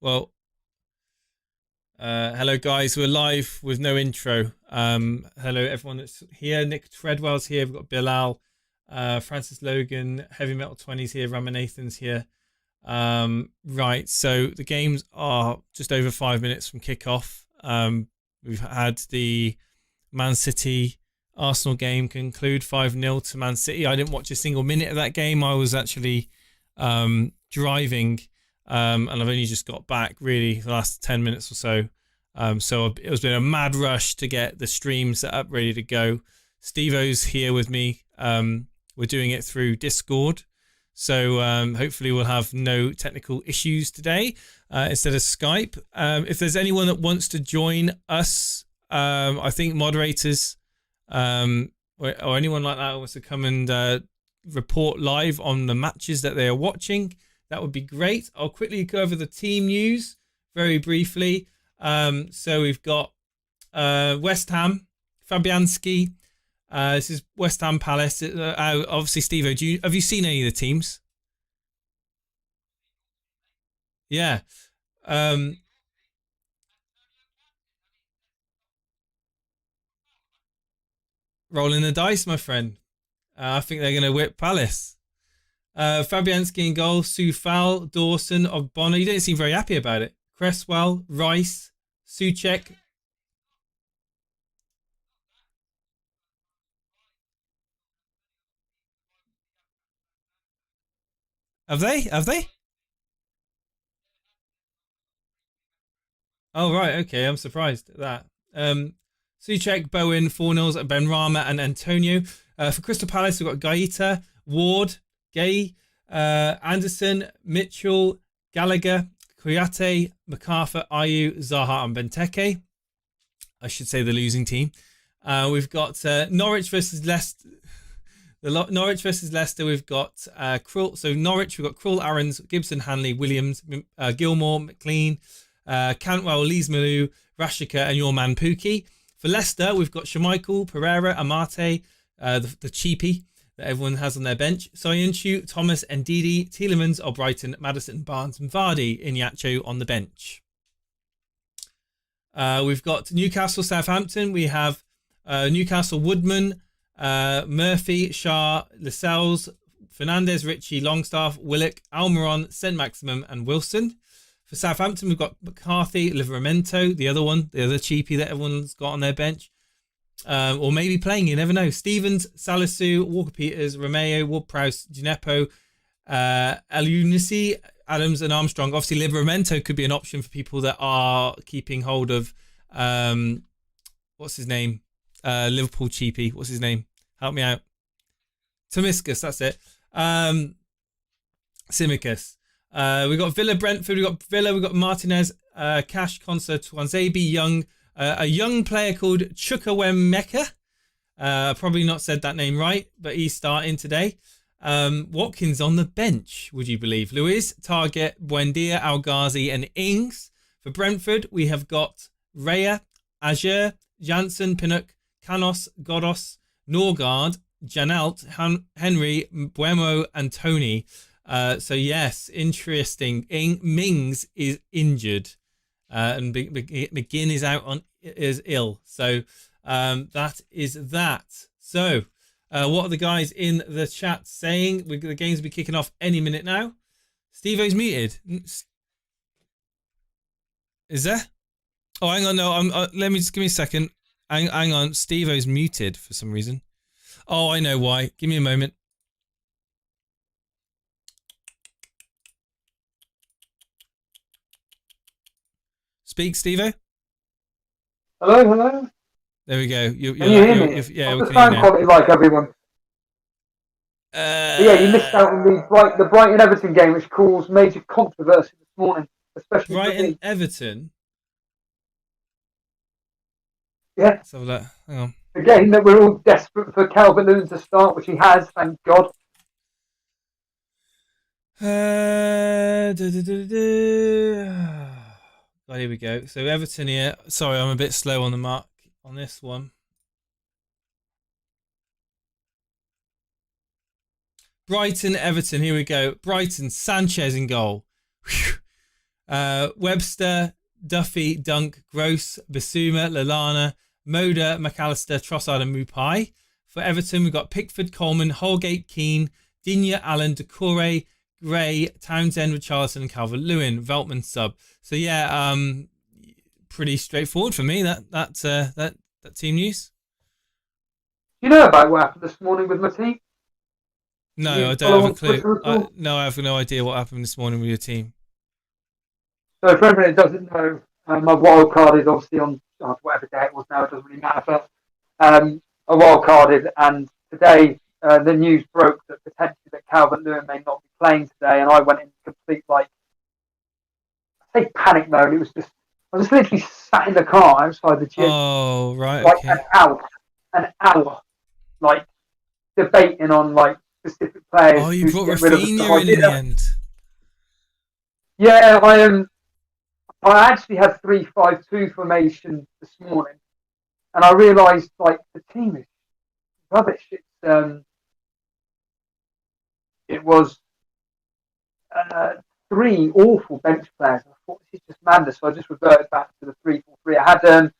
Well, hello guys. We're live with no intro. Hello everyone that's here. Nick Treadwell's here. We've got Bilal, Francis Logan, Heavy Metal 20's here. Ramanathan's here. Right. So the games are just over 5 minutes from kickoff. We've had the Man City Arsenal game conclude 5-0 to Man City. I didn't watch a single minute of that game. I was actually driving. And I've only just got back really the last 10 minutes or so. So it was been a mad rush to get the stream set up, ready to go. Steve-O's here with me. We're doing it through Discord. So hopefully we'll have no technical issues today instead of Skype. If there's anyone that wants to join us, I think moderators or anyone like that wants to come and report live on the matches that they are watching, that would be great. I'll quickly go over the team news very briefly. So we've got West Ham, Fabianski. This is West Ham Palace. Obviously, Steve, have you seen any of the teams? Yeah. Rolling the dice, my friend. I think they're going to whip Palace. Fabianski in goal, Soufal, Dawson, Ogbono. You don't seem very happy about it. Cresswell, Rice, Souček. Have they? Have they? Oh, right. Okay. I'm surprised at that. Souček, Bowen, 4-0 at Benrahma and Antonio. For Crystal Palace, we've got Gaeta, Ward, Gay, Anderson, Mitchell, Gallagher, Kouyaté, MacArthur, Ayew, Zaha and Benteke. I should say the losing team. We've got Norwich versus Leicester. Norwich versus Leicester, we've got Krul. So Norwich, we've got Krul, Aarons, Gibson, Hanley, Williams, Gilmore, McLean, Cantwell, Lees-Malou, Rashika and your man Pookie. For Leicester, we've got Schmeichel, Pereira, Amate, the cheapie that everyone has on their bench. Soyuncu, Thomas, Ndidi, Tielemans, Albrighton, Maddison, Barnes and Vardy. Iñárritu on the bench. We've got Newcastle, Southampton. We have Newcastle, Woodman, Murphy, Shah, Lascelles, Fernandez, Ritchie, Longstaff, Willock, Almiron, Saint-Maximum and Wilson. For Southampton, we've got McCarthy, Livramento, the other cheapie that everyone's got on their bench. Or maybe playing, you never know. Stevens, Salisu, Walker-Peters, Romeo, Ward-Prowse, Gineppo, Elunisi, Adams and Armstrong. Obviously, Livramento could be an option for people that are keeping hold of, what's his name? Liverpool cheapie. What's his name? Help me out. Tomiskas, that's it. Simicus. We've got Villa, Brentford. We've got Martinez, Cash, Conser, Twanzebe, Young, a young player called Chukwuemeka. Probably not said that name right, but he's starting today. Watkins on the bench, would you believe? Luiz, Target, Buendia, Al-Ghazi and Ings. For Brentford, we have got Raya, Azure, Janssen, Pinnock, Canos, Godos, Norgard, Janelt, Henry, Buemo and Tony. So yes, interesting. Mings is injured, and McGinn is ill. So that is that. So what are the guys in the chat saying? The games will be kicking off any minute now. Steve-O's muted. Is there? Oh, hang on. No, let me just give me a second. Hang on. Steve-O's muted for some reason. Oh, I know why. Give me a moment. Speak, Steve-O. Hello. There we go. Can you hear me? Yeah, what's the sound quality like, everyone? Yeah, you missed out on the Brighton Everton game, which caused major controversy this morning, especially Brighton Everton. Yeah. Let's have a look. Hang on. The game that we're all desperate for Calvert-Lewin to start, which he has, thank God. Right, here we go. So Everton here. Sorry, I'm a bit slow on the mark on this one. Brighton, Everton. Here we go. Brighton, Sanchez in goal. Webster, Duffy, Dunk, Gross, Basuma, Lalana, Moda, McAllister, Trossard and Mupai. For Everton, we've got Pickford, Coleman, Holgate, Keane, Digne, Allen, Decore, Gray, Townsend, Richarlison and Calvert-Lewin. Veltman sub. So yeah, pretty straightforward for me, that team news. Do you know about what happened this morning with my team? No, I don't have a clue. I have no idea what happened this morning with your team. So for everyone that doesn't know, my wild card is obviously on whatever day it was now, it doesn't really matter, but I wild carded, and today the news broke that potentially that Calvert-Lewin may not be playing today, and I went in complete, like, I say panic mode. It was just, I was literally sat in the car outside the gym. Oh, right, like okay. An hour, like, debating on, like, specific players. Oh, you brought Rafinha in the end. Yeah, I actually had 3-5-2 formation this morning, and I realised, like, the team is rubbish. It was 3 awful bench players. I thought, this is just madness, so I just reverted back to the 3-4-3. I had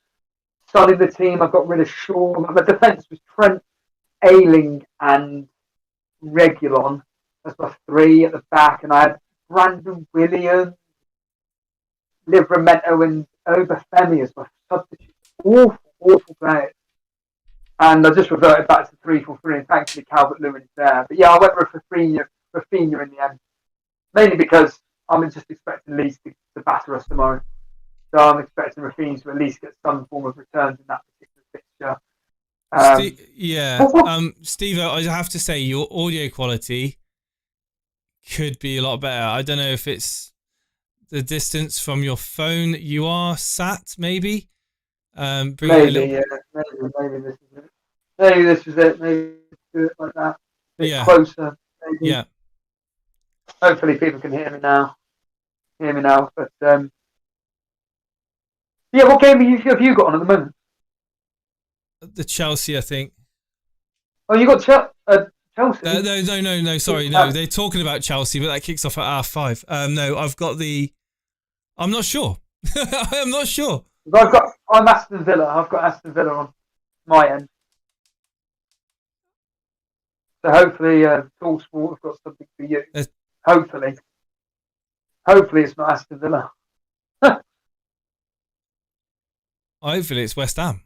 Son in the team. I got rid of Shaw. My defence was Trent, Ayling, and Reguilon as my 3 at the back, and I had Brandon Williams, Livramento, and Obafemi as my substitute. Awful players. And I just reverted back to 3-4-3, and thankfully Calvert-Lewin is there. But yeah, I went with Rafinha in the end, mainly because I'm just expecting Leeds to batter us tomorrow. So I'm expecting Rafinha to at least get some form of returns in that particular fixture. Steve, I have to say your audio quality could be a lot better. I don't know if it's the distance from your phone you are sat, maybe. Maybe this is it. Maybe this is it. Maybe do it like that. A bit closer. Maybe. Yeah. Hopefully people can hear me now. But yeah, what game have you got on at the moment? The Chelsea, I think. Oh, you got Chelsea? No. Sorry, no. They're talking about Chelsea, but that kicks off at R5. No, I've got the. I'm not sure. I'm not sure. I'm Aston Villa. I've got Aston Villa on my end. So hopefully, TalkSport have got something for you. Hopefully it's not Aston Villa. Hopefully it's West Ham.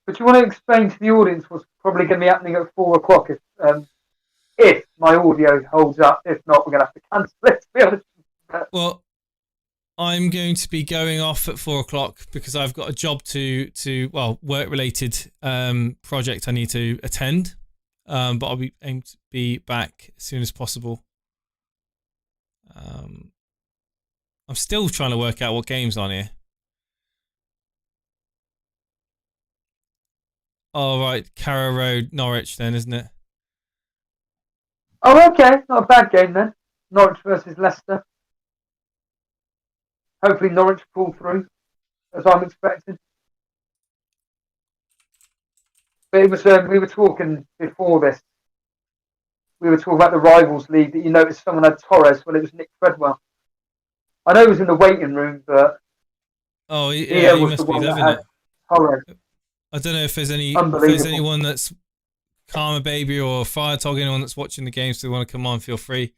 But you want to explain to the audience what's probably going to be happening at 4:00 if my audio holds up. If not, we're going to have to cancel it, to be honest. Well, I'm going to be going off at 4:00 because I've got a job to work-related project I need to attend. But I'll be aiming to be back as soon as possible. I'm still trying to work out what game's on here. Oh, right. Carrow Road, Norwich then, isn't it? Oh, okay. Not a bad game then. Norwich versus Leicester. Hopefully Norwich pull through, as I'm expecting. But it was we were talking before this. We were talking about the Rivals League that you noticed someone had Torres. Well, it was Nick Treadwell. I know he was in the waiting room, but he must be there, isn't it? Torres. I don't know if there's anyone that's Karma Baby or Fire Tog, anyone that's watching the game, so they want to come on, feel free.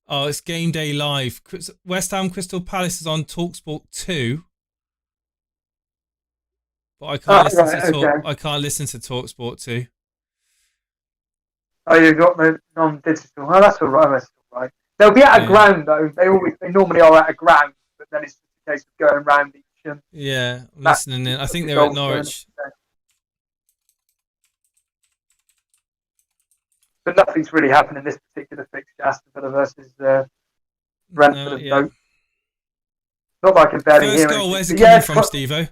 Oh, it's Game Day Live. West Ham Crystal Palace is on TalkSport 2. But I can't listen to TalkSport 2. Oh, you've got the non-digital. Oh, that's all right. That's all right. They'll be at a ground though. They normally are at a ground, but then it's just a case of going round each. I'm listening in. I think they're at Norwich. But nothing's really happened in this particular fixture. Aston Villa versus Brentford. Not like I can barely hear. First goal. Where's it coming from, Steve-O?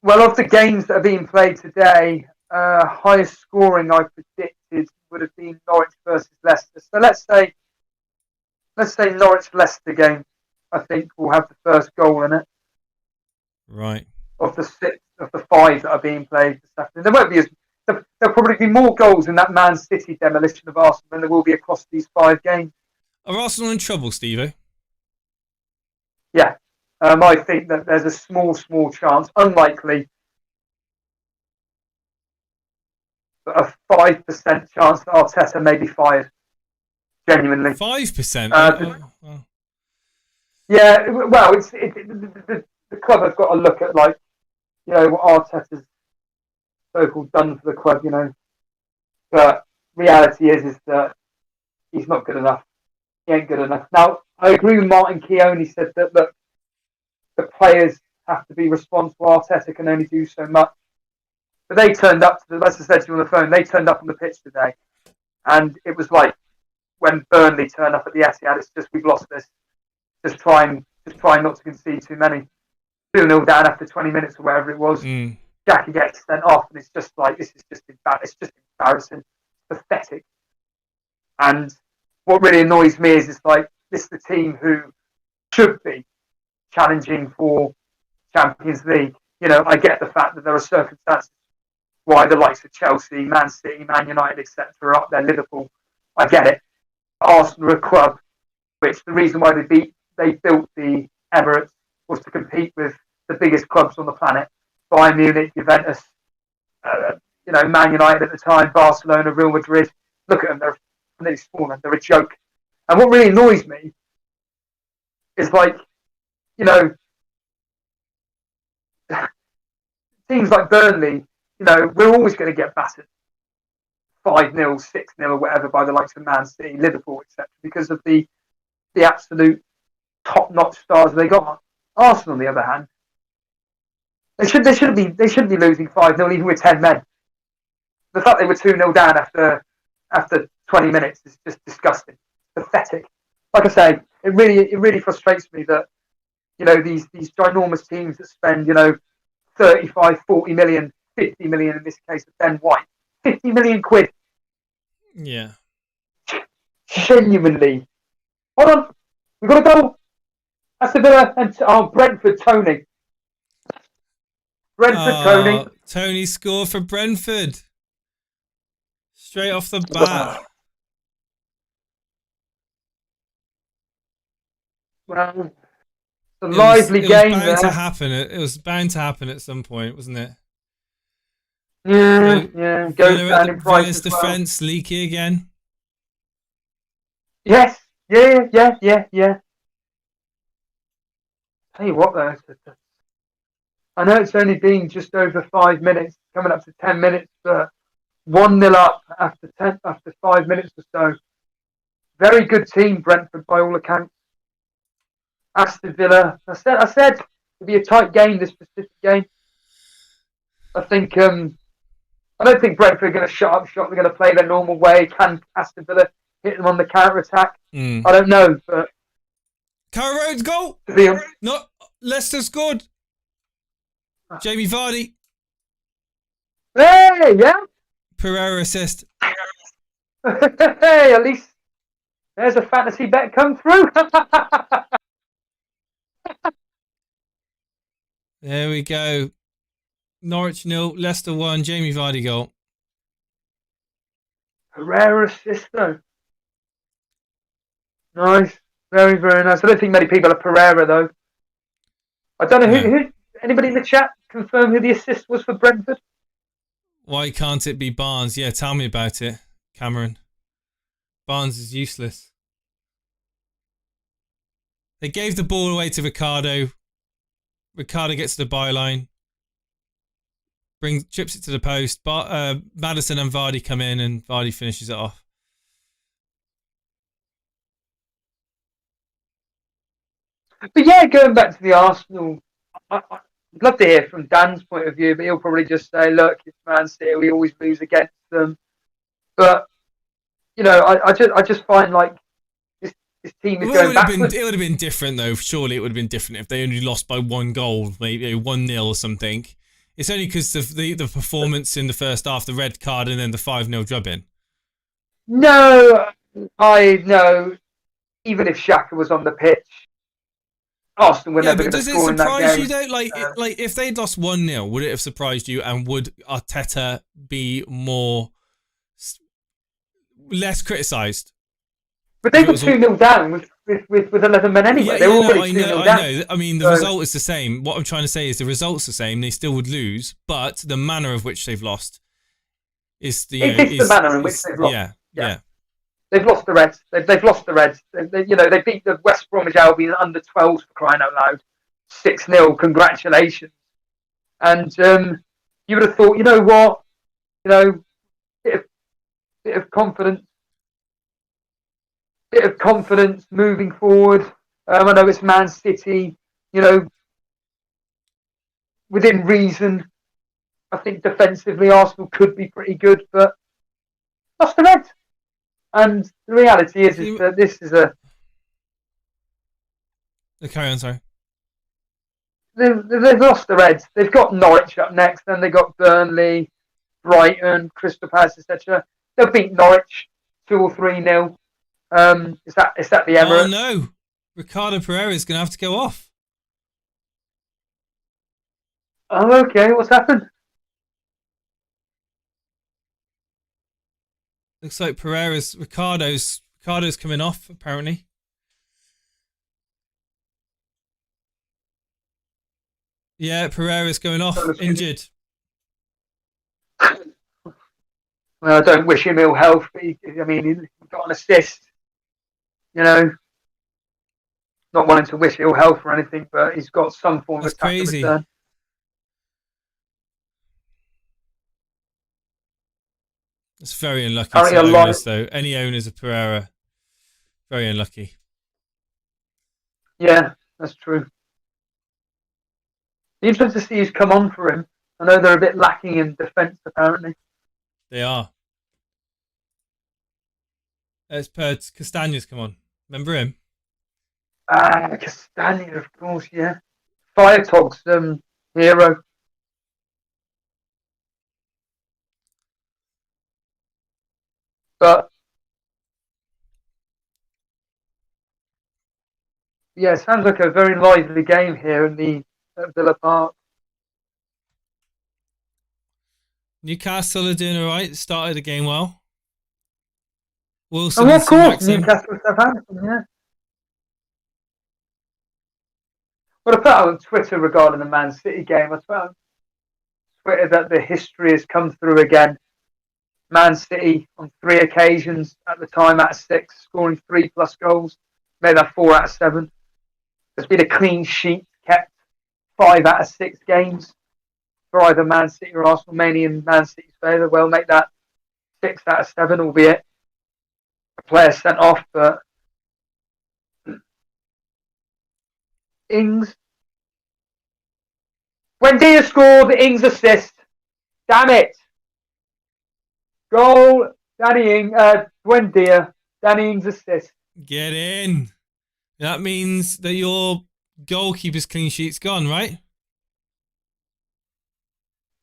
Well, of the games that are being played today, highest scoring I predicted would have been Norwich versus Leicester. So let's say Norwich Leicester game. I think will have the first goal in it. Right. of the 6 of the 5 that are being played this afternoon. There won't be there'll probably be more goals in that Man City demolition of Arsenal than there will be across these 5 games. Are Arsenal in trouble, Steve-O? Yeah. I think that there's a small chance, unlikely, but a 5% chance that Arteta may be fired. Genuinely. 5%? Yeah, well, the club has got to look at, like, you know, what Arteta's so-called done for the club, you know. But reality is that he's not good enough. He ain't good enough. Now, I agree with Martin Keown. He said that, look, the players have to be responsible. Arteta can only do so much. But they turned up, as I said to you on the phone, they turned up on the pitch today. And it was like when Burnley turned up at the Etihad, it's just, we've lost this. Just try not to concede too many. 2-0 down after 20 minutes or whatever it was. Jackie gets sent off, and it's just like, this is just it's just embarrassing. It's pathetic. And what really annoys me is like, this is the team who should be challenging for Champions League. You know, I get the fact that there are circumstances why the likes of Chelsea, Man City, Man United, etc. are up there, Liverpool. I get it. Arsenal are a club which the reason why they built the Emirates was to compete with the biggest clubs on the planet. Bayern Munich, Juventus, you know, Man United at the time, Barcelona, Real Madrid. Look at them, they're a joke. And what really annoys me is, like, you know, teams like Burnley, you know, we're always going to get battered 5-0, 6-0 or whatever by the likes of Man City, Liverpool, etc. because of the absolute top-notch stars they got. Arsenal, on the other hand, they shouldn't be losing 5-0 even with 10 men. The fact they were 2-0 down after 20 minutes is just disgusting. Pathetic. Like I say, it really frustrates me that, you know, these ginormous teams that spend, you know, 35, 40 million, 50 million in this case of Ben White, 50 million quid. Yeah. Genuinely. Hold on. We've got a goal. Aston Villa and Brentford, Tony. Tony. Tony scored for Brentford. Straight off the bat. Well, it's a lively game there. It was bound to happen at some point, wasn't it? Yeah. Goes down in price as well. Defence leaky again. Yes. Yeah. Tell you what, though, I know it's only been just over 5 minutes, coming up to 10 minutes, but 1-0 up after 5 minutes or so. Very good team, Brentford, by all accounts. Aston Villa. I said it'd be a tight game, this specific game. I think I don't think Brentford are going to shut up shop. They're going to play their normal way. Can Aston Villa hit them on the counter attack? I don't know, but Carrow Road's goal. No, Leicester scored. Jamie Vardy. Hey, yeah. Pereira assist. Hey, at least there's a fantasy bet come through. There we go. Norwich 0, Leicester 1, Jamie Vardy goal. Pereira assist though. Nice. Very, very nice. I don't think many people are Pereira though. I don't know who anybody in the chat confirm who the assist was for Brentford? Why can't it be Barnes? Yeah, tell me about it, Cameron. Barnes is useless. They gave the ball away to Ricardo. Ricardo gets to the byline. Chips it to the post. Maddison and Vardy come in and Vardy finishes it off. But yeah, going back to the Arsenal, I'd love to hear from Dan's point of view, but he'll probably just say, look, it's Man City, we always lose against them. But, you know, I just find like this team is going backwards. It would have been different though. Surely it would have been different if they only lost by 1 goal, maybe 1-0 or something. It's only because of the performance in the first half, the red card, and then the 5-0 drubbing. No, I know. Even if Xhaka was on the pitch, Arsenal were Yeah, never but going to does it score in that surprise game. you though? Like if they'd lost 1-0, would it have surprised you? And would Arteta be less criticised? But they were 2-0 down with 11 men anyway. They were already 2-0 down. I know. I mean, the result is the same. What I'm trying to say is the result's the same. They still would lose, but the manner of which they've lost is the manner in which they've lost. Yeah. They've lost the Reds. They've lost the Reds. They beat the West Bromwich Albion under 12s for crying out loud. 6-0. Congratulations. And you would have thought, you know what? Bit of confidence. Bit of confidence moving forward. I know it's Man City. Within reason. I think defensively Arsenal could be pretty good, but lost the Reds. And the reality is that this is a... Carry on, sorry. They've lost the Reds. They've got Norwich up next, then they've got Burnley, Brighton, Crystal Palace, etc. They'll beat Norwich 2 or 3-0. Is that the Emirates? Oh no, Ricardo Pereira is going to have to go off. Oh, okay. What's happened? Looks like Ricardo's coming off apparently. Yeah, Pereira's going off, injured. Well, I don't wish him ill health, but he got an assist. Not wanting to wish ill health or anything, but he's got some form of attack to return. It's very unlucky to owners, though. Any owners of Pereira, very unlucky. Yeah, that's true. Be interesting to see who's come on for him. I know they're a bit lacking in defence, apparently. They are. Castagna's come on. Remember him? Castagna, of course, yeah. Firetog's hero. But yeah, it sounds like a very lively game here in the Villa Park. Newcastle are doing all right. Started the game well. Wilson, of course, Newcastle, Southampton, yeah. What I put out on Twitter regarding the Man City game, I put on Twitter that the history has come through again. Man City on 3 occasions at the time out of 6, scoring 3+ goals. Made that 4 out of 7. There's been a clean sheet kept 5 out of 6 games for either Man City or Arsenal, mainly in Man City's favour. Well, make that 6 out of 7, albeit a player sent off, but Ings. When Dia scored the Ings assist, damn it. Goal, Danny Ings assist. Get in. That means that your goalkeeper's clean sheet's gone, right?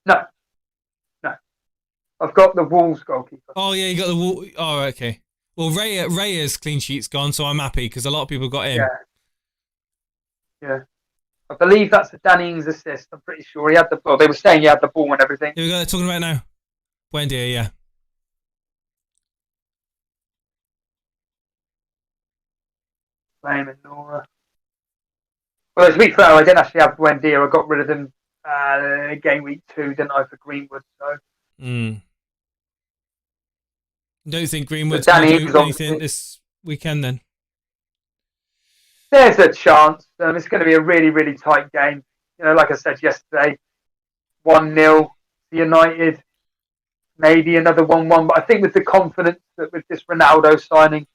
No. I've got the Wolves goalkeeper. Oh, yeah, you got the Wolves. Oh, okay. Well, Raya's clean sheet's gone, so I'm happy because a lot of people got him. Yeah. I believe that's a Danny Ings assist. I'm pretty sure he had the ball. They were saying he had the ball and everything. Here we go. They're talking about it now. Buendia, yeah. Blaming Nora. Well, to be fair, I didn't actually have Buendia. I got rid of him game week 2, didn't I, for Greenwood? So. Don't think Greenwood's going to do anything this weekend then? There's a chance. It's going to be a really, really tight game. Like I said yesterday, 1-0 to United, maybe another 1-1. But I think with the confidence that with this Ronaldo signing,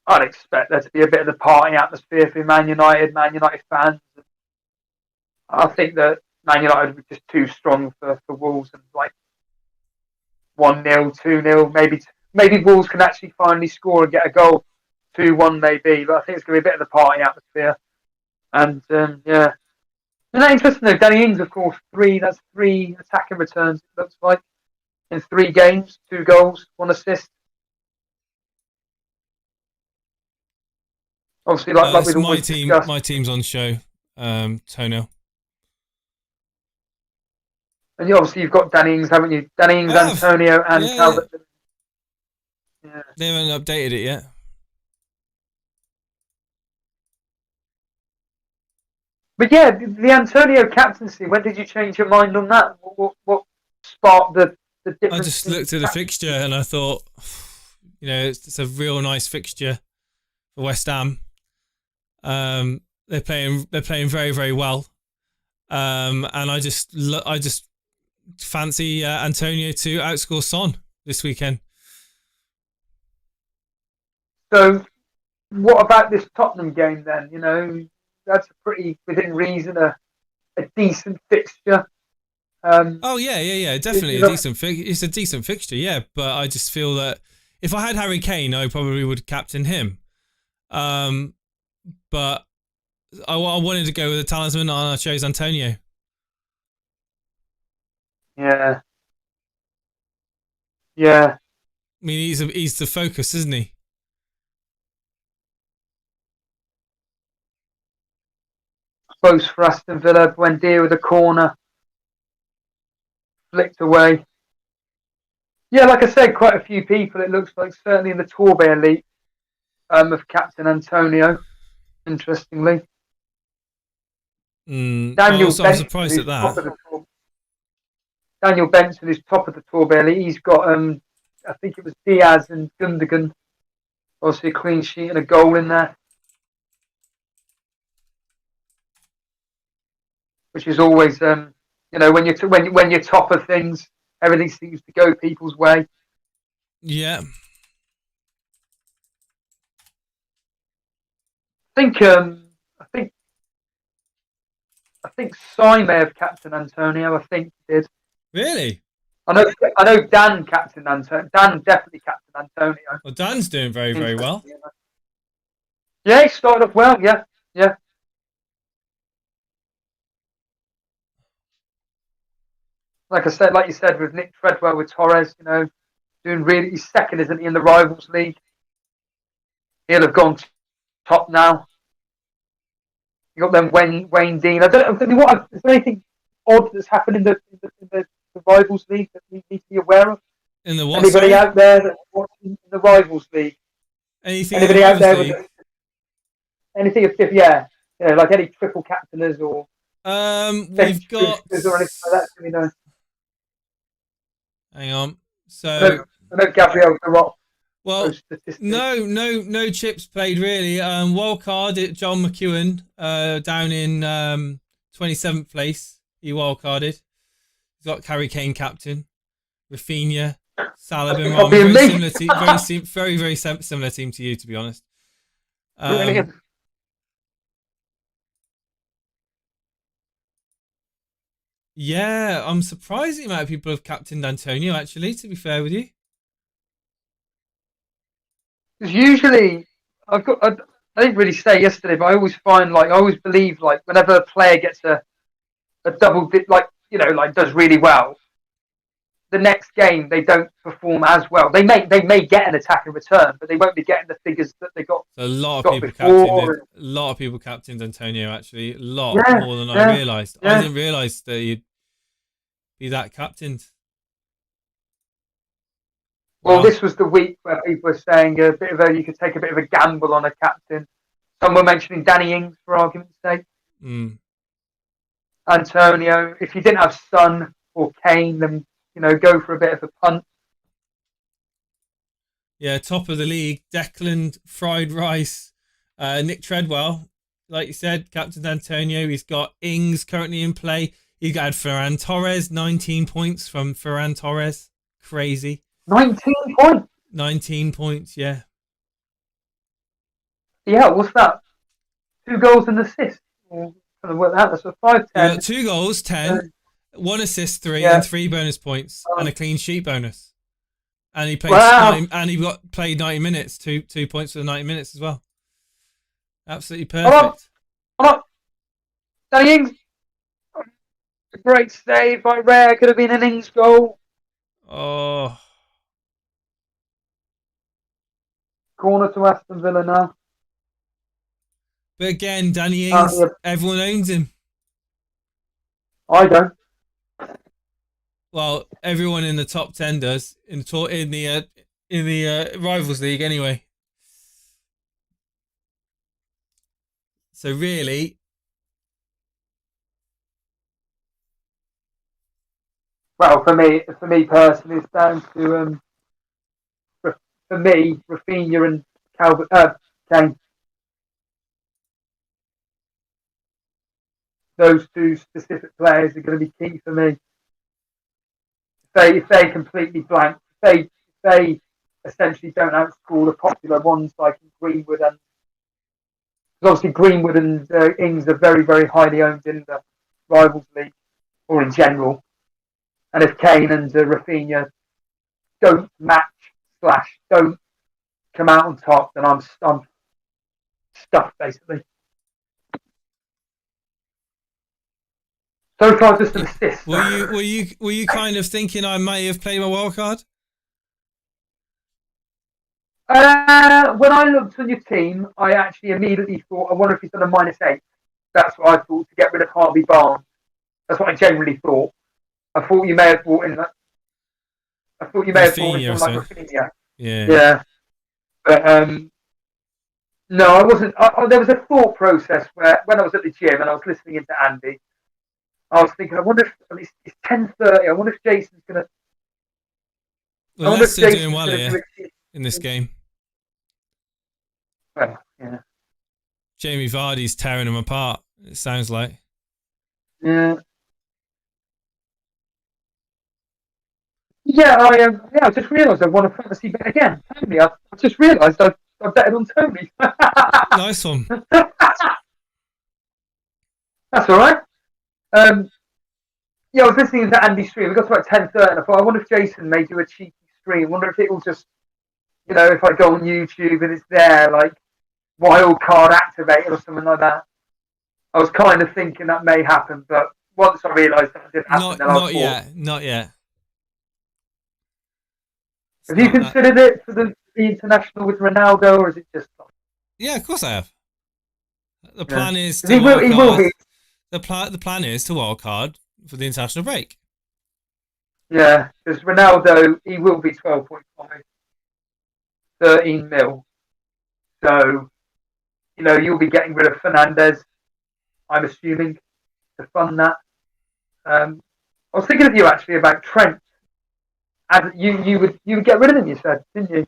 I'd expect there to be a bit of the party atmosphere for Man United fans. I think that Man United were just too strong for Wolves, and like 1-0, 2-0, maybe Wolves can actually finally score and get a goal. 2-1 maybe, but I think it's going to be a bit of the party atmosphere. And yeah. Isn't that interesting though? Danny Ings, of course, 3 attacking returns, it looks like. In 3 games, 2 goals, 1 assist. Obviously, like It's we've my always team. discussed. My team's on show. Toenail. And obviously, you've got Danny Ings, haven't you? Danny Ings, I have. Antonio, and Yeah. Calvert. Yeah. They haven't updated it yet. But yeah, the Antonio captaincy. When did you change your mind on that? What sparked the I difference? just looked at the fixture and I thought, it's a real nice fixture for West Ham. They're playing very, very well. And I just fancy Antonio to outscore Son this weekend. So, what about this Tottenham game then? That's a pretty within reason a decent fixture. Oh yeah, definitely it's a decent fixture, yeah. But I just feel that if I had Harry Kane, I probably would captain him. But I wanted to go with a talisman, and I chose Antonio. Yeah. I mean, he's the focus, isn't he? Close for Aston Villa. Buendia with a corner. Flicked away. Yeah, like I said, quite a few people, it looks like, certainly in the Torbay Elite, of Captain Antonio, interestingly. I'm surprised at that. Daniel Benson, who's top of the Torbay Elite, he's got, I think it was Diaz and Gundogan, obviously a clean sheet and a goal in there. Which is always, when you're top of things, everything seems to go people's way. Yeah. I think Sai may have captain Antonio. I think he did. Really? I know Dan captain Antonio. Dan definitely captain Antonio. Well, Dan's doing very, very well. Yeah, he started off well. Yeah. Like you said, with Nick Treadwell with Torres, doing really. He's second, isn't he, in the Rivals League? He'll have gone top now. You got them Wayne Dean. I don't know is there anything odd that's happened in the Rivals League that we need to be aware of? In the what? Anybody out there that's watching the Rivals League? Anybody out there with anything of like any triple captainers or we've got or anything like that? Hang on. So I know Gabriel Garot. Well, no chips played really. Wild card, John McEwen down in 27th place. He wild carded. He's got Harry Kane captain, Rafinha, Salah, Ben Rama. Very similar team. Very similar team to you, to be honest. Yeah, I'm surprised the amount of people have captained Antonio. Actually, to be fair with you. Because usually, I didn't really say yesterday, but I always find, I always believe, whenever a player gets a double dip, does really well, the next game they don't perform as well. They may get an attack in return, but they won't be getting the figures that they got. So a lot of people captained Antonio. Actually, more than I realised. Yeah. I didn't realise that you'd be that captained. Well, this was the week where people were saying you could take a bit of a gamble on a captain. Some were mentioning Danny Ings for argument's sake. Antonio, if you didn't have Son or Kane, then go for a bit of a punt. Yeah, top of the league, Declan, Fried Rice, Nick Treadwell, like you said, captain Antonio. He's got Ings currently in play. He got Ferran Torres, 19 points from Ferran Torres. Crazy. 19 points? 19 points, yeah. Yeah, what's that? 2 goals and assist. Trying to work that. That's a 5-10. Yeah, 2 goals, 10. 1 assist, 3, and 3 bonus points, and a clean sheet bonus. And he played played 90 minutes, 2 points for the 90 minutes as well. Absolutely perfect. Hold on. Danny Ings. A great save by Rare. Could have been an Ings goal. Oh. Corner to Aston Villa now. But again, Danny Ings, Yeah, everyone owns him. I don't. Well, everyone in the top 10 does in the rivals league anyway. So really, Well, for me personally, it's down to for me, Rafinha and Kane. Those two specific players are going to be key for me. If they completely blank, if they essentially don't outscore the popular ones like Greenwood and because obviously Greenwood and Ings are very, very highly owned in the rivals league or in general. And if Kane and Rafinha don't match / don't come out on top, then I'm stuffed basically. So far, just an assist. Were you kind of thinking I may have played my wild card? When I looked on your team, I actually immediately thought, I wonder if he's done a -8. That's what I thought, to get rid of Harvey Barnes. That's what I generally thought. I thought you may have brought in that. I thought you may have brought in someone like Rafinha. Yeah. But no, I wasn't. There was a thought process where when I was at the gym and I was listening into Andy, I was thinking, I wonder if it's 10:30. I wonder if Jason's gonna. Well, Leicester are doing well here in this game. Well, yeah. Jamie Vardy's tearing them apart. It sounds like. Yeah. Yeah, I just realised I won a fantasy bet again. Tony, I just realised I betted on Tony. Nice one. That's all right. Yeah, I was listening to Andy's stream. We got to about 10:30 and I thought, I wonder if Jason may do a cheeky stream. I wonder if it will just, if I go on YouTube and it's there, like wild card activated or something like that. I was kind of thinking that may happen, but once I realised that didn't happen, Not yet. Have you considered it for the international with Ronaldo, or is it just? Yeah, of course I have. The plan is to the plan is to wildcard for the international break. Yeah, because Ronaldo, he will be 12.5, 13 mil. So, you'll be getting rid of Fernandes, I'm assuming, to fund that. I was thinking of you actually about Trent. And you would get rid of him, you said, didn't you?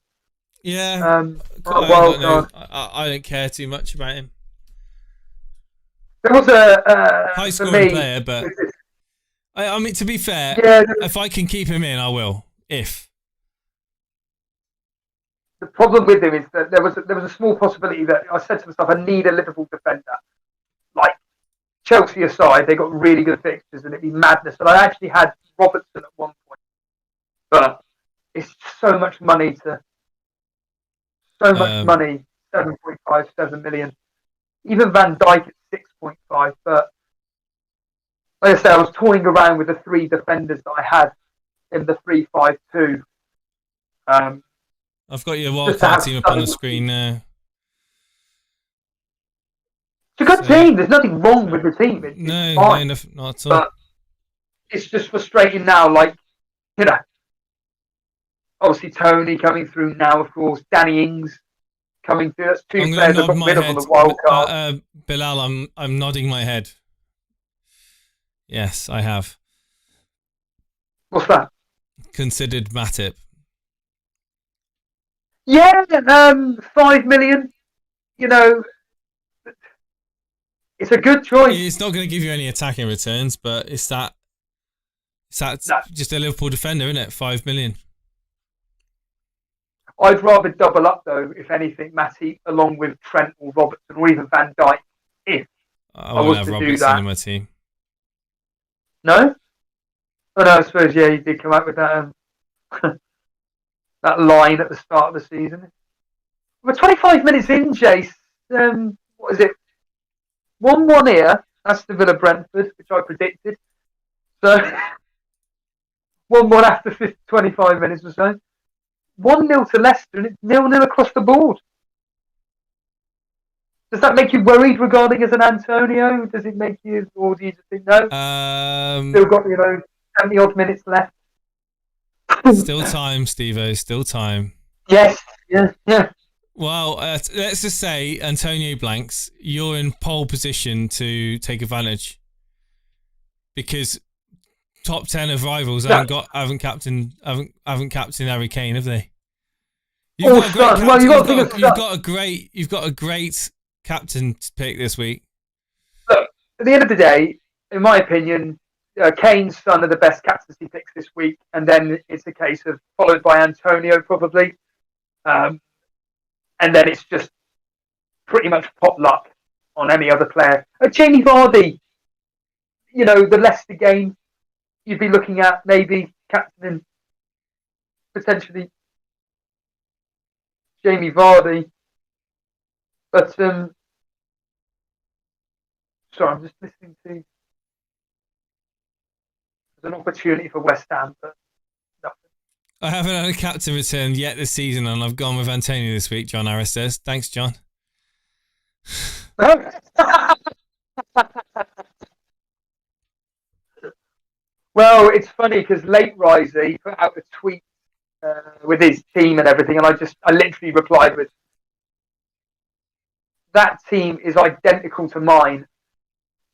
Yeah. I don't care too much about him. There was a high scoring player, but I mean, to be fair, if I can keep him in, I will. If the problem with him is that there was a small possibility that I said to myself, I need a Liverpool defender. Like Chelsea aside, they got really good fixtures, and it'd be madness. But I actually had Robertson at one point, but it's so much money 7.5, 7 million. Even Van Dijk at 6.5, but like I said, I was toying around with the three defenders that I had in the 3-5-2. I've got your wildcard team up on the screen now. It's a good team. There's nothing wrong with the team. No, not at all. But it's just frustrating now. Like, obviously Tony coming through now, of course. Danny Ings coming through. That's two players that got rid of on the wild card. Bilal, I'm nodding my head. Yes, I have. What's that? Considered Matip. Yeah, 5 million. It's a good choice. It's not going to give you any attacking returns, but it's just a Liverpool defender, isn't it? 5 million. I'd rather double up though, if anything, Matip along with Trent or Robertson or even Van Dijk. If I won't have Robertson in my team. No? Oh no, I suppose you did come out with that that line at the start of the season. We're 25 minutes in, Jace. What is it? 1-1 here. Aston Villa Brentford, which I predicted. So 1-1 after 25 minutes or so. 1-0 to Leicester, and it's 0-0 across the board. Does that make you worried regarding as an Antonio? Does it make you, or do you just think no? Still got 70 odd minutes left. Still time, Steve-O. Still time. Yes. Yeah. Well, let's just say Antonio blanks. You're in pole position to take advantage because top 10 of rivals haven't captained Harry Kane, have they? You've got a great captain to pick this week. Look, at the end of the day, in my opinion, Kane's Son are the best captaincy picks this week, and then it's a case of followed by Antonio probably, and then it's just pretty much pot luck on any other player. Jamie Vardy, the Leicester game, you'd be looking at maybe captaining potentially Jamie Vardy, but sorry, I'm just listening to. There's an opportunity for West Ham, but nothing. I haven't had a captain return yet this season, and I've gone with Antonio this week. John Harris says, "Thanks, John." Well, it's funny because Late Riser, he put out a tweet with his team and everything, and I literally replied with, "That team is identical to mine.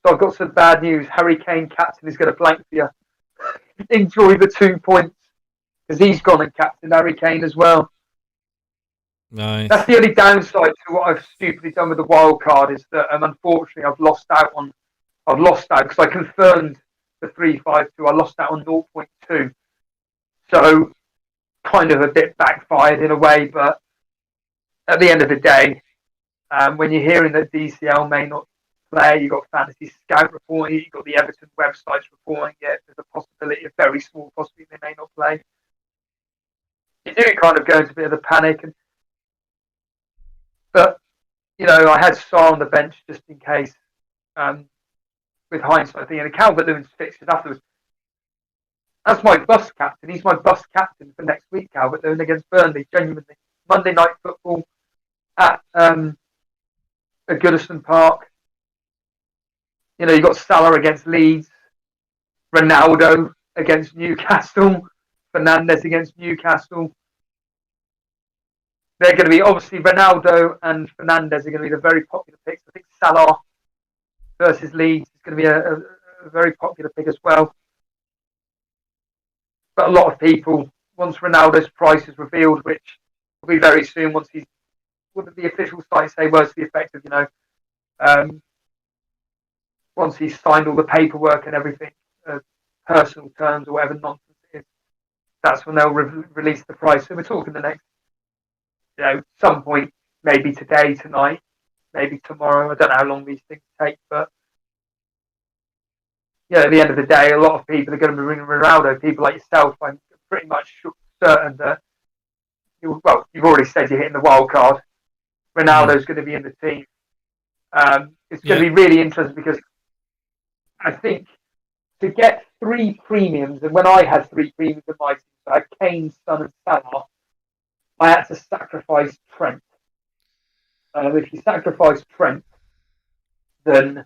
So I've got some bad news. Harry Kane captain is going to blank for you. Enjoy the 2 points because he's gone and captain Harry Kane as well." Nice. That's the only downside to what I've stupidly done with the wild card is that unfortunately I've lost out because I confirmed the 3-5-2. I lost out on 0.2. So kind of a bit backfired in a way, but at the end of the day, when you're hearing that DCL may not play, you've got Fantasy Scout reporting it, you've got the Everton websites reporting it, there's a possibility, a very small possibility they may not play. You do kind of go into a bit of a panic. But, I had Saar on the bench just in case, with hindsight, thinking Calvert-Lewin's fixtures afterwards. That's my bus captain. He's my bus captain for next week, Calvert-Lewin against Burnley, genuinely. Monday night football at Goodison Park. You've got Salah against Leeds, Ronaldo against Newcastle, Fernandes against Newcastle. They're going to be, obviously, Ronaldo and Fernandes are going to be the very popular picks. I think Salah versus Leeds is going to be a very popular pick as well. But a lot of people, once Ronaldo's price is revealed, which will be very soon, once he's, what did the official site say was the effect of, once he's signed all the paperwork and everything, personal terms or whatever nonsense it is, that's when they'll release the price. So we're talking the next, some point, maybe today, tonight, maybe tomorrow. I don't know how long these things take, but at the end of the day, a lot of people are going to be ringing Ronaldo. People like yourself, I'm pretty much certain that, you've already said you're hitting the wild card. Ronaldo's going to be in the team. It's going to be really interesting because I think to get 3 premiums, and when I had 3 premiums in my team, so I had Kane, Son, and Salah, I had to sacrifice Trent. If you sacrifice Trent, then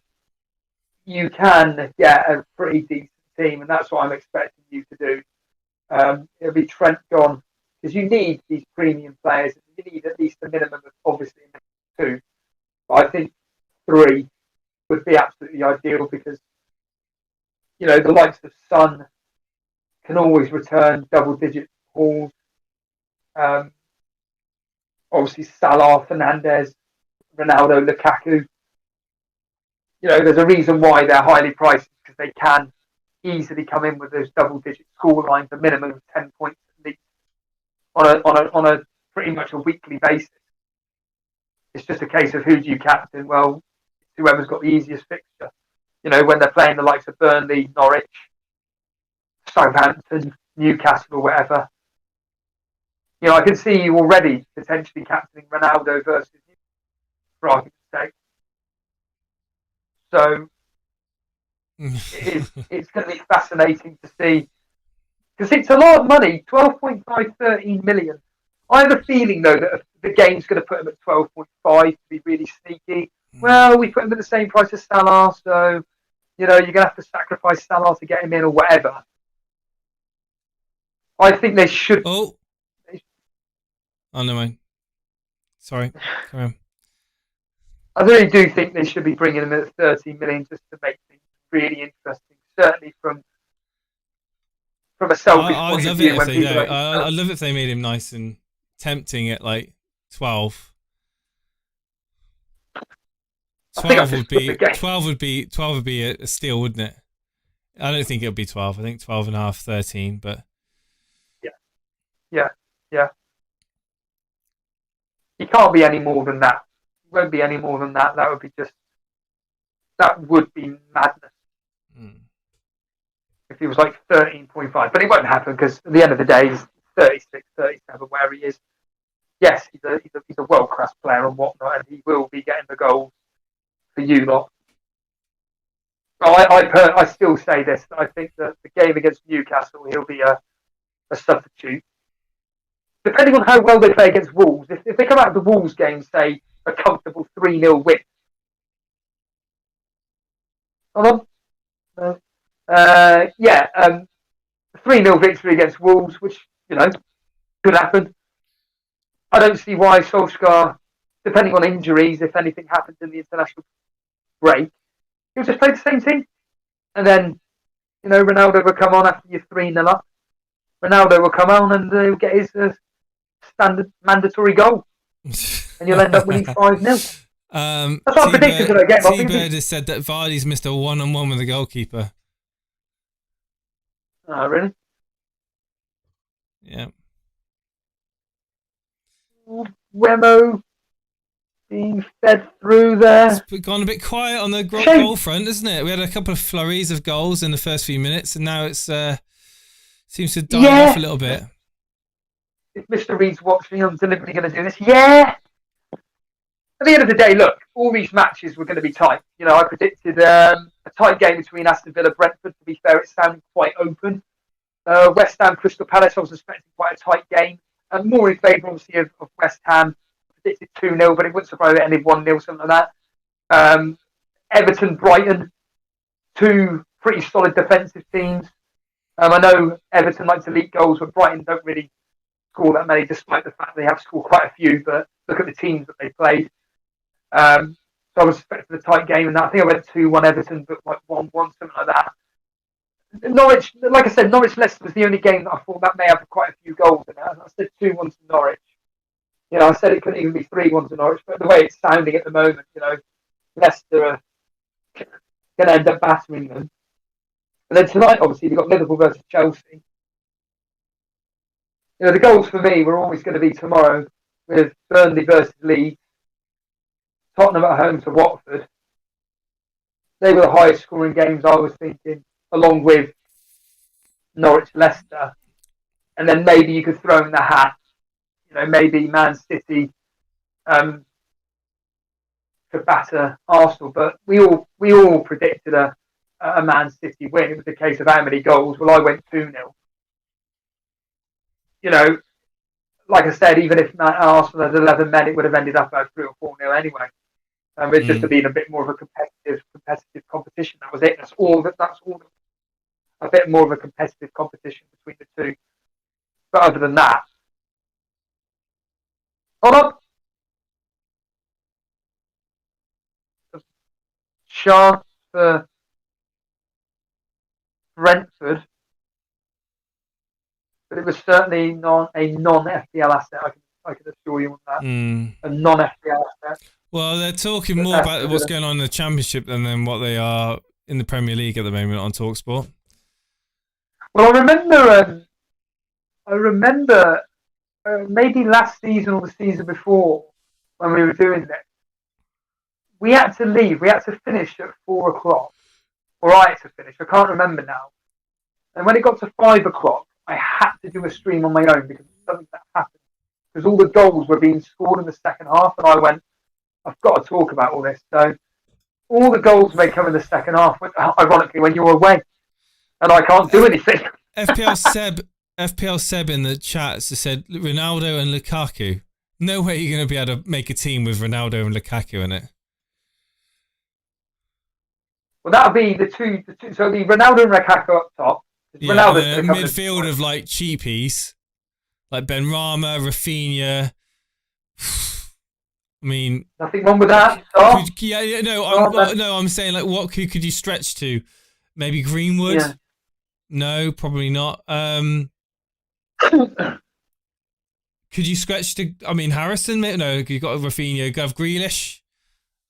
you can get a pretty decent team, and that's what I'm expecting you to do. It'll be Trent gone, because you need these premium players. You need at least a minimum of, obviously, 2. But I think 3 would be absolutely ideal because, the likes of Son can always return double-digit hauls. Obviously, Salah, Fernandes, Ronaldo, Lukaku. There's a reason why they're highly priced because they can easily come in with those double-digit score lines, a minimum of 10 points at least, on a pretty much a weekly basis. It's just a case of who do you captain? Well, whoever's got the easiest fixture. When they're playing the likes of Burnley, Norwich, Southampton, Newcastle, or whatever. I can see you already potentially captaining Ronaldo versus Newcastle, for argument's sake. So it's going to be fascinating to see because it's a lot of money, 12.5, 13 million. I have a feeling though that the game's going to put him at 12.5 to be really sneaky. well, we put him at the same price as Salah, so you're going to have to sacrifice Salah to get him in or whatever. I think they should. Oh, no mind. Sorry, carry on. I really do think they should be bringing him at 30 million just to make things really interesting. Certainly from a selfish point of view. I'd love it if they made him nice and tempting at like 12. 12 would be a steal, wouldn't it? I don't think it would be 12. I think 12 and a half, 13, but yeah. He can't be any more than that. He won't be any more than that. That would be madness. If he was like 13.5, but it won't happen because at the end of the day, he's 36, 37, where he is. Yes, he's a world-class player and whatnot, and he will be getting the goals for you lot. But I still say this. I think that the game against Newcastle, he'll be a substitute. Depending on how well they play against Wolves, if they come out of the Wolves game, say, a comfortable 3-0 win. Hold on. 3-0 victory against Wolves, which, could happen. I don't see why Solskjaer, depending on injuries, if anything happens in the international break, he'll just play the same team. And then, Ronaldo will come on after you're 3-0 up. Ronaldo will come on and he'll get his standard mandatory goal. And you'll end up winning 5-0. That's what I predicted today. T-Bird has said that Vardy's missed a one-on-one with the goalkeeper. Oh, really? Yeah. Remo being fed through there. It's gone a bit quiet on the goal front, isn't it? We had a couple of flurries of goals in the first few minutes, and now it's seems to die off a little bit. If Mr. Reed's watching, I'm deliberately going to do this. Yeah. At the end of the day, look, all these matches were going to be tight. I predicted a tight game between Aston Villa and Brentford. To be fair, it sounded quite open. West Ham, Crystal Palace, I was expecting quite a tight game. More in favour, obviously, of West Ham. I predicted 2-0, but it wouldn't surprise me if it ended 1-0, something like that. Everton, Brighton, two pretty solid defensive teams. I know Everton like to leak goals, but Brighton don't really score that many, despite the fact they have scored quite a few. But look at the teams that they played. So I was expecting a tight game, and I think I went 2-1 Everton, but like 1-1, something like that. Norwich, like I said, Norwich-Leicester was the only game that I thought that may have quite a few goals in it. I said 2-1 to Norwich. I said it couldn't even be 3-1 to Norwich, but the way it's sounding at the moment, Leicester are going to end up battering them. And then tonight, obviously, we've got Liverpool versus Chelsea. The goals for me were always going to be tomorrow with Burnley versus Leeds, Tottenham at home to Watford. They were the highest scoring games I was thinking, along with Norwich-Leicester. And then maybe you could throw in the hat, maybe Man City could batter Arsenal. But we all predicted a Man City win. It was a case of how many goals. Well, I went 2-0. Like I said, even if Arsenal had 11 men, it would have ended up at 3 or 4-0 anyway. It's just been a bit more of a competitive competition. That was it. That's all. A bit more of a competitive competition between the two. But other than that, hold on. Chance for Brentford, but it was certainly not a non-FPL asset. I can assure you on that. A non-FPL asset. Well, they're talking more about what's going on in the Championship than what they are in the Premier League at the moment on TalkSport. Well, I remember maybe last season or the season before when we were doing this, we had to leave. We had to finish at 4 o'clock, or I had to finish. I can't remember now. And when it got to 5 o'clock, I had to do a stream on my own because something that happened. Because all the goals were being scored in the second half, and I went, I've got to talk about all this. So all the goals may come in the second half, ironically, when you're away. And I can't do anything. FPL Seb in the chat has said Ronaldo and Lukaku. No way you're going to be able to make a team with Ronaldo and Lukaku in it. Well, that'll be the two. So the Ronaldo and Lukaku up top. Yeah, and then a midfield of like cheapies, like Benrahma, Rafinha. I mean, nothing wrong with that. I'm saying like, what could you stretch to? Maybe Greenwood. Yeah. No, probably not. Could you stretch to? I mean, Harrison. No, you got Rafinha. You have Grealish.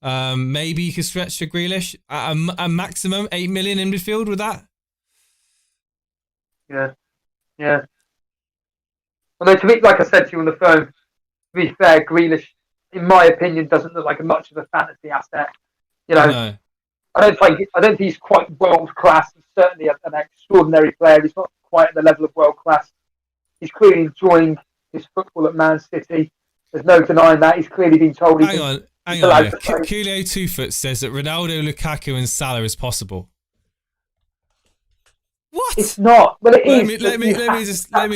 Maybe you could stretch to Grealish at a maximum 8 million in midfield with that. Yeah. Although to me, like I said to you on the phone, to be fair, Grealish, in my opinion, doesn't look like much of a fantasy asset. You know, no. I don't think he's quite world class. He's certainly an extraordinary player. He's not quite at the level of world class. He's clearly enjoying his football at Man City. There's no denying that. He's clearly been told. Hang on. Coolio 2foot says that Ronaldo, Lukaku, and Salah is possible. What? It's not. Well, it is. Let me just have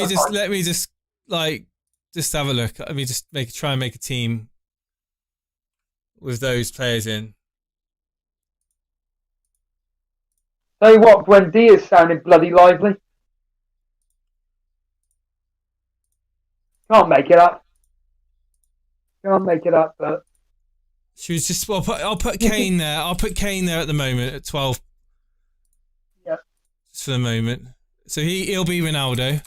a look. Let me just try and make a team with those players in. Tell you what, Buendia's sounding bloody lively. Can't make it up. But she was just. Well, I'll put Kane there. I'll put Kane there at the moment at 12. Yeah. Just for the moment. So he'll be Ronaldo.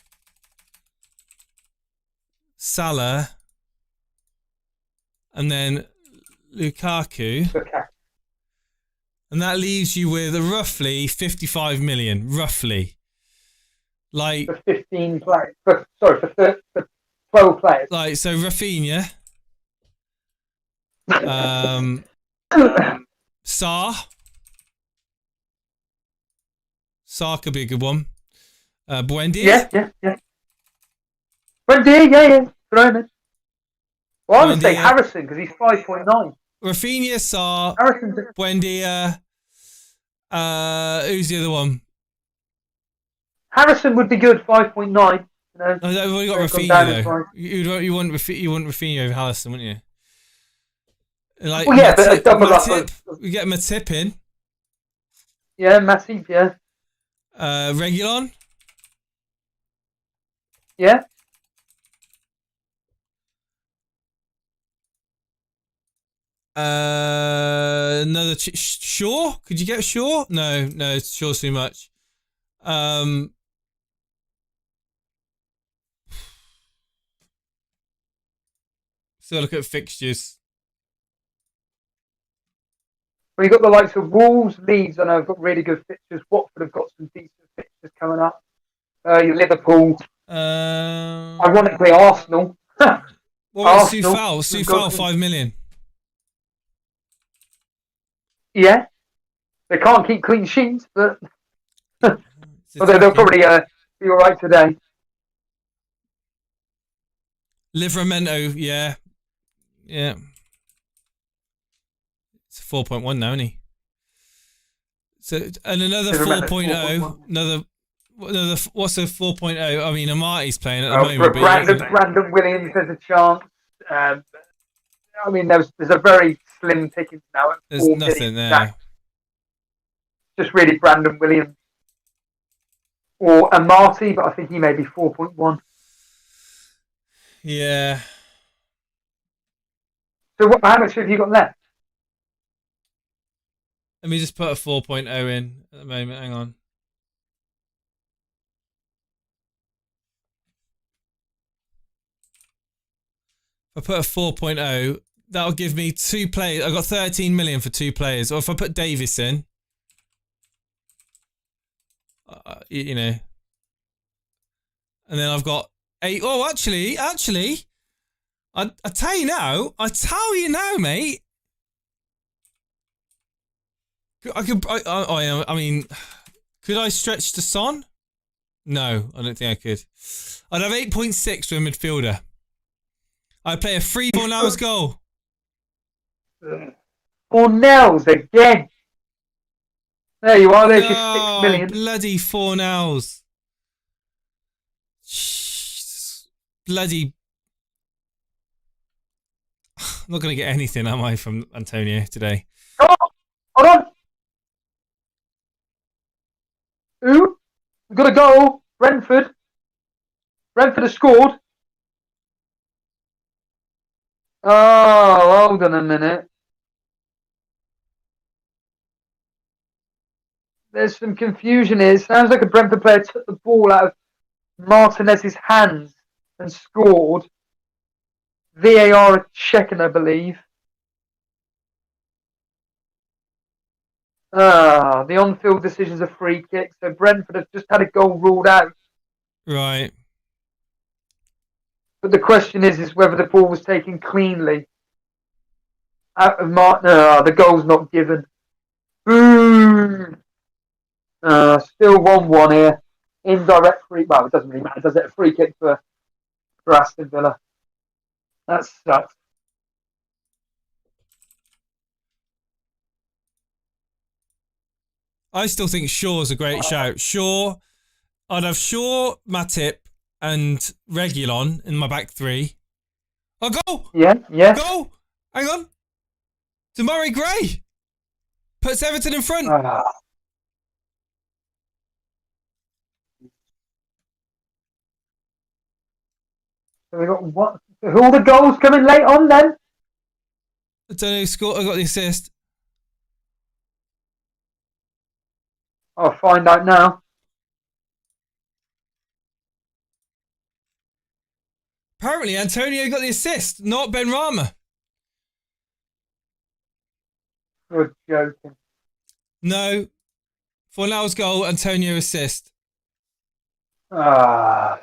Salah. And then Lukaku. Okay. And that leaves you with roughly 55 million. Roughly. Like. For 15 players. For 12 players. Like, so Rafinha. Sarr could be a good one. Buendia. Yeah. Buendia, yeah. Throw him in. Well, I would say Harrison because he's 5.9. Rafinha, Sarr, Buendia. Who's the other one? Harrison would be good, 5.9. We've already got Rafinha though. You want Rafinha over Harrison, wouldn't you? Like, well, yeah, but a double up. We get Matip in. Yeah, Matip, yeah. Reguilon. Yeah. Another Shaw. Could you get Shaw? No, Shaw's too much. So look at fixtures. Well, you've got the likes of Wolves, Leeds, I know have got really good fixtures. Watford have got some decent fixtures coming up. Your Liverpool. Ironically, Arsenal. What about Soufal? Soufal, 5 million. Yeah. They can't keep clean sheets, but although they'll probably be all right today. Livramento, yeah. It's a 4.1 now, isn't he? So, and another 4.0. Another, what's a 4.0? I mean, Amati's playing at the moment. Brandon Williams has a chance. I mean, there's a very slim pickings now. There's nothing there. Just really Brandon Williams or Amati, but I think he may be 4.1. Yeah. So how much have you got left? Let me just put a 4.0 in at the moment. Hang on. If I put a 4.0, that'll give me 2 players. I've got 13 million for 2 players. Or if I put Davis in, you know, and then I've got 8. Oh, actually, I tell you now, mate. I mean, could I stretch to Son? No, I don't think I could. I'd have 8.6 for a midfielder. I'd play a 3 Fornals goal. Fornals again. There you are. There's your 6 million. Bloody Fornals. Bloody. I'm not going to get anything, am I, from Antonio today? Hold on. Ooh, we've got a goal. Brentford. Brentford has scored. Oh, hold on a minute. There's some confusion here. It sounds like a Brentford player took the ball out of Martinez's hands and scored. VAR are checking, I believe. The on-field decision's a free kick, so Brentford have just had a goal ruled out. Right. But the question is whether the ball was taken cleanly. Out of the goal's not given. Boom! Still 1-1 here. Indirect free. Well, it doesn't really matter, does it? A free kick for Aston Villa. That sucks. I still think Shaw's a great shout. Shaw, I'd have Shaw, Matip, and Reguilon in my back three. Oh, go! Yeah. Go! Hang on. Demarai Gray puts Everton in front. So we got what? Who are the goals coming late on then? I don't know who scored. I got the assist. I'll find out now. Apparently, Antonio got the assist, not Ben Rama. Good joking. No. Fornal's goal, Antonio assist. Ah.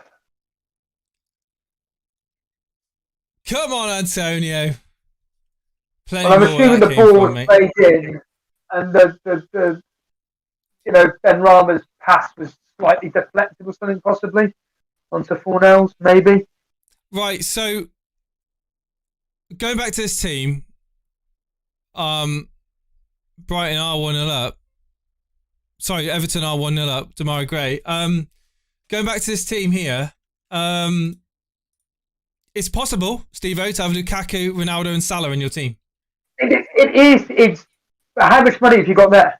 Come on, Antonio. Well, I'm assuming the ball was played in, and the Ben Rama's pass was slightly deflected or something, possibly onto Fornel's, maybe. Right. So going back to this team, Brighton are 1-0 up. Sorry, Everton are 1-0 up. Demarai Gray. Going back to this team here, it's possible, Steve-O, to have Lukaku, Ronaldo, and Salah in your team. It is. It's how much money have you got there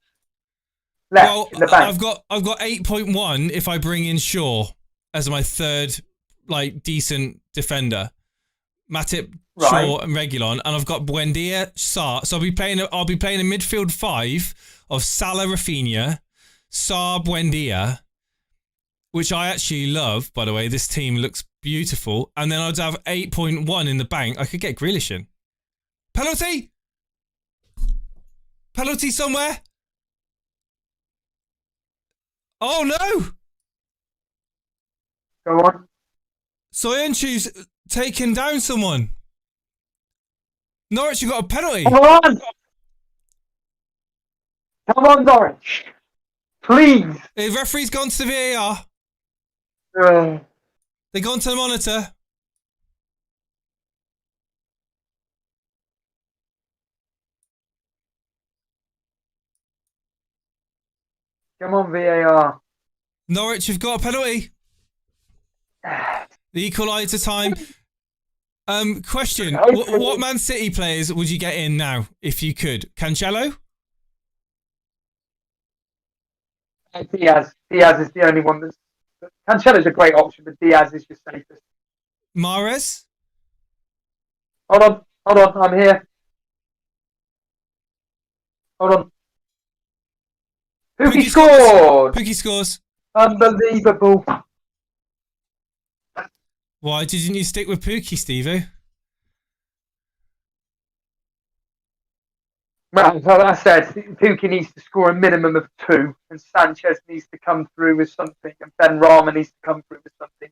left in the bank? I've got 8.1 if I bring in Shaw as my third decent defender. Matip, right. Shaw, and Reguilon, and I've got Buendia, Sarr. So I'll be playing a midfield five of Salah, Rafinha, Sarr, Buendia, which I actually love. By the way, this team looks beautiful, and then I'd have 8.1 in the bank. I could get Grealish in. Penalty somewhere. Oh no! Go on. Soyuncu's taken down someone. Norwich, you got a penalty. Come on, Norwich. Please. The referee's gone to the VAR. They've gone to the monitor. Come on, VAR. Norwich, you've got a penalty. The equaliser time. Question. What Man City players would you get in now, if you could? Cancelo? Diaz. Diaz is the only one that's... Cancelo's a great option, but Diaz is your safest. Mahrez? Hold on. I'm here. Hold on. Pookie scored! Pookie scores. Unbelievable. Why didn't you stick with Pookie, Steve-O? Well, like I said, Pookie needs to score a minimum of 2, and Sanchez needs to come through with something, and Ben Rama needs to come through with something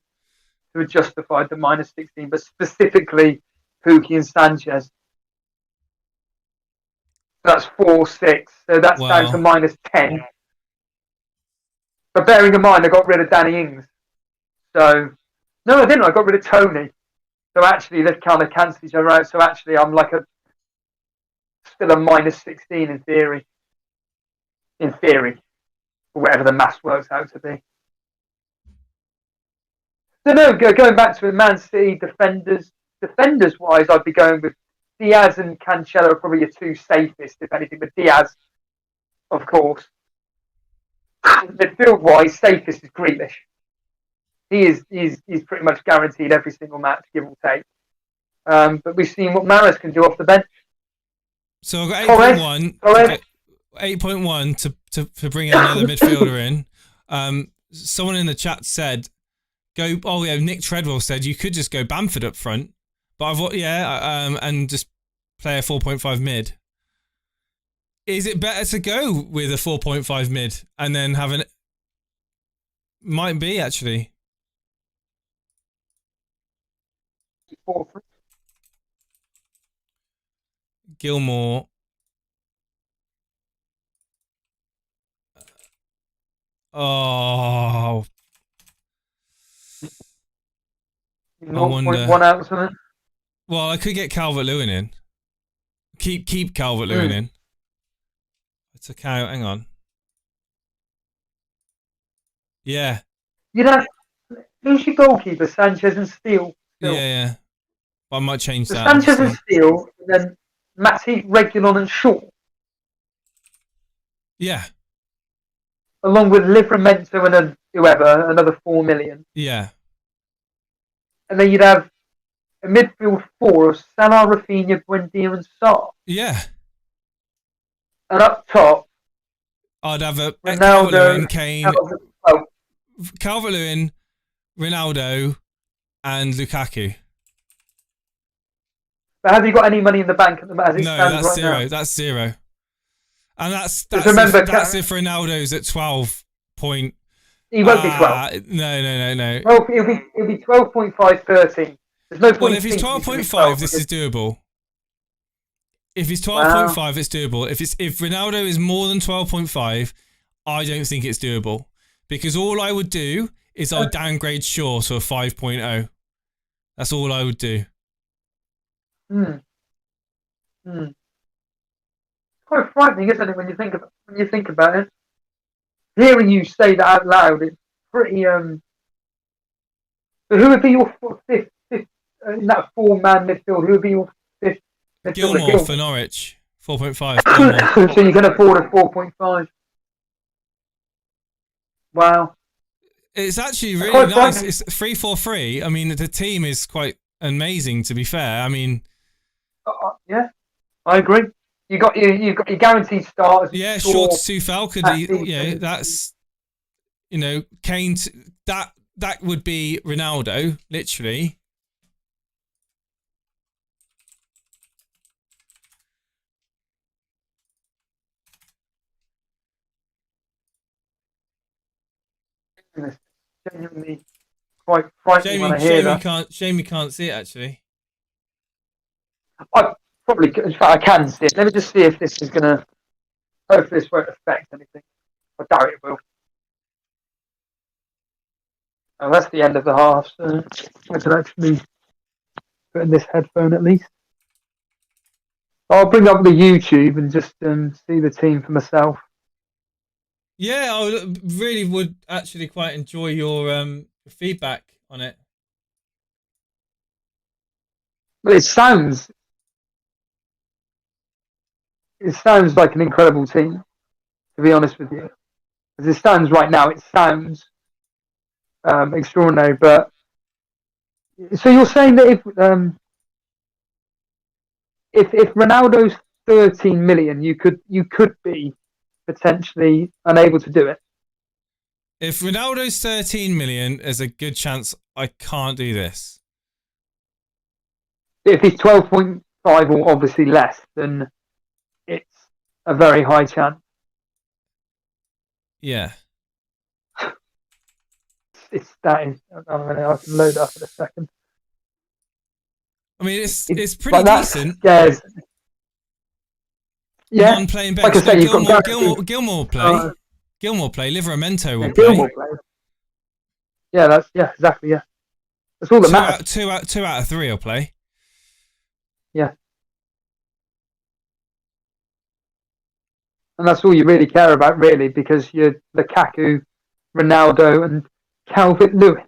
to justify the minus 16, but specifically Pookie and Sanchez. That's 4-6, so that's down to minus 10. But bearing in mind, I got rid of Danny Ings. So, no, I didn't. I got rid of Tony. So actually, they kind of cancel each other out. So actually, I'm still a minus 16 in theory. In theory. Or whatever the maths works out to be. So no, going back to Man City defenders-wise, I'd be going with Diaz and Cancelo are probably your two safest, if anything. But Diaz, of course. midfield-wise, safest is Grealish. He's pretty much guaranteed every single match, give or take. But we've seen what Maris can do off the bench. So I've got 8.1. 8.1 to bring another midfielder in. Someone in the chat said, Nick Treadwell said you could just go Bamford up front, but and just play a 4.5 mid. Is it better to go with a 4.5 mid and then have an... Might be, actually. Gilmore. Oh. I wonder. 1 out or something? Well, I could get Calvert-Lewin in. Keep Calvert-Lewin in. It's okay, hang on. Yeah. Who's your goalkeeper? Sanchez and Steele. Yeah. I might change that. Sanchez and Steele, and then Matip, Reguilon and Shaw. Yeah. Along with Livramento and then whoever, another 4 million. Yeah. And then you'd have a midfield 4 of Salah, Rafinha, Buendia and Sarr. Yeah. And up top, I'd have a Ronaldo, Kane, Calvert-Lewin, Ronaldo, and Lukaku. But have you got any money in the bank at the moment? No, that's zero. Now? That's zero. And that's if Ronaldo's at 12 point. He won't be 12. No. Well, it'll be 12.5, 13. There's no point. Well, if he's 12.5, this is doable. If he's 12.5, it's doable. If Ronaldo is more than 12.5, I don't think it's doable. Because all I would do is I'll downgrade Shaw to a 5.0. That's all I would do. It's quite frightening, isn't it, when you think about it? Hearing you say that out loud, it's pretty. But who would be your fifth in that 4-man midfield? Who would be your fifth? Gilmore for Norwich, 4.5. So you can afford a 4.5. Wow. It's actually really nice. It's 3-4-3. I mean, the team is quite amazing, to be fair. I mean, yeah, I agree. You got your guaranteed starters. Yeah, short to Falconer. That's Kane. That would be Ronaldo, literally. It's genuinely quite frightening when I hear that. Shame you can't see it, actually. I probably, in fact, I can see it. Let me just see if this is going to. Hopefully, this won't affect anything. I doubt it will. Oh, that's the end of the half, so I can actually put in this headphone at least. I'll bring up the YouTube and just see the team for myself. Yeah, I really would actually quite enjoy your feedback on it. Well, it sounds like an incredible team, to be honest with you. As it stands right now, it sounds extraordinary. But so you're saying that if Ronaldo's 13 million, you could be potentially unable to do it. If Ronaldo's 13 million, there's a good chance I can't do this. If he's 12.5 or obviously less, then it's a very high chance. Yeah. It's that is. I can load up in a second. I mean, it's pretty decent. Scares. Yeah. Non-playing bench. Like I say, Gilmore play. Gilmore play. Livramento will play. Yeah, exactly. Yeah, that's all that matters. Two out of 3 will play. Yeah. And that's all you really care about, really, because you're Lukaku, Ronaldo, and Calvert-Lewin.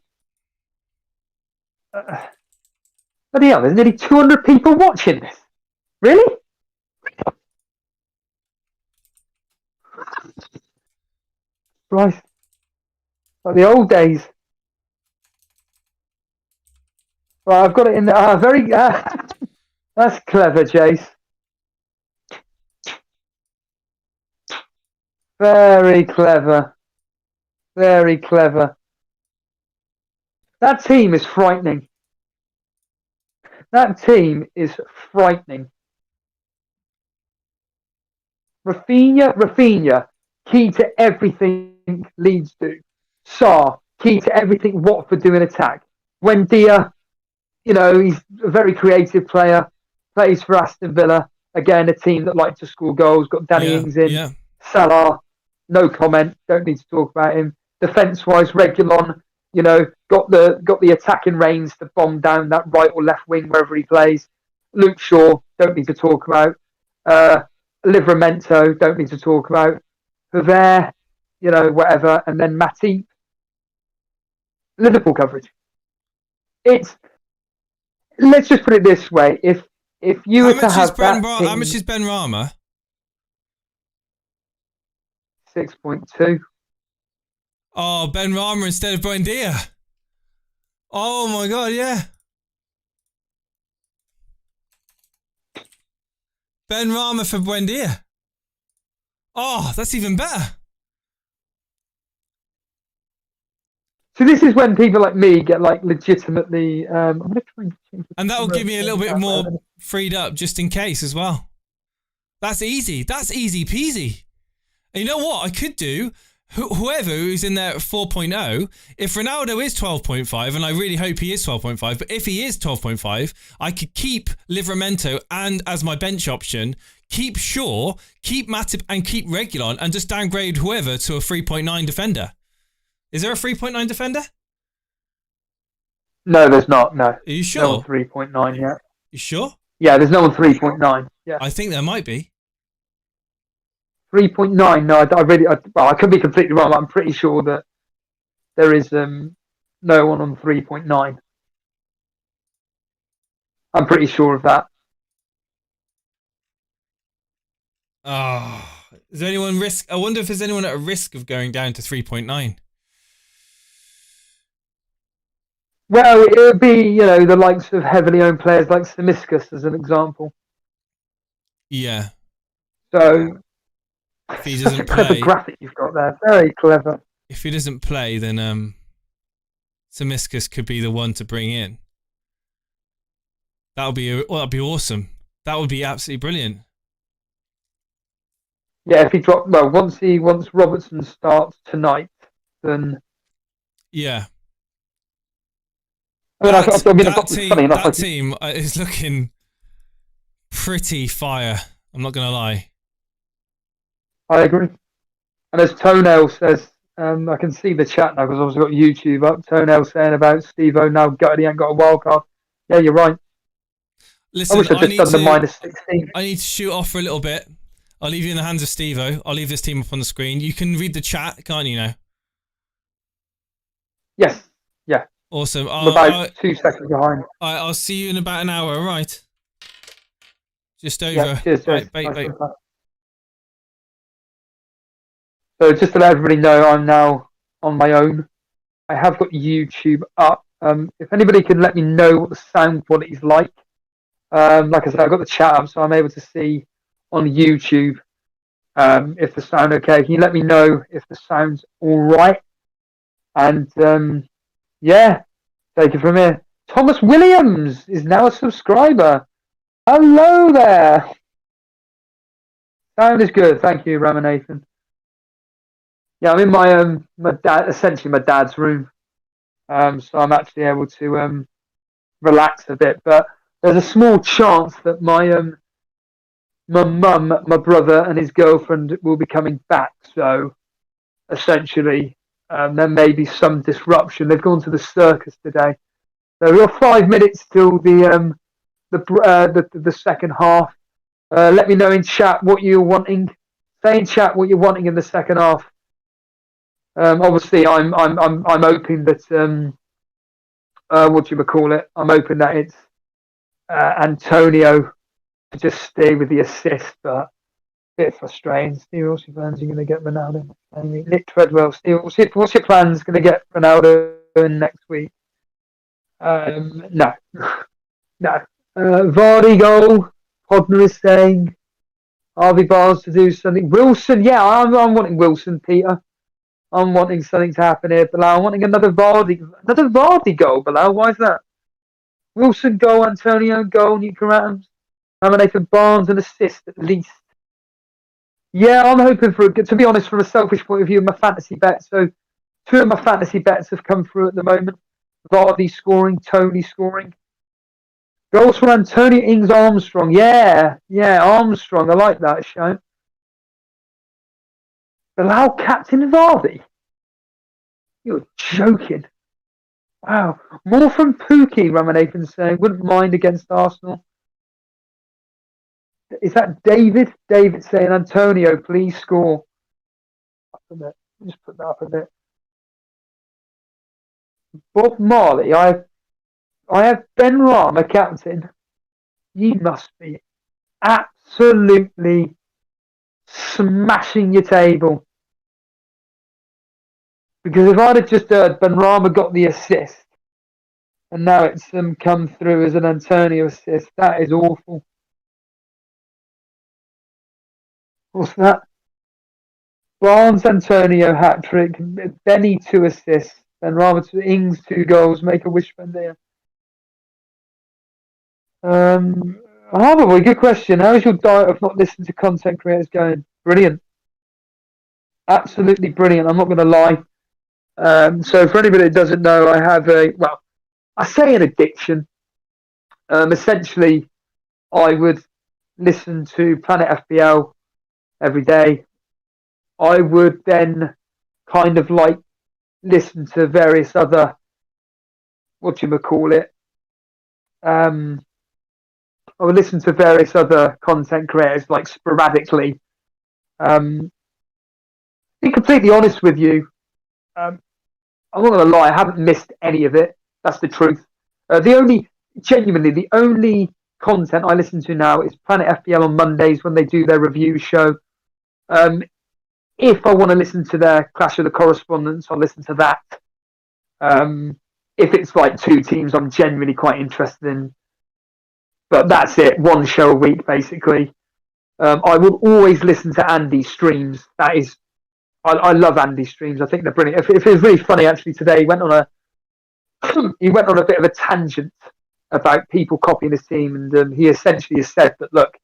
Bloody hell, there's nearly 200 people watching this. Really? Right. Like the old days. Right, I've got it in there. Very. That's clever, Jace. Very clever. Very clever. That team is frightening. That team is frightening. Rafinha, key to everything Leeds do. Sarr, key to everything Watford do in attack. Buendia, he's a very creative player, plays for Aston Villa. Again, a team that like to score goals. Got Danny Ings in. Yeah. Salah, no comment. Don't need to talk about him. Defence-wise, Reguilon, got the attacking reins to bomb down that right or left wing wherever he plays. Luke Shaw, don't need to talk about. Livramento, don't need to talk about. Thier, whatever. And then Matip. Liverpool coverage. Let's just put it this way. If you were to have that team, how much is Ben Rama? 6.2. Oh, Ben Rama instead of Buendia. Oh my God, yeah. Ben Rama for Buendia. Oh, that's even better. So this is when people like me get like legitimately. I'm going to try and change. And that will give me a little bit more freed up just in case as well. That's easy. That's easy peasy. And you know what I could do? Whoever who's in there at 4.0, if Ronaldo is 12.5, and I really hope he is 12.5, but if he is 12.5, I could keep Livramento and as my bench option, keep Shaw, keep Matip and keep Reguilon and just downgrade whoever to a 3.9 defender. Is there a 3.9 defender? No, there's not. No. Are you sure? No one 3.9 yet. You sure? Yeah, there's no one 3.9. Yeah. I think there might be. 3.9. No, I could be completely wrong. But I'm pretty sure that there is no one on 3.9. I'm pretty sure of that. Oh, is there anyone I wonder if there's anyone at a risk of going down to 3.9. Well, it would be, the likes of heavily owned players like Simiskas as an example. Yeah. So, if he doesn't play, clever graphic you've got there. Very clever. If he doesn't play, then Simiskas could be the one to bring in. That'd be awesome. That would be absolutely brilliant. Yeah, if he dropped once Robertson starts tonight, then yeah. That team is looking pretty fire. I'm not gonna lie. I agree. And as Toenail says, I can see the chat now because I've also got YouTube up. Toenail saying about Steve-O now gutted he ain't got a wild card. Yeah, you're right. Listen, I wish I'd just done the minus 16. I need to shoot off for a little bit. I'll leave you in the hands of Steve-O. I'll leave this team up on the screen. You can read the chat, can't you now? Yes. Yeah. Awesome. I'm about 2 seconds behind. I'll see you in about an hour, all right? Just over. Yeah, cheers, right, bye. So just to let everybody know, I'm now on my own. I have got YouTube up. If anybody can let me know what the sound quality is like. Like I said, I've got the chat up, so I'm able to see on YouTube if the sound okay. Can you let me know if the sound's all right? And yeah, take it from here. Thomas Williams is now a subscriber. Hello there. Sound is good. Thank you, Ramanathan. Yeah, I'm in my dad's room. So I'm actually able to relax a bit. But there's a small chance that my mum, my brother, and his girlfriend will be coming back. So essentially, there may be some disruption. They've gone to the circus today. So we've got 5 minutes till the second half. Let me know in chat what you're wanting. Say in chat what you're wanting in the second half. Obviously, I'm hoping that what do you call it? I'm hoping that it's Antonio to just stay with the assist, but bit frustrating. Steve, what's your plans? You're going to get Ronaldo. Nick Treadwell, Steve, what's your plans? Going to get Ronaldo in next week? No. No. Vardy goal. Podner is saying. Harvey Barnes to do something. Wilson, yeah, I'm wanting Wilson, Peter. I'm wanting something to happen here, Bilal. I'm wanting another Vardy goal, Bilal. Why is that? Wilson goal, Antonio goal, Newcombe Adams. Nominated Barnes an assist at least. Yeah, I'm hoping for a good. To be honest, from a selfish point of view, my fantasy bets. So, 2 of my fantasy bets have come through at the moment. Vardy scoring, Tony scoring. Goals for Antonio Ings Armstrong. Yeah, Armstrong. I like that show. Allow Captain Vardy. You're joking. Wow. More from Pookie, Ramanathan saying. Wouldn't mind against Arsenal. Is that David? David saying, Antonio, please score. Up a bit. Just put that up a bit. Bob Marley, I have Ben Rama captain. You must be absolutely smashing your table. Because if I'd have just heard Ben Rama got the assist and now it's come through as an Antonio assist, that is awful. What's that? Barnes Antonio hat trick, Benny 2 assists, Ben Rama 2, Ings 2 goals, make a wish there. Boy, good question. How is your diet of not listening to content creators going? Brilliant. Absolutely brilliant. I'm not going to lie. So for anybody that doesn't know, I have I say an addiction. Essentially, I would listen to Planet FPL every day. I would then kind of like listen to various other, I would listen to various other content creators like sporadically. To be completely honest with you, I'm not going to lie, I haven't missed any of it. That's the truth. The only content I listen to now is Planet FPL on Mondays when they do their review show. If I want to listen to their Clash of the Correspondents, I'll listen to that. If it's like 2 teams I'm genuinely quite interested in. But that's it, 1 show a week, basically. I will always listen to Andy's streams. That is, I love Andy's streams. I think they're brilliant. It was really funny, actually, today. He went on a bit of a tangent about people copying his team, and he essentially has said that, look,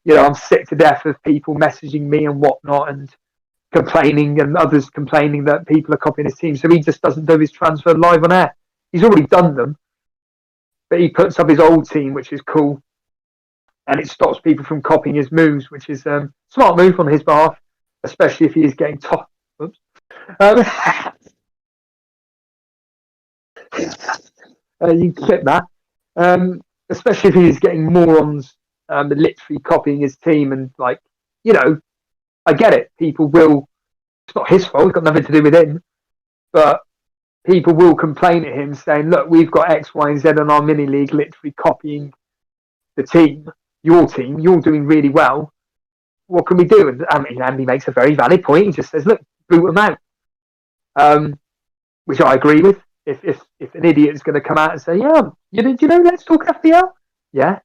I'm sick to death of people messaging me and whatnot and complaining, and others complaining that people are copying his team. So he just doesn't do his transfer live on air. He's already done them, but he puts up his old team, which is cool, and it stops people from copying his moves, which is a smart move on his behalf, especially if he is getting top. Oops. You can clip that. Especially if he's getting morons literally copying his team, and I get it. People will. It's not his fault. It's got nothing to do with him. But people will complain at him, saying, "Look, we've got X, Y, and Z on our mini league, literally copying the team, your team. You're doing really well. What can we do?" And Andy makes a very valid point. He just says, "Look, boot them out," which I agree with. If an idiot is going to come out and say, "Yeah, let's talk FPL," yeah,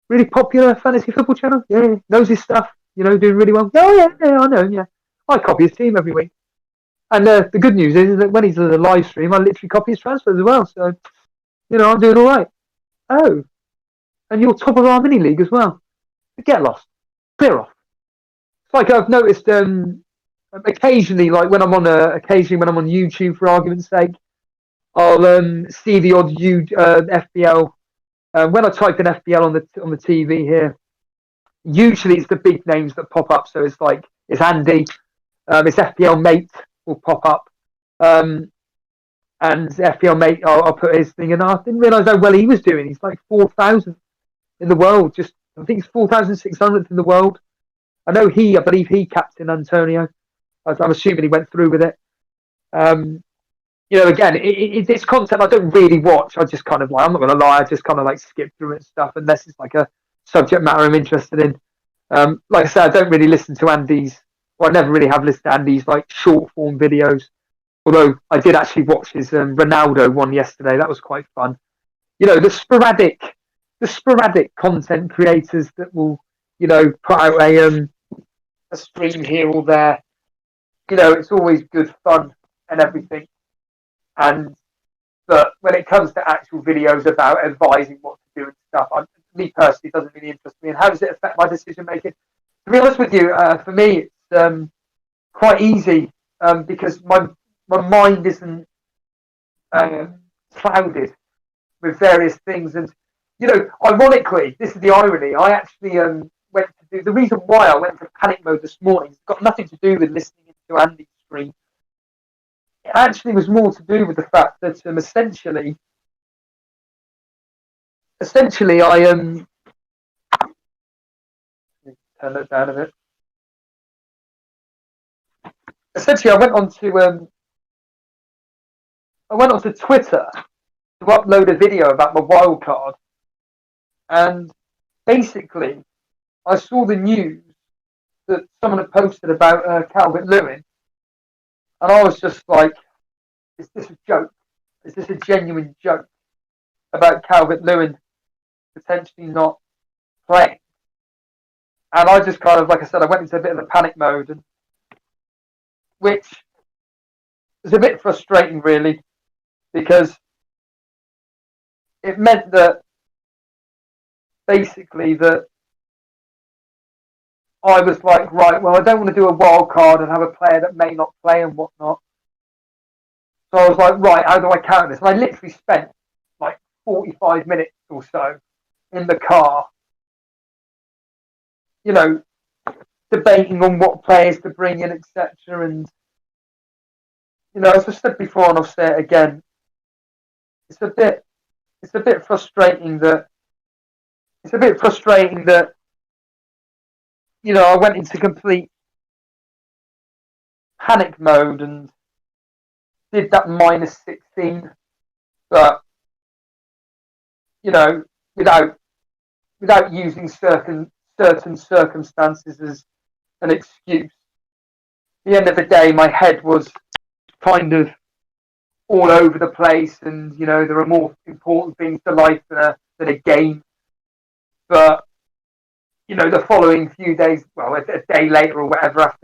really popular fantasy football channel, yeah, knows his stuff, doing really well. Oh yeah, I know, yeah. I copy his team every week, and the good news is that when he's on the live stream, I literally copy his transfers as well. So, I'm doing all right. Oh, and you're top of our mini league as well. Get lost, clear off. It's like I've noticed occasionally, like when I'm on YouTube, for argument's sake, I'll see the odd FPL. When I type in FPL on the TV here, usually it's the big names that pop up. So it's Andy, it's FPL Mate will pop up, and FPL Mate, I'll put his thing, and I didn't realise how well he was doing. He's like 4,000 in the world. I think he's 4,600th in the world. I believe he captained Antonio. I'm assuming he went through with it. Again, it's content I don't really watch. I just kind of I'm not going to lie, I just kind of skip through it and stuff, unless it's like a subject matter I'm interested in. Like I said, I don't really listen to Andy's, well, I never really have listened to Andy's like short form videos. Although I did actually watch his Ronaldo one yesterday. That was quite fun. You know, the sporadic content creators that will, you know, put out a stream here or there. You know, it's always good fun and everything. And but when it comes to actual videos about advising what to do and stuff, me personally, doesn't really interest me. And how does it affect my decision making? To be honest with you, for me, it's quite easy because my mind isn't clouded with various things. And you know, ironically, this is the irony. I actually went to do the reason why I went to panic mode this morning. It's got nothing to do with listening to Andy's stream. It actually was more to do with the fact that essentially I turn that down a bit. Essentially, I went onto Twitter to upload a video about my wildcard, and basically, I saw the news that someone had posted about Calvert-Lewin, and I was just like, "Is this a joke? Is this a genuine joke about Calvert-Lewin potentially not playing?" And I just kind of, like I said, I went into a bit of a panic mode, and which was a bit frustrating, really, because it meant that basically that I was like, right, well, I don't want to do a wild card and have a player that may not play and whatnot. So I was like, right, how do I counter this? And I literally spent like 45 minutes or so in the car, you know, debating on what players to bring in, etc. And, you know, as I said before, and I'll say it again, it's a bit frustrating that you know, I went into complete panic mode and did that -16, but you know, without using certain circumstances as an excuse. At the end of the day, my head was kind of all over the place, and you know, there are more important things to life than a game. But you know, the following few days, well, a day later or whatever,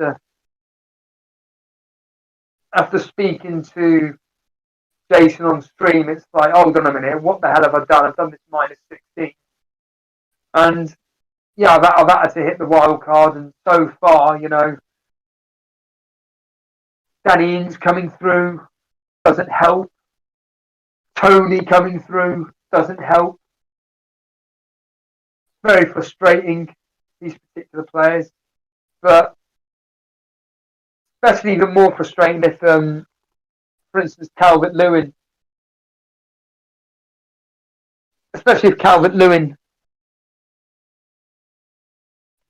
after speaking to Jason on stream, it's like, hold on a minute, what the hell have I done? I've done this -16, and yeah, I've had to hit the wild card, and so far, you know, Danny Ings coming through doesn't help. Tony coming through doesn't help. Very frustrating, these particular players, but especially even more frustrating if, for instance, Calvert-Lewin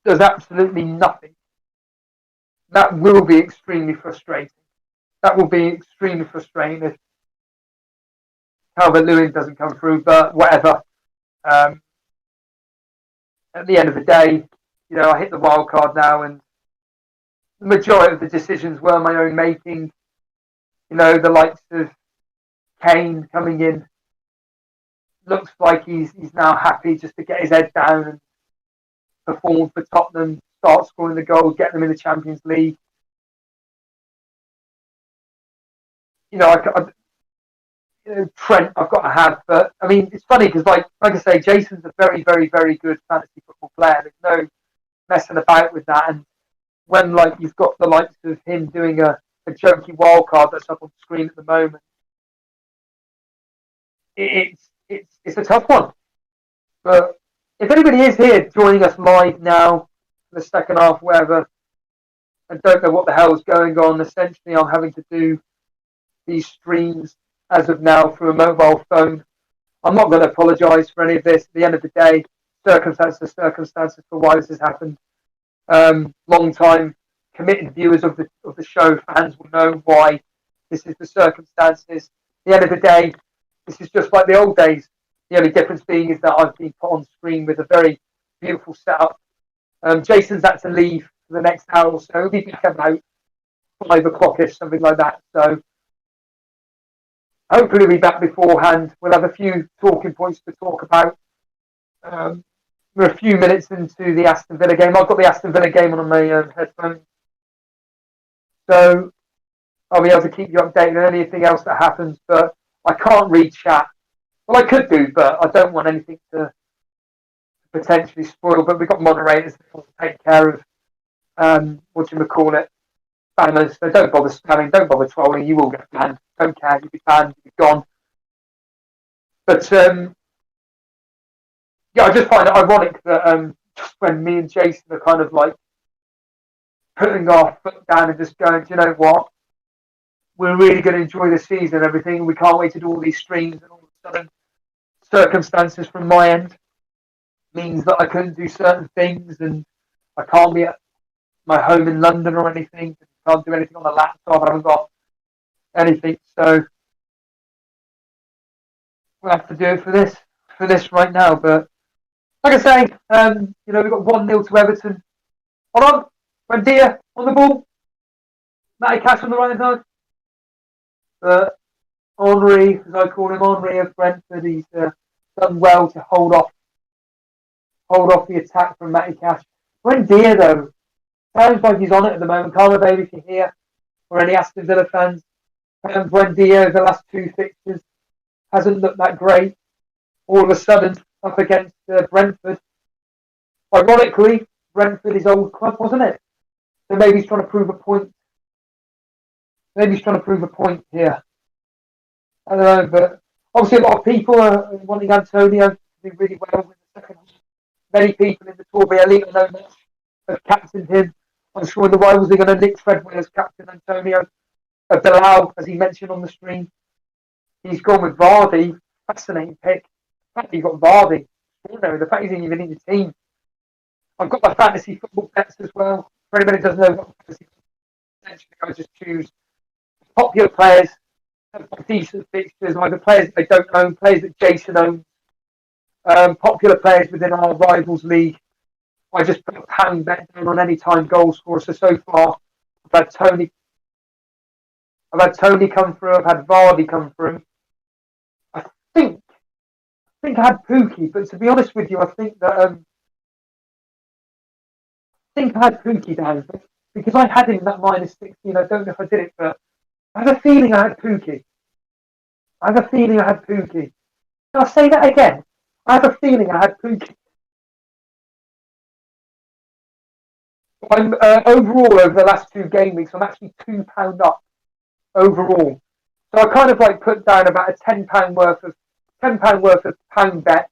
does absolutely nothing. That will be extremely frustrating. That will be extremely frustrating if Calvert-Lewin doesn't come through, but whatever. At the end of the day, you know, I hit the wild card now, and the majority of the decisions were my own making. You know, the likes of Kane coming in, looks like he's now happy just to get his head down and perform for Tottenham, start scoring the goals, get them in the Champions League. You know, Trent, I've got to have, but I mean, it's funny because, like I say, Jason's a very, very, very good fantasy football player. There's no messing about with that. And when like you've got the likes of him doing a jokey wild card that's up on the screen at the moment, it's a tough one. But if anybody is here joining us live now, for the second half, whatever, and don't know what the hell is going on, essentially I'm having to do these streams as of now through a mobile phone. I'm not going to apologise for any of this. At the end of the day, circumstances for why this has happened. Long time committed viewers of the show, fans will know why this is the circumstances. At the end of the day, this is just like the old days. The only difference being is that I've been put on screen with a very beautiful setup, Jason's had to leave for the next hour or so. He'll be back about 5 o'clock-ish, something like that. So hopefully we'll be back beforehand. We'll have a few talking points to talk about. We're a few minutes into the Aston Villa game. I've got the Aston Villa game on my headphones. So I'll be able to keep you updated on anything else that happens. But I can't read chat. Well, I could do, but I don't want anything to potentially spoil. But we've got moderators that will take care of, spammers. So don't bother spamming, don't bother trolling. You will get banned. Don't care. You'll be banned. You'll be gone. But I just find it ironic that just when me and Jason are kind of like putting our foot down and just going, do you know what? We're really going to enjoy the season and everything. We can't wait to do all these streams, and all of a sudden circumstances from my end means that I couldn't do certain things, and I can't be at my home in London or anything. I can't do anything on the laptop. I haven't got anything, so we'll have to do it for this right now. But like I say, we've got 1-0 to Everton. Hold on, Buendia on the ball. Matty Cash on the right hand side. Henry, as I call him, Henry of Brentford, he's done well to hold off the attack from Matty Cash. Buendia, though, sounds like he's on it at the moment. Karma Baby, if you're here, or any Aston Villa fans, Buendia, the last 2 fixtures, hasn't looked that great. All of a sudden, up against Brentford. Ironically, Brentford is old club, wasn't it? So maybe he's trying to prove a point. Here. I don't know, but obviously a lot of people are wanting Antonio to do really well with the second. Many people in the Torbay Elite have captained him. I'm sure in the rivals they're going to Nick Treadwell as captain Antonio. Bilal, as he mentioned on the stream, he's gone with Vardy. Fascinating pick. The fact that he got Vardy, the fact he's even in the team. I've got my fantasy football bets as well. For anybody who doesn't know what fantasy football is, essentially I just choose popular players, have decent fixtures, either players that I don't own, players that Jason owns, popular players within our rivals league. I just put a pound bet down on any time goal scorer. So far, I've had Tony come through. I've had Vardy come through. I think I had Pookie, but to be honest with you, I think that I had Pookie down because I had him in that -16. I don't know if I did it, but I have a feeling I had Pookie. Can I say that again? I have a feeling I had Pookie. I'm overall over the last 2 game weeks. I'm actually £2 up overall. So I kind of like put down about a £10 worth of pound bet.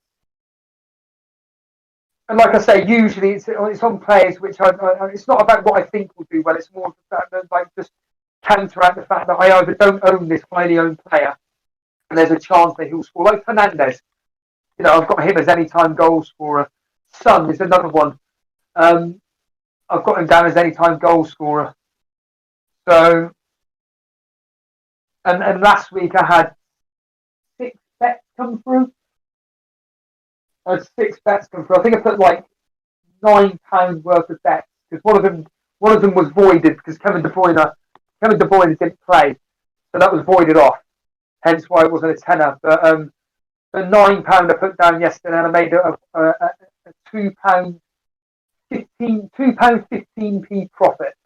And like I say, usually it's on players which it's not about what I think will do well. It's more about like just counteract the fact that I either don't own this highly owned player, and there's a chance that he'll score. Like Fernandez, I've got him as anytime goal scorer. Son is another one. I've got him down as anytime goal scorer. So, and last week I had 6 bets come through. I think I put like £9 worth of bets because one of them was voided because Kevin De Bruyne didn't play, so that was voided off. Hence why it wasn't a tenner. But the £9 I put down yesterday, and I made a £2.15p profit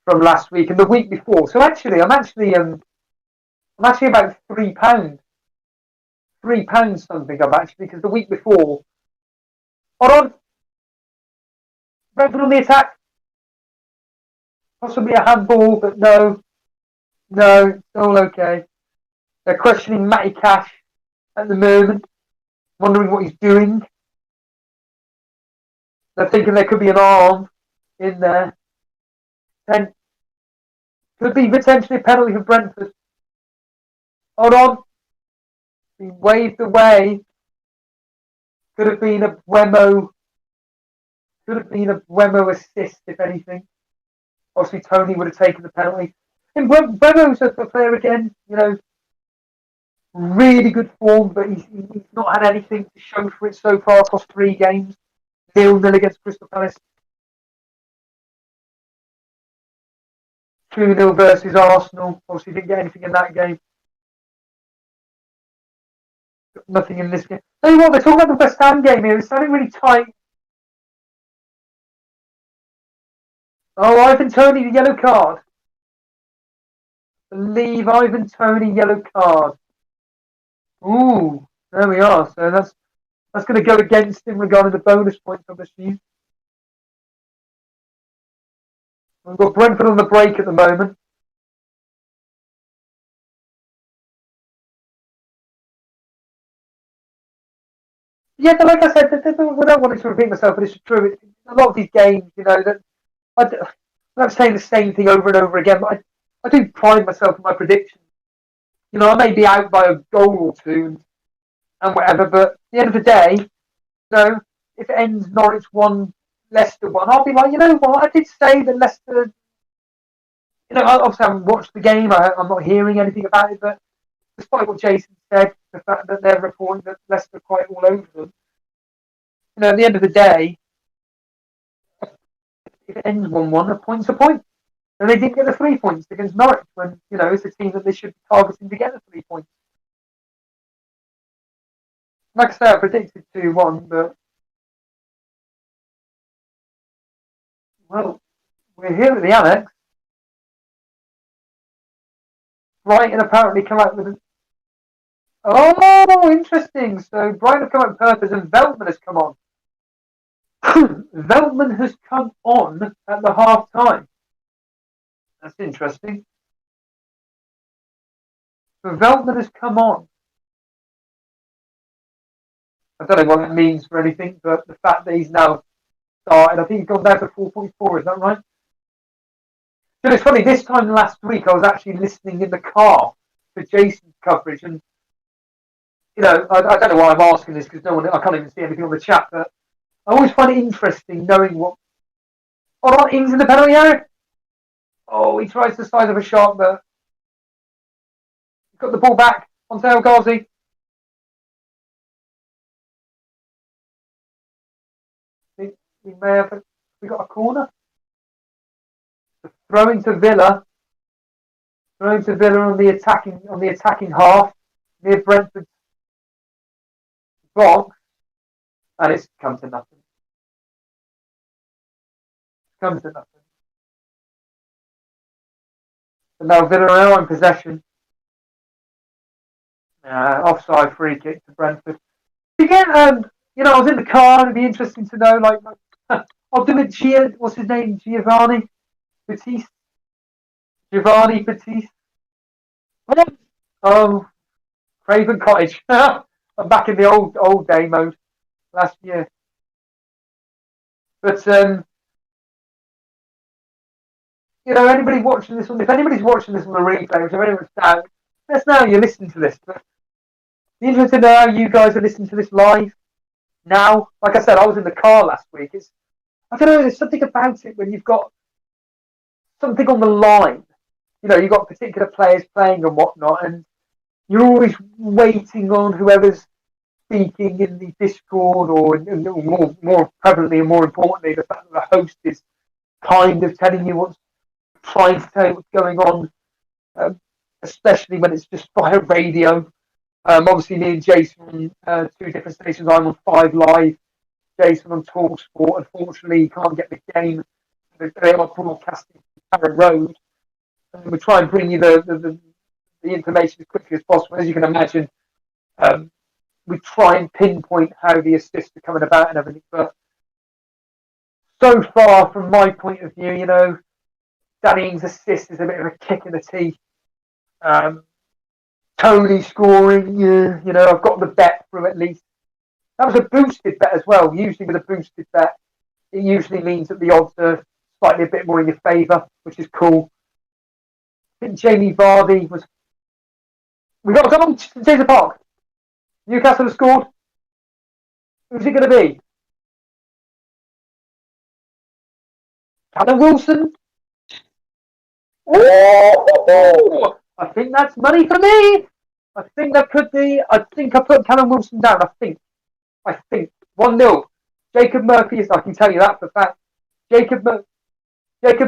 from last week and the week before. So actually, I'm actually about £3. £3 something I'm actually, because the week before. Hold on. Brentford on the attack. Possibly a handball, but no, it's all okay. They're questioning Matty Cash at the moment, wondering what he's doing. They're thinking there could be an arm in there. And could be potentially a penalty for Brentford. Hold on. He waved away. Could have been a Buemo assist, if anything. Obviously, Tony would have taken the penalty. And Buemo's a player again, really good form, but he's not had anything to show for it so far across 3 games. 0-0 against Crystal Palace. 2-0 versus Arsenal. Obviously didn't get anything in that game. Nothing in this game. Tell you what, they're talking about the West Ham game here. It's sounding really tight. Oh, Ivan Toney, the yellow card. I believe Ivan Toney, yellow card. Ooh, there we are. So that's going to go against him regarding the bonus points, I'm assuming. We've got Brentford on the break at the moment. Yeah, but like I said, without wanting to repeat myself, but it's true. A lot of these games, that I'm not saying the same thing over and over again, but I do pride myself in my predictions. I may be out by a goal or two and whatever, but at the end of the day, if it ends Norwich 1, Leicester 1, I'll be like, you know what, I did say that Leicester, obviously I haven't watched the game, I'm not hearing anything about it, but despite what Jason said, the fact that they're reporting that Leicester are quite all over them, at the end of the day, if it ends 1-1, a point's a point. And they didn't get the 3 points against Norwich when, it's a team that they should be targeting to get the 3 points. Like I say, I predicted 2-1, but well, we're here at the Annex. Brighton apparently come out with Oh, interesting. So Brighton have come out with purpose and Veltman has come on. Veltman has come on at the half time. That's interesting. So Veltman has come on. I don't know what it means for anything, but the fact that he's now started, I think he's gone down to 4.4, is that right? So it's funny, this time last week I was actually listening in the car for Jason's coverage, and I don't know why I'm asking this because I can't even see anything on the chat, but I always find it interesting knowing what. Oh, Ings in the penalty area. Oh, he tries the size of a shot, but he's got the ball back on El Ghazi. We may have. We got a corner. Throwing to Villa. Throwing to Villa on the attacking half near Brentford's box, and it's come to nothing. Come to nothing. And now Villa are in possession. Offside free kick to Brentford. Again, I was in the car, and it'd be interesting to know, I'll do it, what's his name? Giovanni Batiste? Giovanni Batiste? Oh, Craven Cottage. I'm back in the old day mode last year. But, anybody watching this if anybody's watching this on the replay, which anyone's down, let us know you're listening to this. But be interested to know how you guys are listening to this live now. Like I said, I was in the car last week. I don't know, there's something about it when you've got something on the line. You've got particular players playing and whatnot, and you're always waiting on whoever's speaking in the Discord, or more prevalently and more importantly, the fact that the host is kind of trying to tell you what's going on, especially when it's just via radio. Obviously, me and Jason on 2 different stations. I'm on 5 Live, Jason on TalkSport. Unfortunately, you can't get the game. They are broadcasting Carrot Road. And we try and bring you the information as quickly as possible. As you can imagine, we try and pinpoint how the assists are coming about and everything. But so far, from my point of view, Danny Ings' assist is a bit of a kick in the teeth. Tony scoring, I've got the bet through at least. That was a boosted bet as well. Usually with a boosted bet, it usually means that the odds are slightly a bit more in your favour, which is cool. I think Jamie Vardy was. We got to come on, Jason Park. Newcastle have scored. Who's it going to be? Callum Wilson. Oh, I think that's money for me. I think that could be. I think I put Callum Wilson down. I think 1-0. Jacob Murphy is, I can tell you that for a fact. Jacob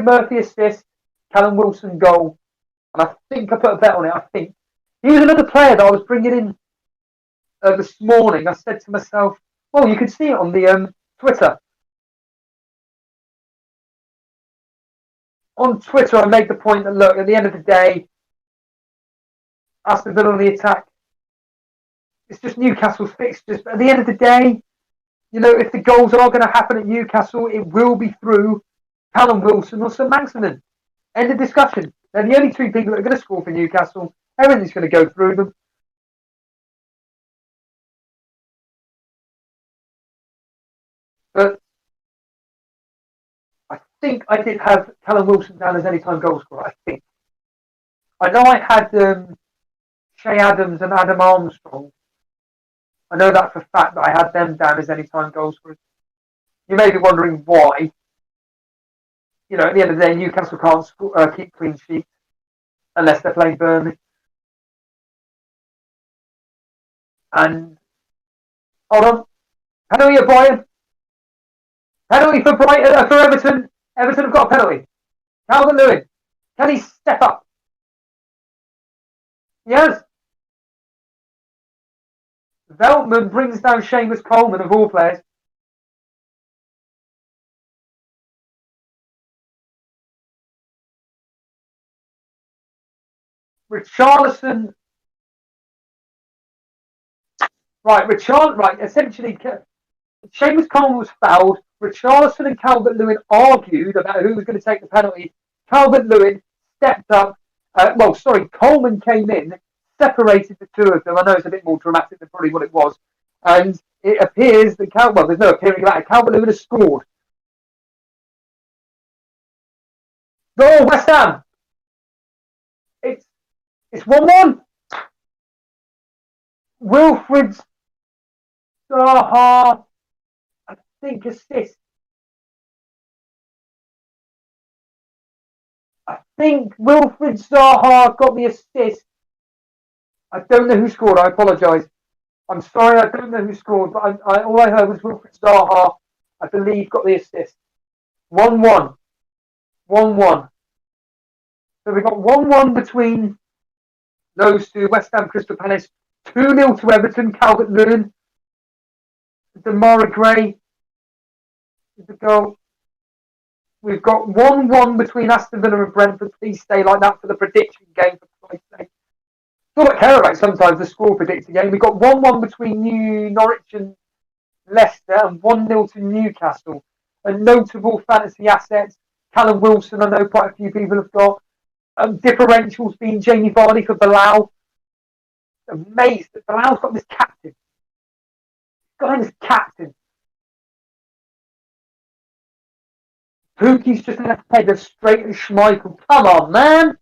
Murphy assist, Callum Wilson goal. And I think I put a bet on it. I think he was another player that I was bringing in this morning. I said to myself, well, you can see it on the Twitter. On Twitter, I made the point that, look, at the end of the day, Aston Villa on the attack, it's just Newcastle's fixtures. But at the end of the day, you know, if the goals are going to happen at Newcastle, it will be through Callum Wilson or St Maximin. End of discussion. They're the only two people that are going to score for Newcastle. Everything's going to go through them. But I think I did have Callum Wilson down as anytime goal scorer, I think. I know I had Shay Adams and Adam Armstrong. I know that for a fact that I had them down as anytime goal scorers. You may be wondering why. You know, at the end of the day, Newcastle can't keep clean sheets unless they're playing Burnley. And hold on, penalty at Brighton. Penalty for Brighton, for Everton. Everton have got a penalty. Calvert-Lewin, can he step up? Yes. Veltman brings down Seamus Coleman of all players. Richarlison. Right, essentially, Seamus Coleman was fouled. Richarlison and Calvert-Lewin argued about who was going to take the penalty. Calvert-Lewin stepped up. Coleman came in, separated the two of them. I know it's a bit more dramatic than probably what it was. And it appears that there's no appearing about it. Calvert-Lewin has scored. Go, West Ham! It's 1-1. Wilfred Zaha, I think, assist. I think Wilfred Zaha got the assist. I don't know who scored. I apologise. I'm sorry, I don't know who scored, but all I heard was Wilfred Zaha, I believe, got the assist. 1-1. 1-1. So we've got 1-1 between those two, West Ham, Crystal Palace. 2-0 to Everton, Calvert-Lewin. Demara Gray is the goal. We've got 1-1 between Aston Villa and Brentford. Please stay like that for the prediction game, for Christ's sake. I don't care about sometimes the score predicting game. We've got 1-1 between Norwich and Leicester and 1-0 to Newcastle. A notable fantasy assets. Callum Wilson, I know quite a few people have got. Differentials being Jamie Vardy for Bilal. Amazed that Bilal's got this captain. He's got him as captain. Pookie's just ahead of straight and Schmeichel. Come on, man.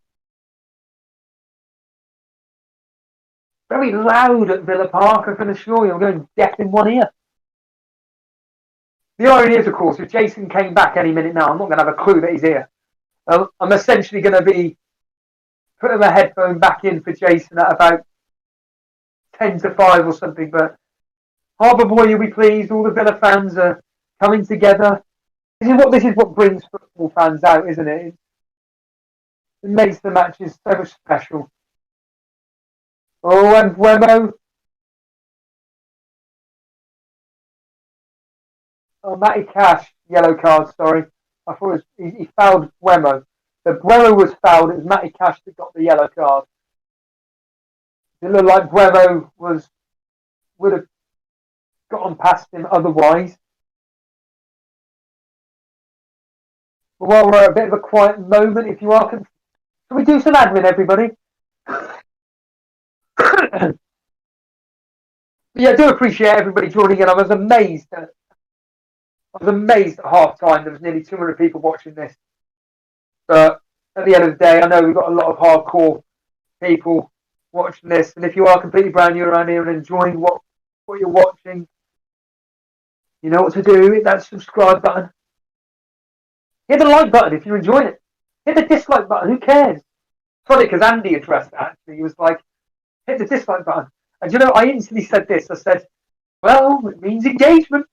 Very loud at Villa Park, I can assure you. I'm going deaf in one ear. The irony is, of course, if Jason came back any minute now, I'm not going to have a clue that he's here. I'm essentially going to be putting my headphone back in for Jason at about 10 to 5 or something. But Harbour Boy, you'll be pleased. All the Villa fans are coming together. This is what brings football fans out, isn't it? It makes the matches so much special. Oh, and Wemo. Oh, Matty Cash, yellow card, sorry. I thought he fouled Wemo. So Wemo was fouled. It was Matty Cash that got the yellow card. It looked like Wemo would have gotten past him otherwise. But while we're at a bit of a quiet moment, if you are, can we do some admin, everybody? Yeah, I do appreciate everybody joining in. I was amazed at half time. There was nearly 200 people watching this. But at the end of the day, I know we've got a lot of hardcore people watching this. And if you are completely brand new around here and enjoying what you're watching, you know what to do. Hit that subscribe button. Hit the like button if you're enjoying it. Hit the dislike button. Who cares? Funny because Andy addressed that, actually. He was like, hit the dislike button. And you know, I instantly said this. I said, well, it means engagement.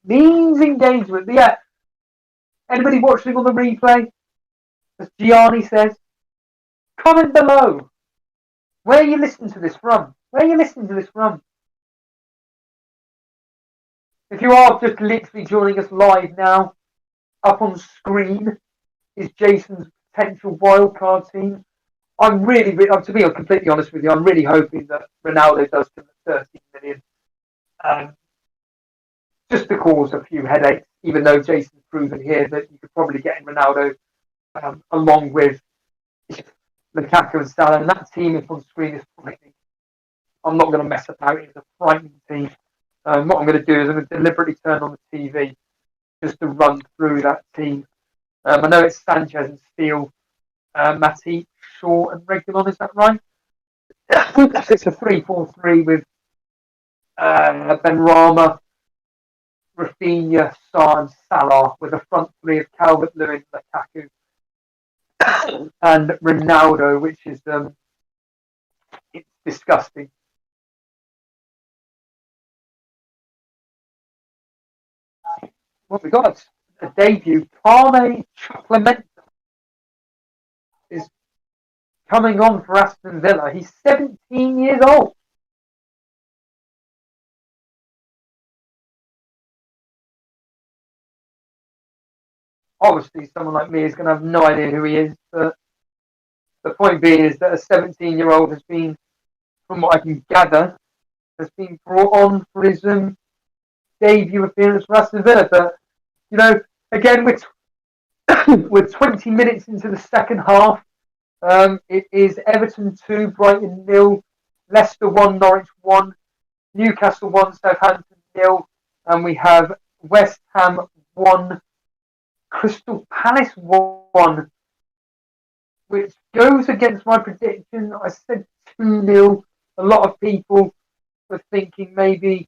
Means engagement. But yeah, anybody watching on the replay, as Gianni says, comment below where you listen to this from. Where you listening to this from? If you are just literally joining us live now, up on screen is Jason's potential wildcard team. I'm really, to be completely honest with you, I'm really hoping that Ronaldo does come at 13 million. Just to cause a few headaches, even though Jason's proven here that you could probably get in Ronaldo along with Lukaku and Salah. And that team up on screen is frightening. I'm not going to mess about. It's a frightening team. What I'm going to do is I'm going to deliberately turn on the TV just to run through that team. I know it's Sanchez and Steele, Matip, Shaw and Reguilon, is that right? It's a 3-4-3 with Benrahma, Rafinha, Sarr and Salah, with a front three of Calvert-Lewin, Lukaku and Ronaldo, which is it's disgusting. What we got? A debut. Carne Choclamenta is coming on for Aston Villa. He's 17 years old. Obviously, someone like me is going to have no idea who he is, but the point being is that a 17-year-old has been, from what I can gather, has been brought on for his debut appearance for Aston Villa. But, you know, again, we're 20 minutes into the second half. It is Everton 2, Brighton 0, Leicester 1, Norwich 1, Newcastle 1, Southampton 0, and we have West Ham 1, Crystal Palace 1, which goes against my prediction. I said 2-0. A lot of people were thinking maybe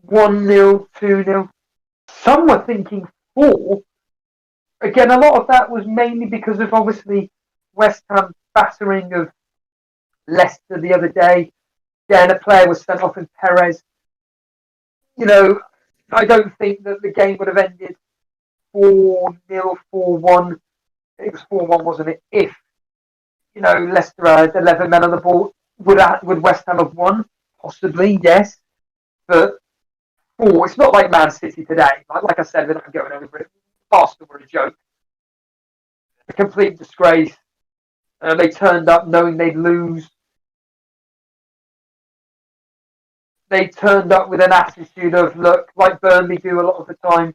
1-0, 2-0. Some were thinking 4. Again, a lot of that was mainly because of obviously West Ham battering of Leicester the other day. Then a player was sent off in Perez. You know, I don't think that the game would have ended 4-0, 4-1. It was 4-1, wasn't it? If, you know, Leicester had 11 men on the ball, would West Ham have won? Possibly, yes. But 4, it's not like Man City today. Like I said, they're not going over it. Arsenal were a joke. A complete disgrace. They turned up knowing they'd lose. They turned up with an attitude of, look, like Burnley do a lot of the time.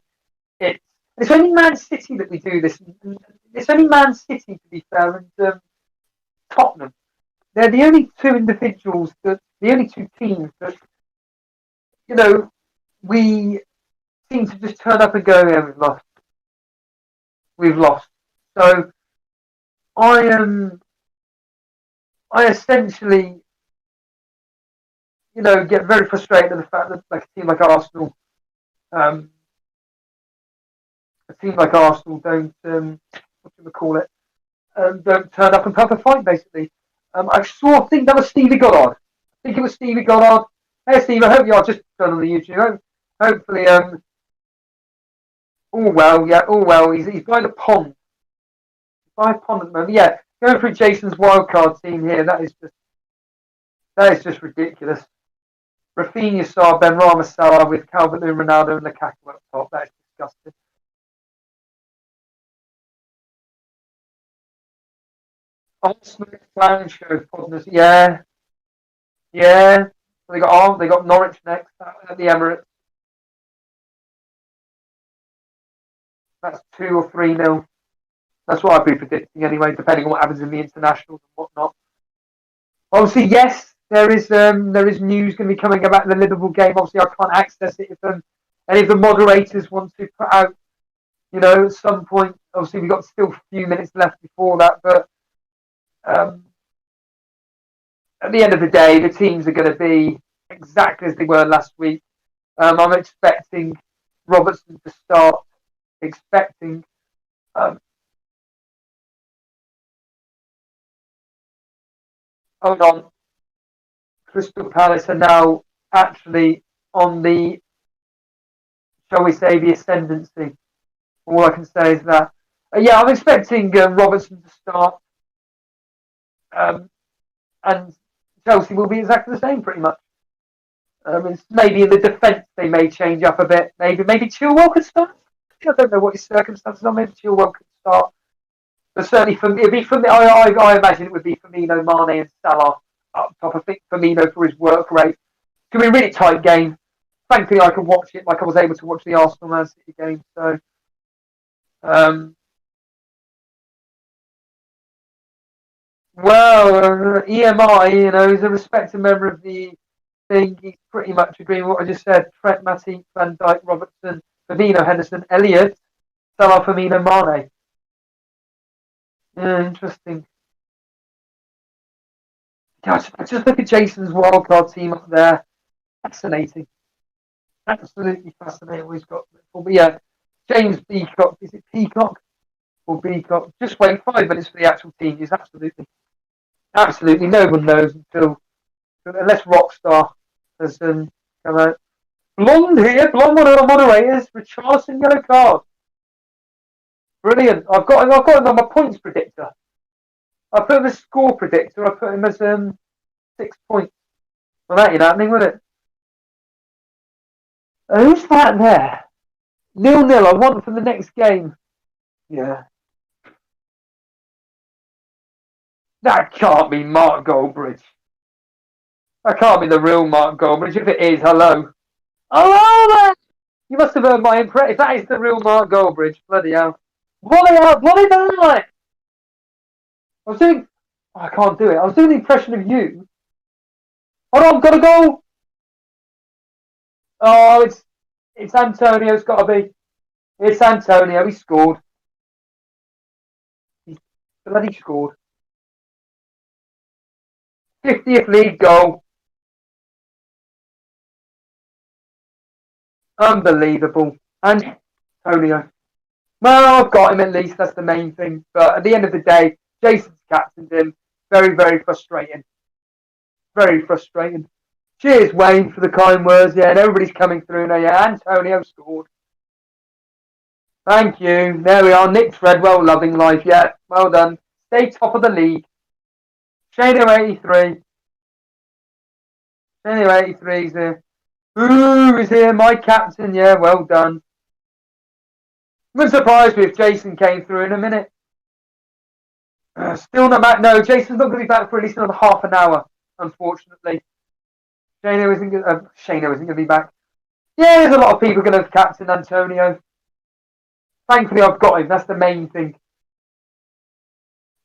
It's only Man City that we do this. It's only Man City, to be fair, and Tottenham. They're the only two individuals, the only two teams that, you know, we seem to just turn up and go, yeah, we've lost. We've lost. So I essentially, you know, get very frustrated at the fact that like a team like Arsenal, don't what do we call it? Don't turn up and put up a fight. Basically, I think that was Stevie Goddard. I think it was Stevie Goddard. Hey, Steve, I hope you are just done on the YouTube. Hopefully, all well. He's by the pond. By a pond at the moment. Yeah, going through Jason's wildcard team here. That is just ridiculous. Rafinha, Sarr, Benrahma, Salah with Calvert-Lewin, Ronaldo, and Lukaku up top. That is disgusting. Arsenal clown show podness. Yeah. They got Norwich next at the Emirates. That's 2 or 3-0. That's what I'd be predicting anyway, depending on what happens in the internationals and whatnot. Obviously, yes, there is news going to be coming about the Liverpool game. Obviously, I can't access it if any of the moderators want to put out, you know, at some point. Obviously, we've got still a few minutes left before that, but at the end of the day, the teams are going to be exactly as they were last week. I'm expecting Robertson to start. Expecting hold on. Crystal Palace are now actually on the shall we say, the ascendancy. All I can say is that. Yeah, I'm expecting Robertson to start. And Chelsea will be exactly the same, pretty much. It's maybe in the defence they may change up a bit. Maybe Chilwell could start. I don't know what his circumstances are. Maybe Chilwell could start. But certainly, it'd be from I imagine it would be Firmino, Mane, and Salah up top. I think Firmino for his work rate. It's going to be a really tight game. Thankfully, I can watch it like I was able to watch the Arsenal Man City game. So, EMI, he's a respected member of the thing. He's pretty much agreeing with what I just said. Trent, Matip, Van Dijk, Robertson, Firmino, Henderson, Elliott, Salah, Firmino, Mane. Yeah, interesting. Gosh, just look at Jason's wildcard team up there. Fascinating. Absolutely fascinating what he's got. But yeah, James Peacock. Is it Peacock or Peacock? Just wait 5 minutes for the actual team. He's absolutely no one knows unless Rockstar has come out. Blonde here, blonde one of the moderators. Richarlison yellow card. Brilliant. I've got him on my points predictor. I put him as score predictor. I put him as 6 points. Well, that ain't happening, would it? Who's that there? 0-0. I want for the next game. Yeah. That can't be Mark Goldbridge. That can't be the real Mark Goldbridge. If it is, hello. Hello there! You must have heard my impression. If that is the real Mark Goldbridge, bloody hell. Bloody hell, bloody hell! I can't do it. I was doing the impression of you. Hold on, got a goal! Oh, it's Antonio, it's got to be. It's Antonio, he scored. He bloody scored. 50th league goal. Unbelievable. Antonio. Well, I've got him at least, that's the main thing. But at the end of the day, Jason's captained him. Very, very frustrating. Very frustrating. Cheers, Wayne, for the kind words. Yeah, and everybody's coming through now. Yeah, Antonio scored. Thank you. There we are. Nick Treadwell, loving life. Yeah, well done. Stay top of the league. Shadow83. Shadow83 is here. Ooh, is here. My captain. Yeah, well done. I'm surprised if Jason came through in a minute. Still not back. No, Jason's not going to be back for at least another half an hour, unfortunately. Shano isn't going to be back. Yeah, there's a lot of people going to have captain Antonio. Thankfully, I've got him. That's the main thing.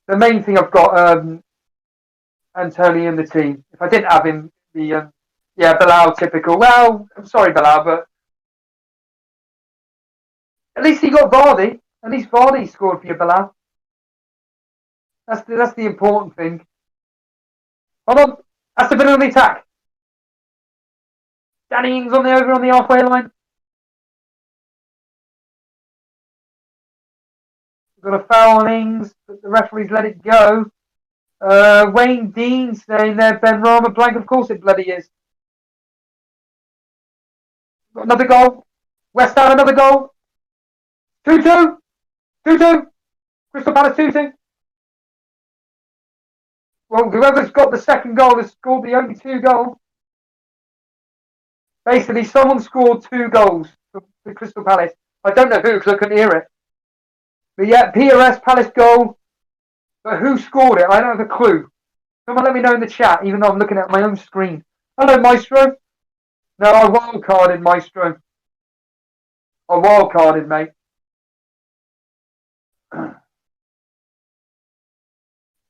The main thing I've got Antonio in the team. If I didn't have him, Bilal typical. Well, I'm sorry, Bilal, but at least he got Vardy. At least Vardy scored for you, Bilal. That's the important thing. Hold on. That's the bit on the attack. Danny Ings over on the halfway line. We've got a foul on Ings, but the referee's let it go. Wayne Dean saying there, Ben Rama blank. Of course it bloody is. Got another goal. West Ham another goal. 2-2. 2-2. Crystal Palace 2-2. Well, whoever's got the second goal has scored the only 2 goals. Basically, someone scored 2 goals for Crystal Palace. I don't know who because I couldn't hear it. But yeah, PRS Palace goal. But who scored it? I don't have a clue. Someone let me know in the chat, even though I'm looking at my own screen. Hello, Maestro. No, I wildcarded Maestro. I wildcarded, mate.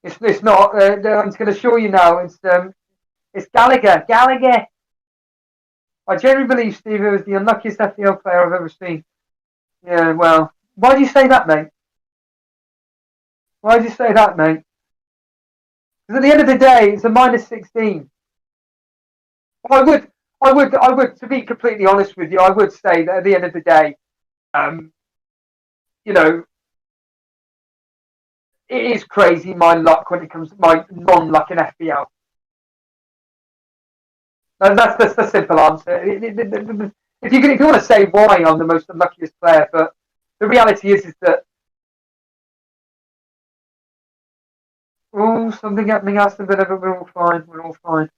It's not. I'm just going to show you now. It's Gallagher. Gallagher. I genuinely believe Steve was the unluckiest FPL player I've ever seen. Yeah, well, why do you say that, mate? Why do you say that, mate? Because at the end of the day, it's a -16. I would, to be completely honest with you, I would say that at the end of the day, it is crazy my luck when it comes to my non-luck in FPL. And that's the simple answer. if you want to say why I'm the most unluckiest player, but the reality is that something happening, Aston Villa, but we're all fine. We're all fine.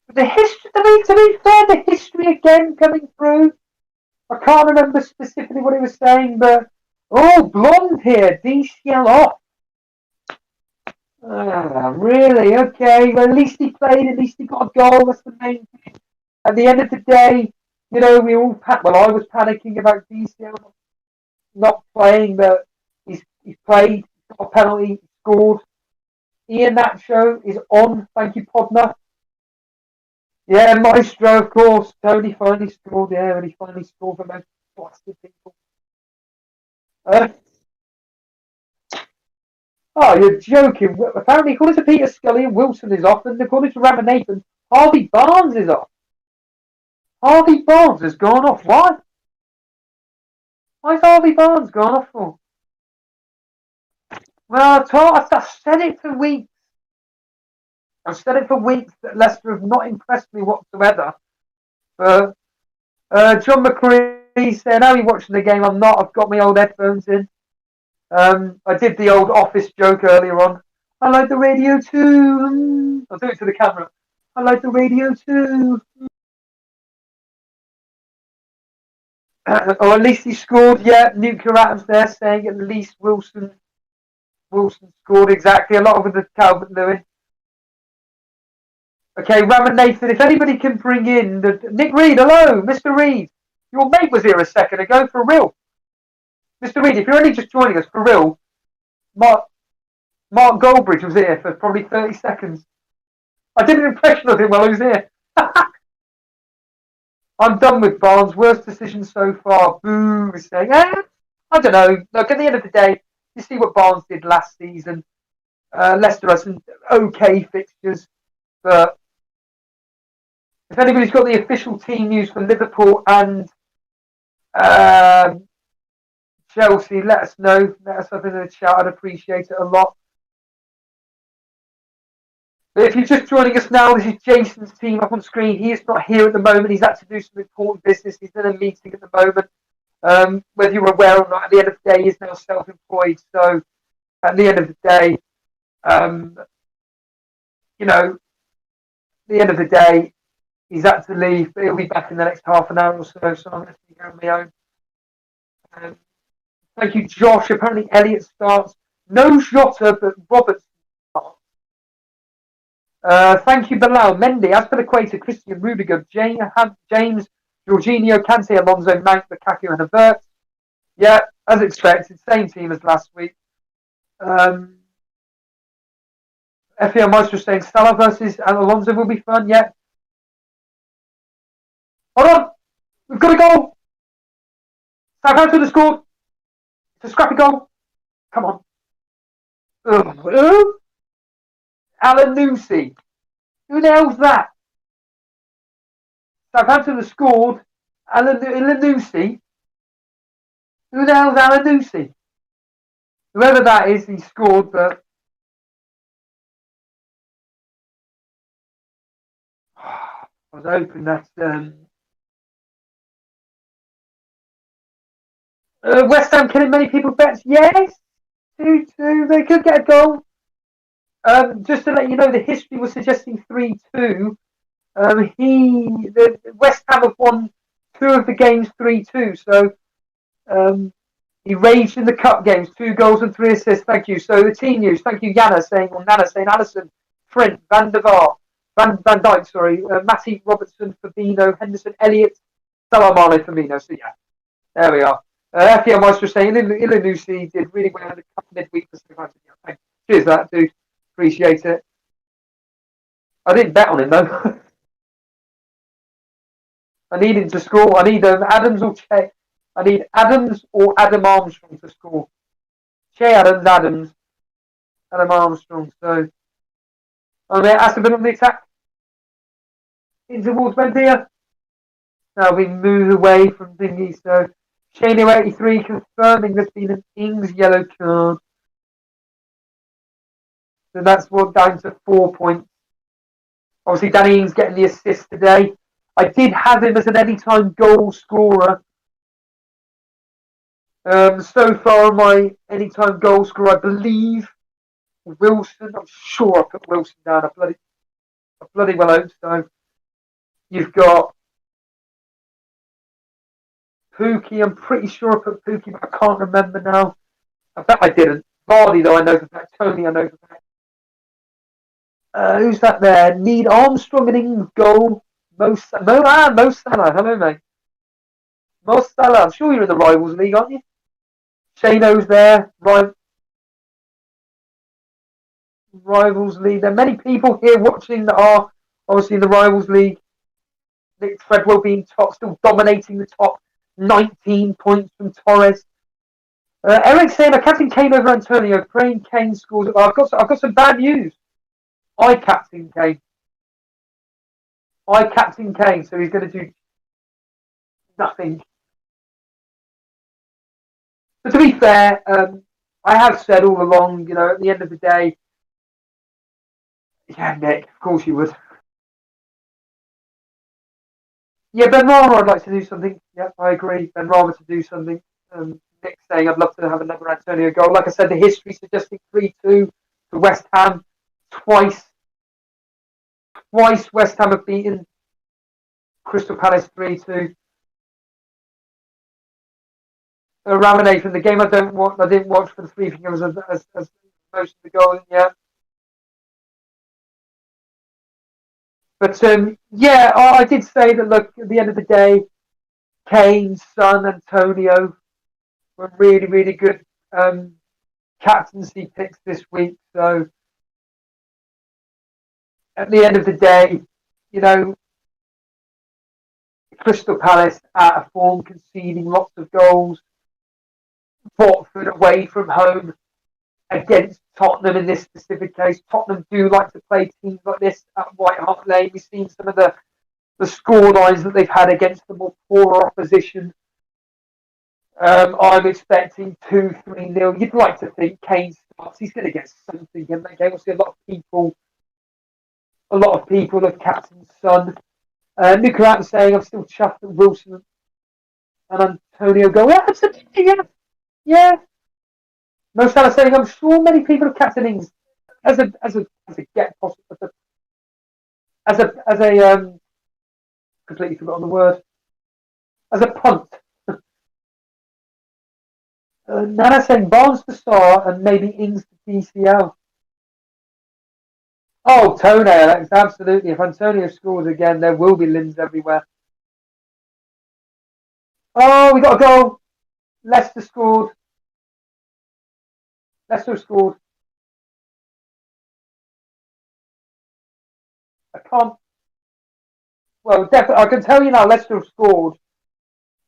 But the history, to be fair, the history again coming through. I can't remember specifically what he was saying, but blonde here, DCL off. Really? Okay. Well, at least he played. At least he got a goal. That's the main thing. At the end of the day, we all I was panicking about DCL not playing, but he's played. He's got a penalty. He scored. Ian Nacho is on. Thank you, Podner. Yeah, Maestro, of course. Tony finally scored. Yeah, and he finally scored for those blasted people. You're joking. Apparently, according to Peter Scully and Wilson is off, and according to Ramanathan, Harvey Barnes is off. Harvey Barnes has gone off. Why? Why's Harvey Barnes gone off for? Well, I've said it for weeks. I've said it for weeks that Leicester have not impressed me whatsoever. But John McCree said, "How are you watching the game?" I'm not. I've got my old headphones in. I did the old office joke earlier on. I like the radio too. I'll do it to the camera. I like the radio too. At least he scored. Yeah, Nuclear Atoms there saying at least Wilson scored exactly. A lot of the Calvert Lewin. Okay, Raman Nathan, if anybody can bring in Nick Reed, hello, Mr. Reed. Your mate was here a second ago, for real. Mr. Reed, if you're only just joining us, for real, Mark Goldbridge was here for probably 30 seconds. I did an impression of him while he was here. I'm done with Barnes. Worst decision so far. Boo, is saying, I don't know. Look, at the end of the day, you see what Barnes did last season. Leicester has some okay fixtures, but if anybody's got the official team news for Liverpool and Chelsea, let us know. Let us have in the chat. I'd appreciate it a lot. But if you're just joining us now, this is Jason's team up on screen. He is not here at the moment. He's had to do some important business. He's in a meeting at the moment. Whether you're aware or not, at the end of the day, he's now self-employed. So at the end of the day, he's had to leave, but he'll be back in the next half an hour or so. So I'm going to be on my own. Thank you, Josh. Apparently, Elliot starts. No Jota, but Robertson starts. Thank you, Bilal. Mendy, Aspilicueta, Christian, Rudiger, James, Jorginho, Kante, Alonso, Mount, Lukaku, and Avert. Yeah, as expected, same team as last week. FPL Maestro saying Salah versus Alonso will be fun. Yeah. Hold on, we've got a goal. Southampton has scored. It's a scrappy goal. Come on. Alanusi. Who the hell's that? Southampton has scored. Alanusi. Who the hell's Alanusi? Whoever that is, he scored, but I was hoping that West Ham killing many people bets. Yes, 2-2. They could get a goal. Just to let you know, the history was suggesting 3-2. The West Ham have won 2 of the games 3-2. So he raged in the cup games, 2 goals and 3 assists. Thank you. So the team news. Thank you, Nana saying Allison, Trent, Van der Vaart, Van Dijk. Sorry, Matty, Robertson, Fabinho, Henderson, Elliott, Salamano, Firmino. So yeah, there we are. FPL Maestro saying Ilanusi did really well in the cup midweek for Southampton. Cheers, that dude. Appreciate it. I didn't bet on him though. I need him to score. I need Adams or Che. I need Adams or Adam Armstrong to score. Che Adams, Adam Armstrong. So, Aston Villa on the attack. In towards Bendia. Now we move away from thingy. So, Shane 83 confirming there's been an Ings yellow card. So that's what down to 4 points. Obviously, Danny Ings getting the assist today. I did have him as an anytime goal scorer. So far, my anytime goal scorer, I believe, Wilson. I'm sure I put Wilson down. I bloody well hope so. You've got Pookie. I'm pretty sure I put Pookie, but I can't remember now. I bet I didn't. Vardy, though, I know for fact. Tony, I know for fact. Who's that there? Need Armstrong and Ings goal. Mo Salah. Hello, mate. Mo Salah. I'm sure you're in the Rivals League, aren't you? Shano's there. Rivals League. There are many people here watching that are obviously in the Rivals League. Nick Treadwell being top, still dominating the top. 19 points from Torres. Eric saying, I captain Kane over Antonio. Praying Kane scores. I've got some bad news. I captain Kane. So he's going to do nothing. But to be fair, I have said all along, at the end of the day, yeah, Nick, of course you would. Yeah, Ben Rama, I'd like to do something. Yep, I agree. Ben Rama to do something. Nick saying I'd love to have another Antonio goal. Like I said, the history suggesting 3-2 for West Ham. Twice West Ham have beaten Crystal Palace 3-2. Ramanathan, the game I didn't watch for the three fingers as most of the goals. Yeah. But yeah, I did say that. Look, at the end of the day, Kane, Son, Antonio were really, really good captaincy picks this week. So at the end of the day, Crystal Palace out of form, conceding lots of goals. Watford away from home against Tottenham in this specific case. Tottenham do like to play teams like this at White Hart Lane. We've seen some of the score lines that they've had against the more poorer opposition. I'm expecting 2-3-0. You'd like to think Kane starts. He's going to get something in that game. We'll see a lot of people have captained Son. Nicola saying I'm still chuffed that Wilson and Antonio go. Yeah, absolutely. Yeah. Mo Salah saying I'm sure many people have captained Ings as a get possible as a completely forgotten the word, as a punt. Nana saying Barnes to star and maybe Ings to DCL. Oh, toenail, absolutely. If Antonio scores again, there will be limbs everywhere. Oh, we got a goal. Leicester scored. I can't. Well, definitely, I can tell you now, Leicester have scored.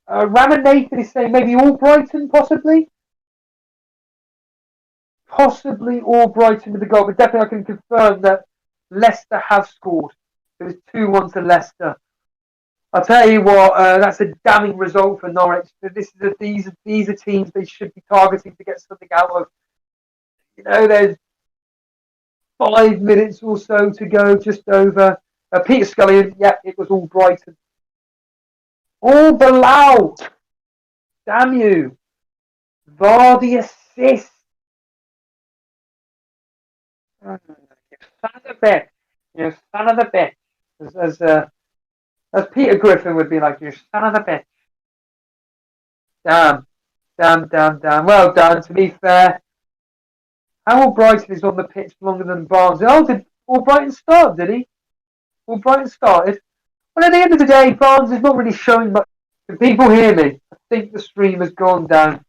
Raman Nathan is saying maybe all Brighton, possibly. Possibly all Brighton with the goal, but definitely I can confirm that Leicester have scored. It was 2-1 to Leicester. I'll tell you what, that's a damning result for Norwich. These are teams they should be targeting to get something out of. There's 5 minutes or so to go, just over. Peter Scullion, it was all Brighton. All Bilal. Damn you. Vardy assist. Son of a bitch. As Peter Griffin would be like, you son of a bitch. Damn. Well done, to be fair. How Brighton is on the pitch longer than Barnes. Oh, did All Brighton start, did he? All Brighton started. Well, at the end of the day, Barnes is not really showing much. Can people hear me? I think the stream has gone down.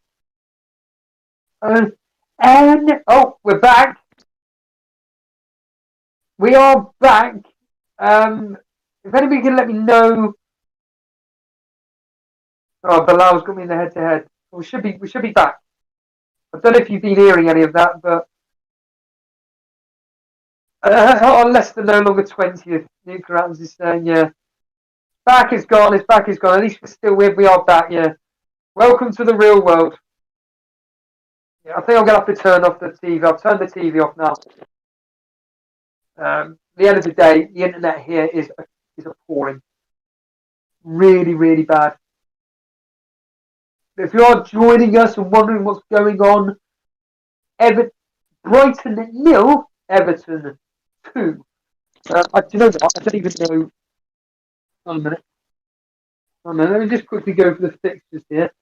We're back. We are back. If anybody can let me know. Oh, Bilal's got me in the head-to-head. We should be back. I don't know if you've been hearing any of that, but Leicester no longer 20th. Nick Rams is saying, yeah. Back is gone. At least we are back, yeah. Welcome to the real world. Yeah, I think I'm going to have to turn off the TV. I've turned the TV off now. the end of the day, the internet here is appalling. Really, really bad. If you are joining us and wondering what's going on, Brighton 0, Everton 2. Do you know what? I don't even know. One minute. Let me just quickly go for the fixtures here.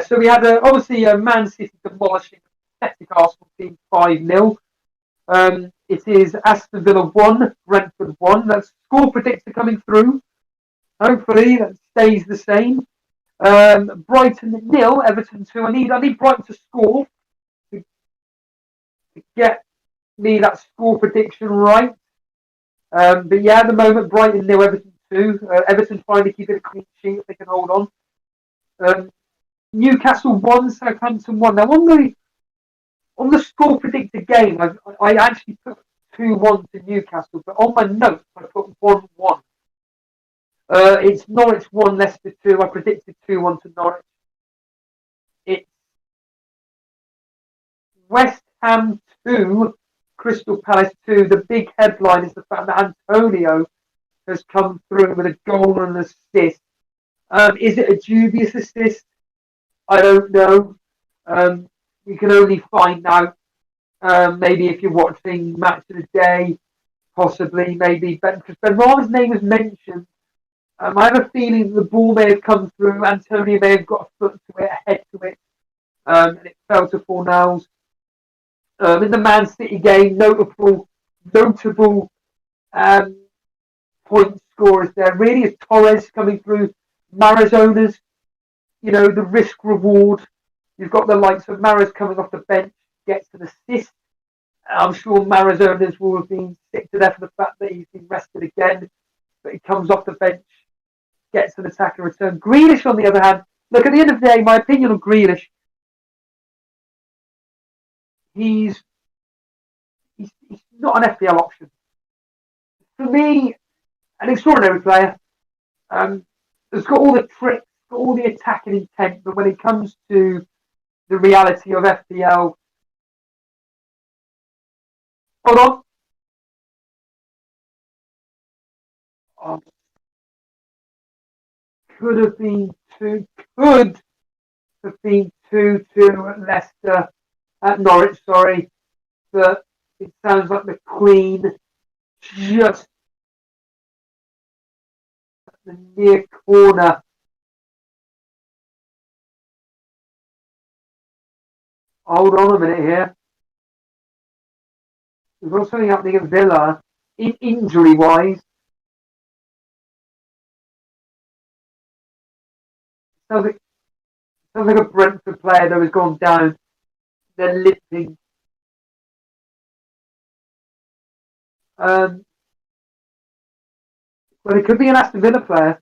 So we had obviously Man City demolishing the pathetic Arsenal team 5-0. It is Aston Villa 1, Brentford 1. That's score predictor coming through. Hopefully that stays the same. Brighton 0, Everton 2. I need Brighton to score to get me that score prediction right. But yeah, at the moment, Brighton 0, Everton 2. Everton finally keeping a clean sheet if they can hold on. Newcastle 1, Southampton 1. Now, on the score predictor game, I actually put 2-1 to Newcastle, but on my notes, I put 1-1. It's Norwich 1, Leicester 2. I predicted 2-1 to Norwich. It's West Ham 2, Crystal Palace 2. The big headline is the fact that Antonio has come through with a goal and an assist. Is it a dubious assist? I don't know. We can only find out. Maybe if you're watching Match of the Day, possibly, maybe. Because Benrahma's name was mentioned. I have a feeling the ball may have come through. Antonio may have got a foot to it, a head to it, and it fell to Fornals. In the Man City game, notable point scorers there. Really is Torres coming through. Marizona's, the risk reward. You've got the likes of Mahrez coming off the bench, gets an assist. I'm sure Marizona's will have been sick to death of the fact that he's been rested again, but he comes off the bench, gets an attacking return. Grealish, on the other hand, look, at the end of the day, my opinion on Grealish, he's not an FPL option. For me, an extraordinary player. He's got all the tricks, got all the attacking intent, but when it comes to the reality of FPL, hold on. Could have been 2 at Leicester, at Norwich, sorry. But it sounds like the Queen just at the near corner. Hold on a minute here. There's also something happening at Villa, injury-wise. Sounds like a Brentford player that has gone down. They're limping. Well, it could be an Aston Villa player.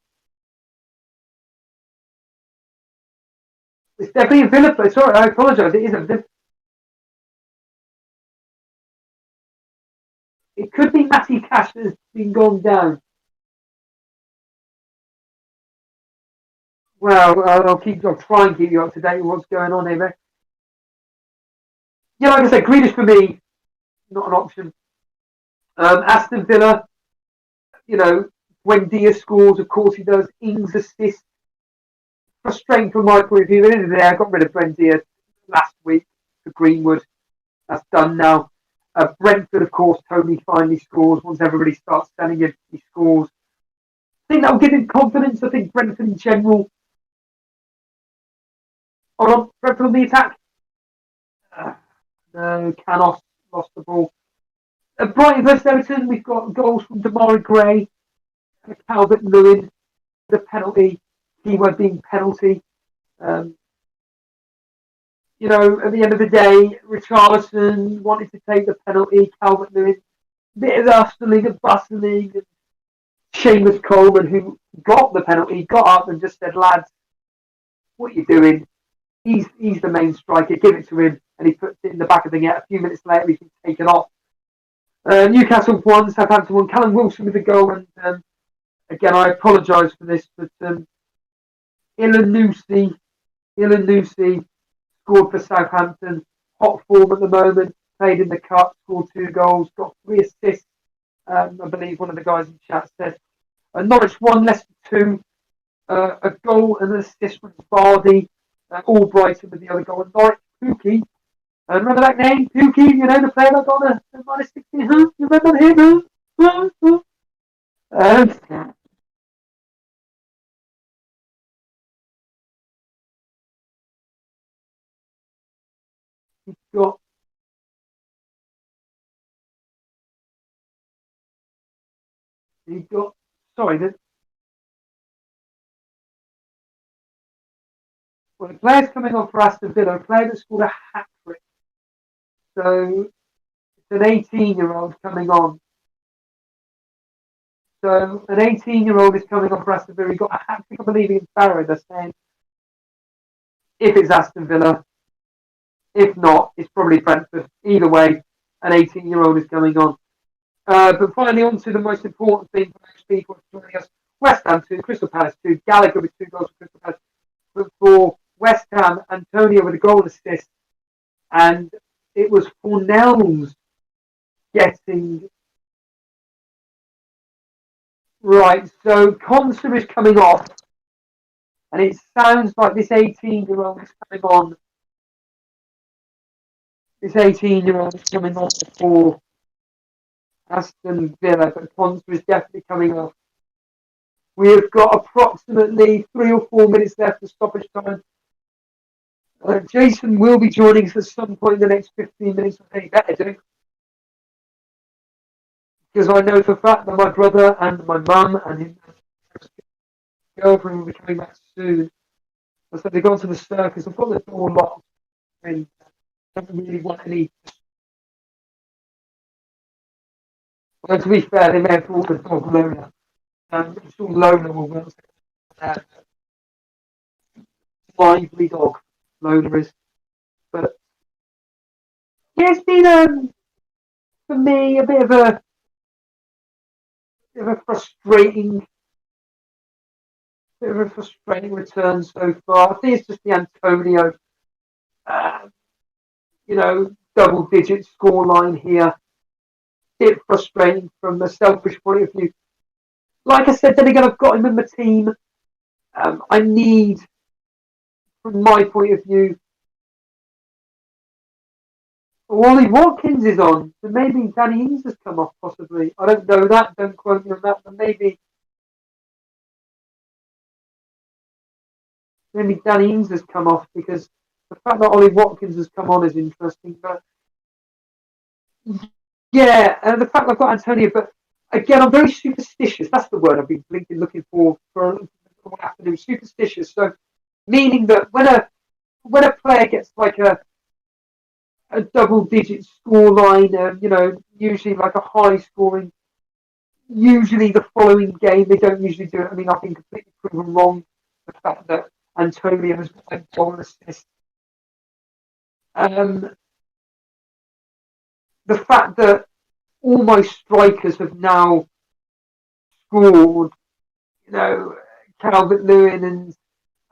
It's definitely a Villa player. Sorry, I apologise. It is a Villa. It could be Matty Cash that has been gone down. Well, I'll try and keep you up to date with what's going on here, mate. Yeah, like I said, Grealish for me, not an option. Aston Villa, when Diaz scores, of course he does. Ings assist. Frustrating from my point of view. At the end of the day, I got rid of Diaz last week for Greenwood. That's done now. Brentford, of course, Tony finally scores. Once everybody starts selling him, he scores. I think that will give him confidence. I think Brentford in general. Hold on, Brentford on the attack. No, Canos lost the ball. Brighton vs Everton, we've got goals from Damari Gray, Calvert-Lewin, the penalty, keyword being penalty. At the end of the day, Richarlison wanted to take the penalty, Calvert-Lewin, bit of hustling and bustling, and Seamus Coleman, who got the penalty, got up and just said, lads, what are you doing? He's the main striker, give it to him, and he puts it in the back of the net. A few minutes later, he's been taken off. Newcastle 1, Southampton 1, Callum Wilson with the goal, and again, I apologise for this, but Ilanusi scored for Southampton, hot form at the moment, played in the cup, scored 2 goals, got 3 assists I believe one of the guys in chat said. Norwich 1, Leicester 2. A goal and an assist from Vardy. All Brighton with the other goal. And Norwich, Pookie. Remember that name? Pookie, you know, the player that got a minus 16. Huh? You remember him? Huh? He's got. Sorry, the player's coming on for Aston Villa, a player that scored a hat trick. So it's an 18-year-old coming on. So an 18-year-old is coming on for Aston Villa. He got a hat trick, I believe, in Barrow. They're saying if it's Aston Villa, if not, it's probably Brentford. Either way, an 18-year-old is coming on. But finally, on to the most important thing for most people joining us. West Ham 2, Crystal Palace 2, Gallagher with 2 goals for Crystal Palace. But for West Ham, Antonio with a goal assist. And it was Fornells getting... Right, so Conser is coming off. And it sounds like this 18-year-old is coming on. This 18-year-old is coming on for Aston Villa, but Conser is definitely coming off. We have got approximately 3 or 4 minutes left of stoppage time. Jason will be joining us at some point in the next 15 minutes. I think he better do. Because I know for a fact that my brother and my mum and his girlfriend will be coming back soon. I said they've gone to the circus. I've got the door locked. I don't really want any. Well, to be fair, they may have brought the dog Lola. I'm sure Lola will work. Lively dog, Lola is. But yeah, it's been for me a bit of a frustrating return so far. I think it's just the Antonio, double-digit scoreline here. Bit frustrating from a selfish point of view. Like I said, then again, I've got him in my team. I need, from my point of view, Wally Watkins is on, so maybe Danny Ings has come off possibly. I don't know that, don't quote me on that, but maybe Danny Ings has come off because the fact that Ollie Watkins has come on is interesting. But yeah, and the fact that I've got Antonio, but again, I'm very superstitious. That's the word I've been looking for one afternoon. Superstitious. So meaning that when a player gets like a double-digit scoreline, usually like a high-scoring. Usually, the following game they don't usually do it. I mean, I've been completely proven wrong. The fact that Antonio has got a goal assist. The fact that all my strikers have now scored. Calvert-Lewin and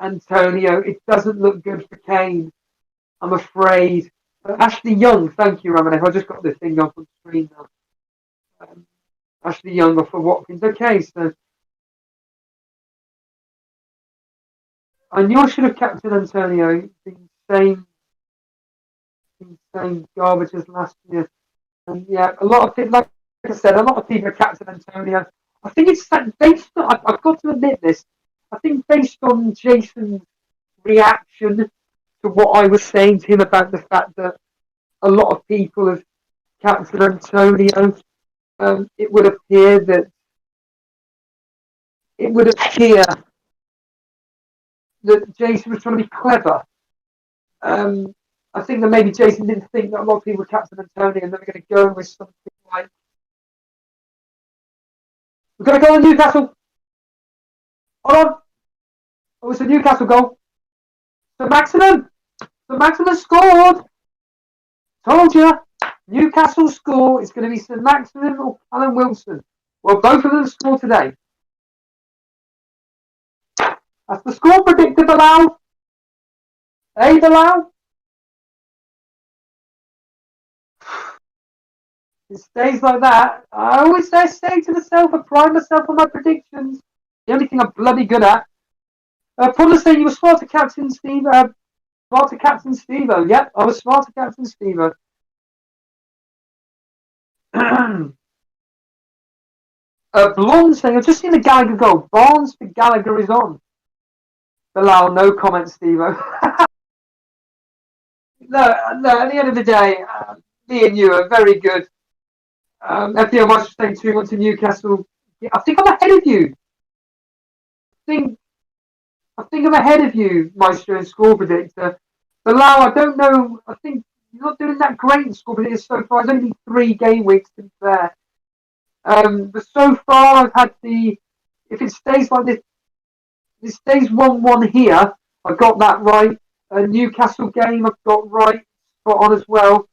Antonio. It doesn't look good for Kane, I'm afraid. Ashley Young, thank you, Ramanek. I just got this thing up on the screen now. Ashley Young off for Watkins. Okay, so I knew I should have captain Antonio. The same garbage as last year. And yeah, a lot of people, like I said, a lot of people are captain Antonio. I think it's based on, I've got to admit this, I think based on Jason's reaction to what I was saying to him about the fact that a lot of people have captain Antonio, it would appear that Jason was trying to be clever. I think that maybe Jason didn't think that a lot of people were captain Antonio and they were going to go with something like, we're going to go on Newcastle. Hold on. Oh, it's a Newcastle goal. The maximum scored. Told you. Newcastle score is going to be St. Maximin or Callum Wilson. Well, both of them scored today. That's the score predicted, Bilal. Hey, Bilal. It stays like that. I always say to myself, I pride myself on my predictions. The only thing I'm bloody good at. Probably saying you were smarter, Captain Steve. Smarter Captain Steve. Yep, I was smarter, Captain Steve. Blonde saying, I've just seen the Gallagher goal. Barnes for Gallagher is on. Bilal, no comment, Steve. No, at the end of the day, me and you are very good. FPL Master saying 2-1 to Newcastle. Yeah, I think I'm ahead of you. I think I'm ahead of you, Maestro, in score predictor. Bilal, I don't know. I think you're not doing that great in score predictor so far. It's only been 3 game weeks to be fair. But so far, I've had if it stays like this, if it stays 1-1 here, I got that right. Newcastle game, I've got right, spot on as well.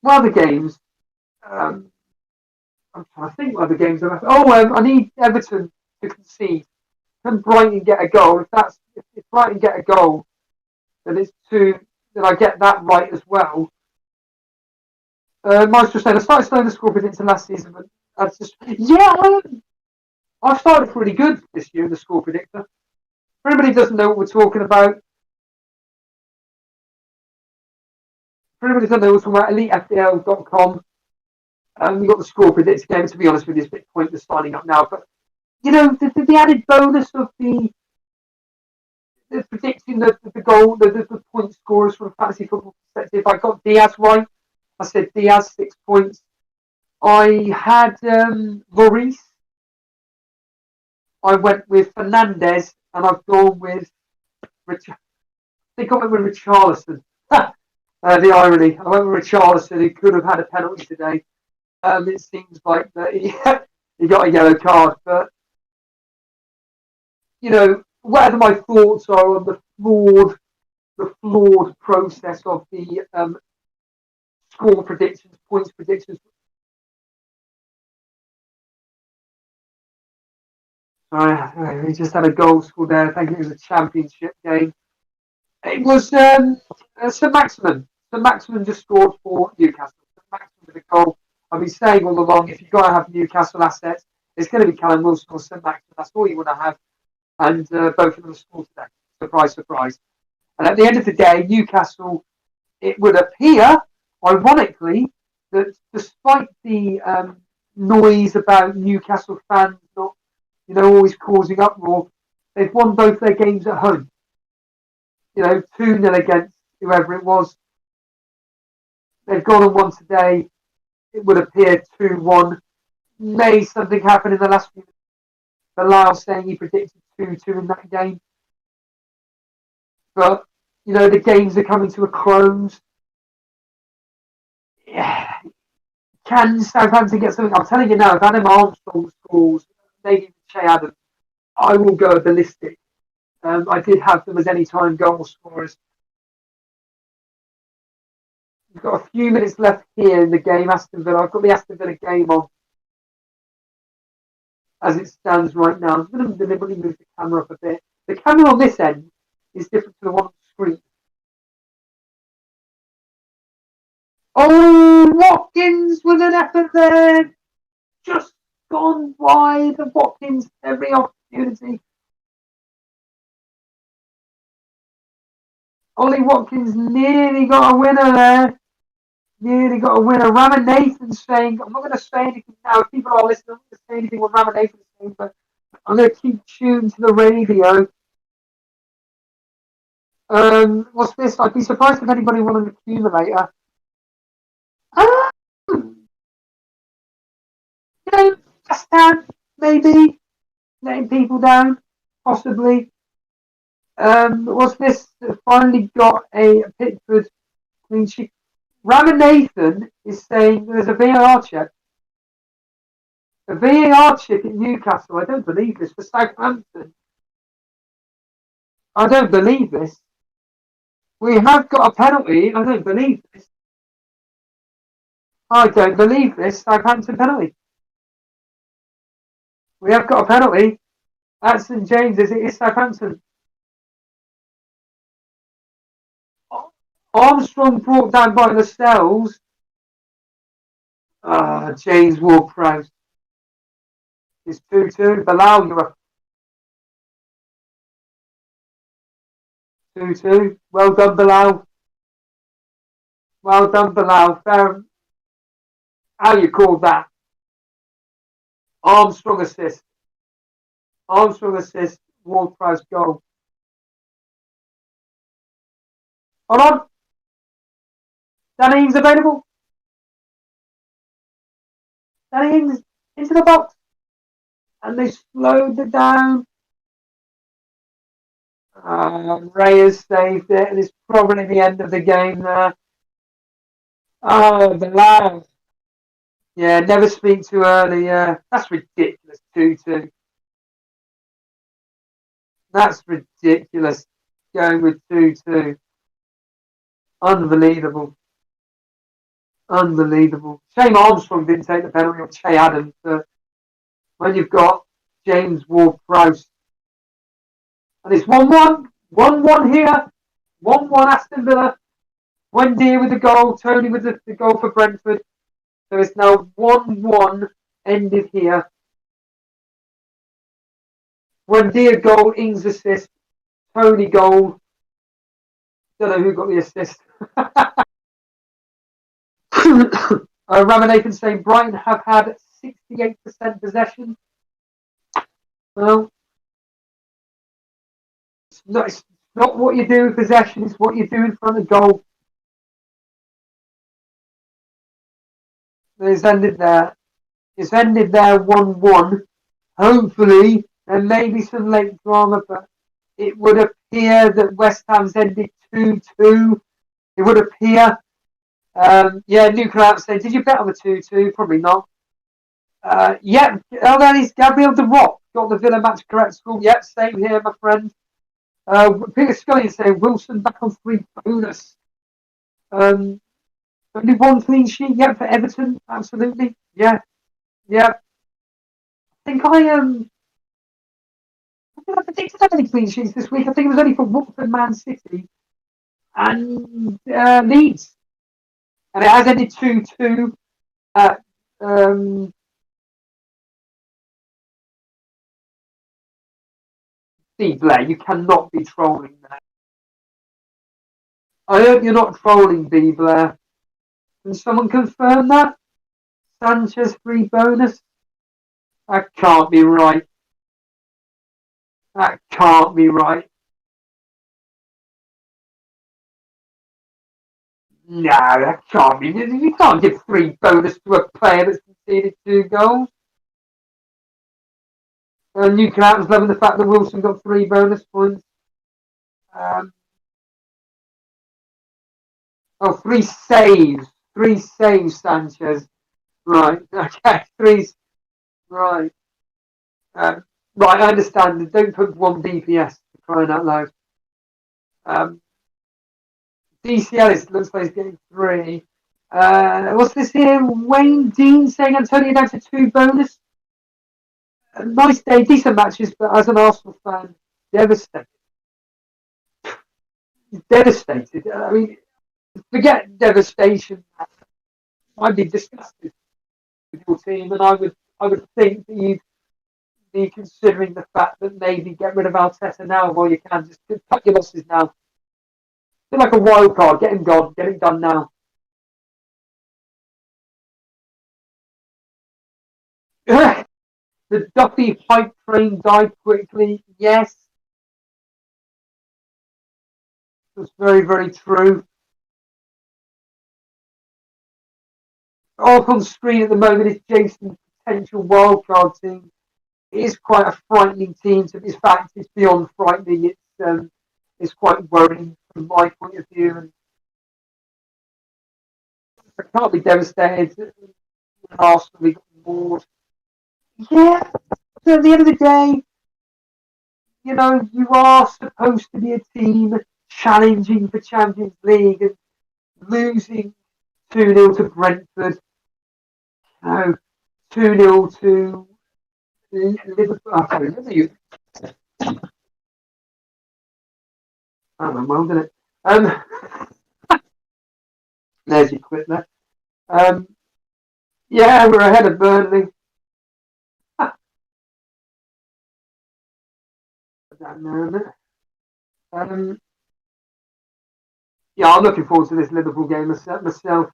What other games? I'm trying to think what other games are left. I need Everton to concede. Can Brighton get a goal? If Brighton get a goal, then it's 2. Then I get that right as well. Maestro said I started slowing the score predictor last season, but that's just I've started pretty good this year in the score predictor. For anybody who doesn't know what we're talking about, EliteFPL.com. You've got the score predictor game. To be honest with you, it's a bit pointless signing up now. But the added bonus of the predicting the goal, the point scorers from a fantasy football perspective. I got Diaz right. I said Diaz 6 points. I had Lloris. I went with Fernandez, and I've gone with Richard. I think I went with Richarlison. The irony. I went with Richarlison, who could have had a penalty today. It seems like that he got a yellow card, but whatever my thoughts are on the flawed process of the score predictions, points predictions. Sorry, we just had a goal scored there. I think it was a championship game. It was St. Maximin. St. Maximin just scored for Newcastle. St. Maximin with a goal. I've been saying all along, if you've got to have Newcastle assets, it's going to be Callum Wilson or St. Maximin. That's all you want to have. And both of them scored today. Surprise, surprise. And at the end of the day, Newcastle, it would appear, ironically, that despite the noise about Newcastle fans not, always causing uproar, they've won both their games at home. 2-0 against whoever it was. They've gone and won today. It would appear 2-1. May something happen in the last few minutes. Bilal saying he predicted 2-2 in that game. But, the games are coming to a close. Yeah. Can Southampton get something? I'm telling you now, if Adam Armstrong scores, maybe Che Adams, I will go ballistic. I did have them as anytime goal scorers. We've got a few minutes left here in the game, Aston Villa. I've got the Aston Villa game on as it stands right now. I'm going to deliberately move the camera up a bit. The camera on this end is different to the one on the screen. Oh, Watkins with an effort there. Just gone wide of Watkins every opportunity. Ollie Watkins nearly got a winner there. Nearly got a winner. Raman Nathan's saying, I'm not going to say anything now. If people are listening, I'm not going to say anything what Raman Nathan's saying, but I'm going to keep tuned to the radio. What's this? I'd be surprised if anybody won an accumulator. Just down, maybe. Letting people down, possibly. What's this? Finally got a Pickford clean sheet. Ramanathan is saying there's a VAR check. A VAR check at Newcastle. I don't believe this. For Southampton. I don't believe this. We have got a penalty. I don't believe this. I don't believe this. Southampton penalty. We have got a penalty at St James's. It is Southampton. Armstrong brought down by Lascelles. James Ward-Prowse is 2-2. Bilal, you're a 2-2. Well done, Bilal. Well done, Bilal. Fair. How you called that? Armstrong assist. Armstrong assist. Ward-Prowse goal. Hold on. Danny Ings available. Danny Ings into the box. And they slowed it down. Reyes saved it, and it's probably the end of the game there. Oh, Bilal. Yeah, never speak too early. Yeah, that's ridiculous. 2-2. That's ridiculous. Going with 2-2. Unbelievable. Unbelievable. Shame Armstrong didn't take the penalty on Che Adams. When you've got James Ward-Prowse. And it's 1-1. 1-1 here. 1-1 Aston Villa. Wendy with the goal. Tony with the goal for Brentford. So it's now 1-1 ended here. Wendy goal, Ings assist. Tony goal. Don't know who got the assist. Ramanathan saying Brighton have had 68% possession. Well, it's not what you do with possession, it's what you do in front of goal. It's ended there. It's ended there 1-1. Hopefully, there may be some late drama, but it would appear that West Ham's ended 2-2. It would appear. Nuclear out saying, did you bet on the 2-2? Probably not. That is Gabriel De Rock. Got the Villa match correct score. Yep, same here, my friend. Peter Scully is saying Wilson back on 3 bonus. Only 1 clean sheet, yeah, for Everton. Absolutely. Yeah. I think I predicted how many clean sheets this week. I think it was only for Watford, Man City, and Leeds. And it has ended 2-2. Steve Blair, you cannot be trolling that. I hope you're not trolling, B. Blair. Can someone confirm that? Sanchez 3 bonus? That can't be right. That can't be right. No, that can't be. You can't give 3 bonus to a player that's conceded 2 goals. Newcastle's loving the fact that Wilson got 3 bonus points. 3 saves. 3 saves, Sanchez. Right. Okay. 3. Right. Right, I understand. Don't put 1 DPS for crying out loud. DCL looks like he's getting 3. What's this here? Wayne Dean saying Antonio down to 2 bonus. Nice day, decent matches, but as an Arsenal fan, devastated. Devastated. I mean, forget devastation. I'd be disgusted with your team, and I would think that you'd be considering the fact that maybe get rid of Arteta now while you can. Just cut your losses now. Feel like a wild card. Get him gone. Get it done now. The Duffy hype train died quickly. Yes. That's very, very true. Off on screen at the moment is Jason's potential wildcard team. It is quite a frightening team. So in fact, it's beyond frightening. It's quite worrying from my point of view. And I can't be devastated. Arsenal, we got bored. Yeah. So at the end of the day, you know, you are supposed to be a team challenging for Champions League, and losing 2-0 to Brentford, 2-0 to Liverpool. Okay, I don't know, well, didn't it? There's your quit there. Yeah, we're ahead of Burnley. Yeah, I'm looking forward to this Liverpool game myself.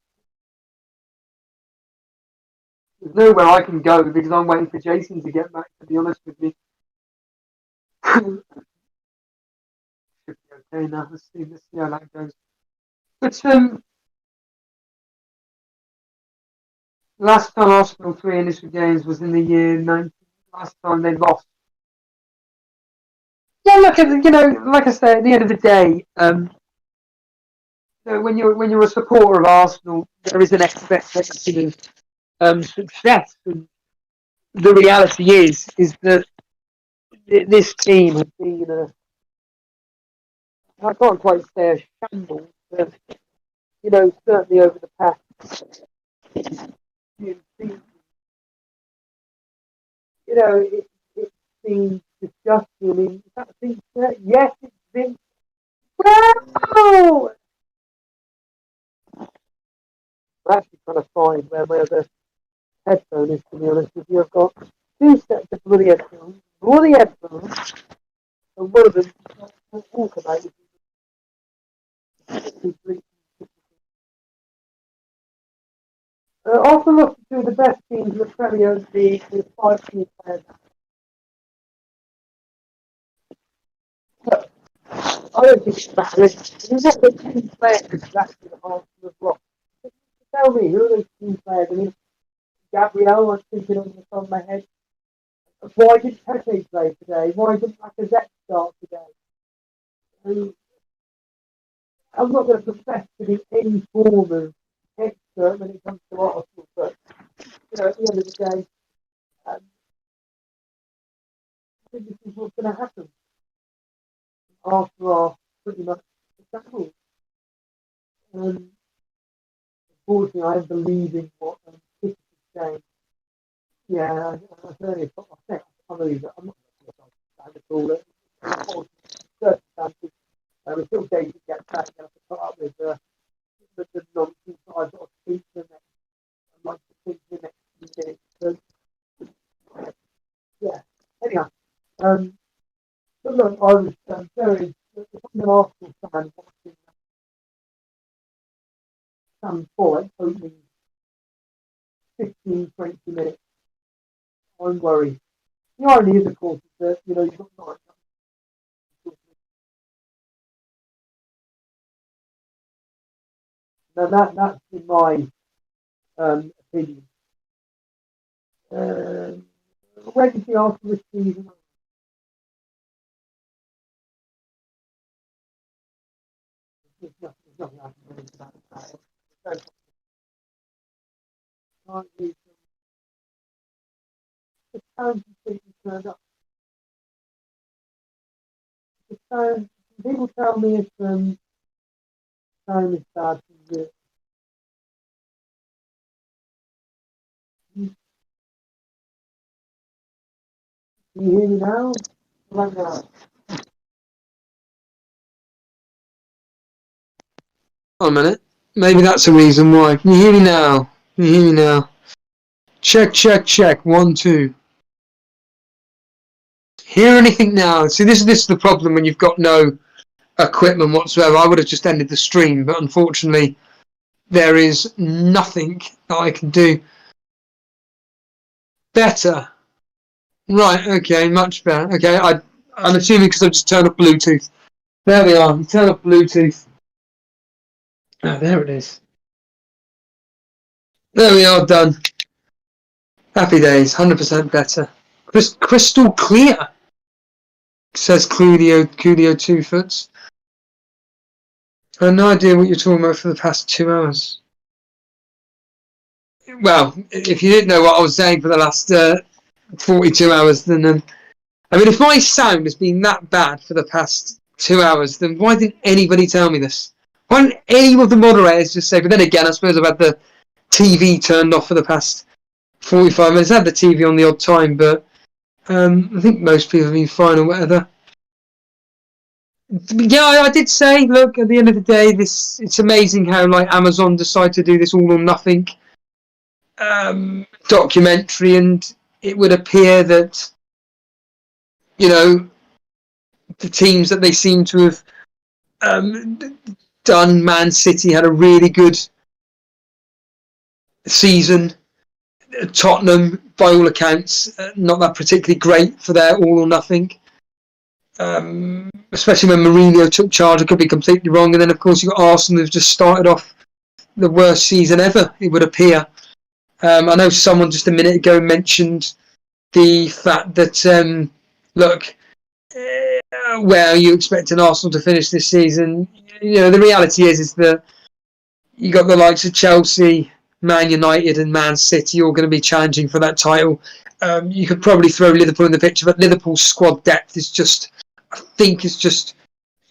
There's nowhere I can go because I'm waiting for Jason to get back, to be honest with you. Should be okay now. Let's see how that goes. But last time Arsenal 3 initial games was in the year 19. Last time they lost. Yeah, look, like I say, at the end of the day, when you're a supporter of Arsenal, there is an expectation of success. And the reality is that this team has been I can't quite say a shambles, but certainly over the past few seasons, it's been disgusting. I mean, yes, it's been. Well, I'm actually trying to find where my other headphone is, to be honest with you. I've got two sets of bloody headphones, and one of them talk about it. Arsenal lost to two of the best teams in the Premier League with 5 key players. I don't think it's matters. You've got the key players exactly the Arsenal have lost. Tell me, who are those key players? I mean, Gabriel, I'm thinking on the top of my head. Why did Pepe play today? Why didn't Lacazette start today? I mean, I'm not going to profess to be any form of expert when it comes to Arsenal, but at the end of the day, I think this is what's going to happen. Arsenal are pretty much settled. Unfortunately, I am believing what City is saying. Yeah, I think I believe that. I'm not going to call it. Circumstances. We're still days to get back. You have to put up with the nonsense that I've got to speak to the next. I'd like to speak to the next few minutes. So, yeah. Anyhow, but look, I was very. If I'm an Arsenal fan watching some point opening 15, 20 minutes, I'm worried. The irony is, of course, is that you've got nine. Now that's in my opinion. Where did the Arsenal this season? There's nothing I can do about that. Can't use the tone completely turned up. The tone. People tell me if tone is bad from good. Can you hear me now? Right now. Oh, a minute. Maybe that's a reason why. Can you hear me now? Can you hear me now? Check, check, check. 1, 2. Hear anything now? See, this is the problem when you've got no equipment whatsoever. I would have just ended the stream, but unfortunately, there is nothing that I can do. Better. Right, okay, much better. Okay, I'm assuming because I've just turned off Bluetooth. There we are. Turn off Bluetooth. Oh, there it is. There we are, done. Happy days, 100% better. Crystal clear, says Coolio 2 Foots. I have no idea what you're talking about for the past 2 hours. Well, if you didn't know what I was saying for the last 42 hours, then I mean, if my sound has been that bad for the past 2 hours, then why didn't anybody tell me this? Why didn't any of the moderators just say? But then again, I suppose I've had the TV turned off for the past 45 minutes. I had the TV on the odd time, but I think most people have been fine or whatever. Yeah, I did say, look, at the end of the day, it's amazing how like Amazon decide to do this all or nothing. documentary, and it would appear that, you know, the teams that they seem to have done, Man City had a really good season. Tottenham, by all accounts, not that particularly great for their all or nothing. Especially when Mourinho took charge, I could be completely wrong. And then, of course, you've got Arsenal, who've just started off the worst season ever, it would appear. I know someone just a minute ago mentioned the fact that, look, where are you expecting Arsenal to finish this season? You know, the reality is that you got the likes of Chelsea, Man United and Man City all going to be challenging for that title. You could probably throw Liverpool in the picture, but Liverpool's squad depth is just, I think, is just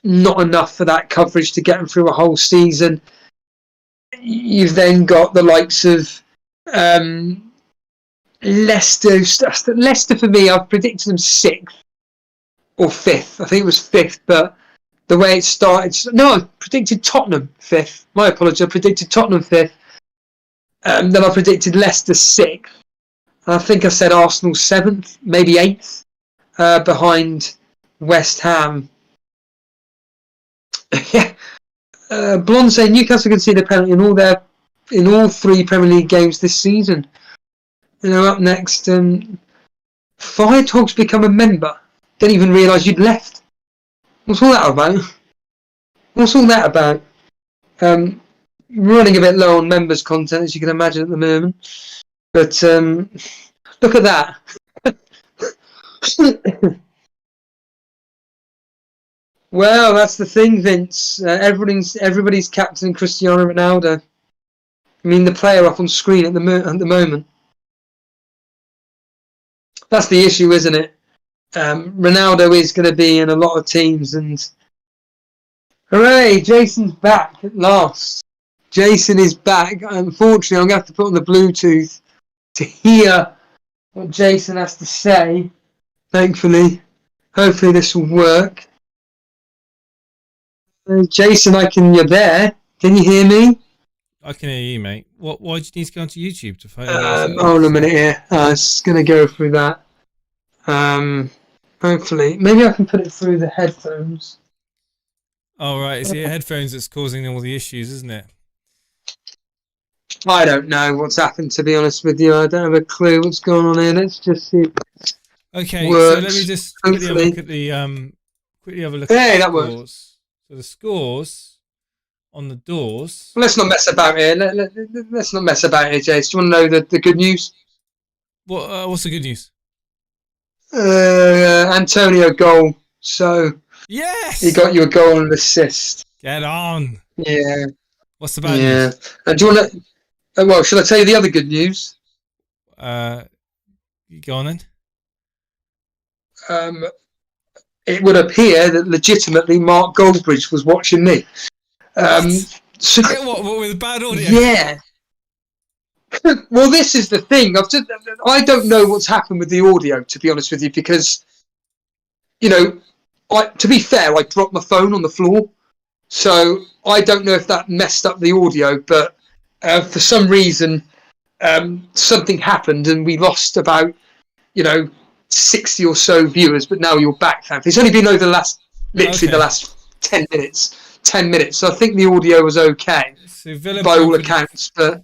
not enough for that coverage to get them through a whole season. You've then got the likes of Leicester. Leicester, for me, I've predicted them 6th or 5th. I think it was 5th, but the way it started... No, I predicted Tottenham 5th. My apologies, I predicted Tottenham 5th. Then I predicted Leicester 6th. And I think I said Arsenal 7th, maybe 8th, behind West Ham. Yeah. Blonde saying Newcastle can see the penalty in all 3 Premier League games this season. You know, up next, Fire Talks become a member. Didn't even realise you'd left. What's all that about? What's all that about? Running a bit low on members content, as you can imagine at the moment. But look at that. Well, that's the thing, Vince. Everybody's captain Cristiano Ronaldo. I mean, the player up on screen at the moment. That's the issue, isn't it? Ronaldo is going to be in a lot of teams, and hooray! Jason's back at last. Jason is back. Unfortunately, I'm going to have to put on the Bluetooth to hear what Jason has to say. Thankfully, hopefully this will work. Jason, you're there. Can you hear me? I can hear you, mate. Why do you need to go onto YouTube to find hold on a minute here. I was going to go through that. Hopefully. Maybe I can put it through the headphones. Oh, right. It's your headphones that's causing all the issues, isn't it? I don't know what's happened, to be honest with you. I don't have a clue what's going on here. Let's just see. Okay, works. So let me just quickly have a look at the Hey, that scores. works. So the scores on the doors. Well, let's not mess about here. Let's not mess about here, Jace. Do you want to know the good news? What's the good news? Antonio goal. So yes, he got you a goal and an assist. Get on. Yeah. What's the bad news? And do you want to? Well, should I tell you the other good news? Go on then. It would appear that legitimately Mark Goldbridge was watching me. So, what with bad audio? Yeah. Well, this is the thing. I don't know what's happened with the audio, to be honest with you, because, you know, to be fair, I dropped my phone on the floor, so I don't know if that messed up the audio, but for some reason, something happened and we lost about, 60 or so viewers, but now you're back. It's only been over the last 10 minutes. 10 minutes. So I think the audio was okay, so Villa by all accounts. But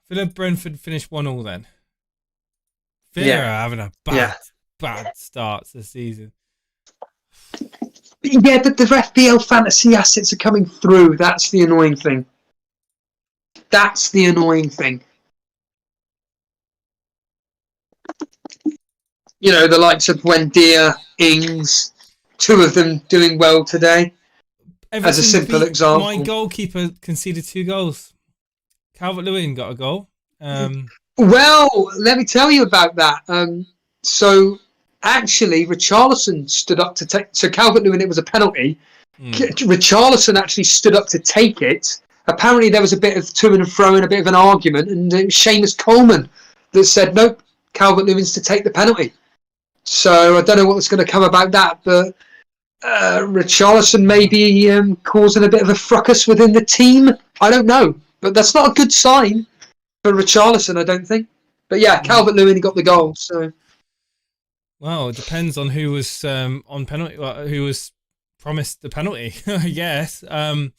Villa Brentford finished 1-1 then. Villa are having a bad start to the season. Yeah, but the FPL fantasy assets are coming through. That's the annoying thing. You know, the likes of Wendia, Ings, 2 of them doing well today. Everton, as a simple example. My goalkeeper conceded 2 goals. Calvert-Lewin got a goal. Well, let me tell you about that. So, actually, Richarlison stood up to take... So, Calvert-Lewin, it was a penalty. Richarlison actually stood up to take it. Apparently, there was a bit of to and fro and a bit of an argument. And it was Seamus Coleman that said, nope, Calvert-Lewin's to take the penalty. So, I don't know what's going to come about that, but Richarlison may be causing a bit of a fracas within the team. I don't know, but that's not a good sign. for Richarlison, I don't think. But yeah, Calvert-Lewin got the goal. So, well, it depends on who was on penalty, who was promised the penalty, I guess. Okay.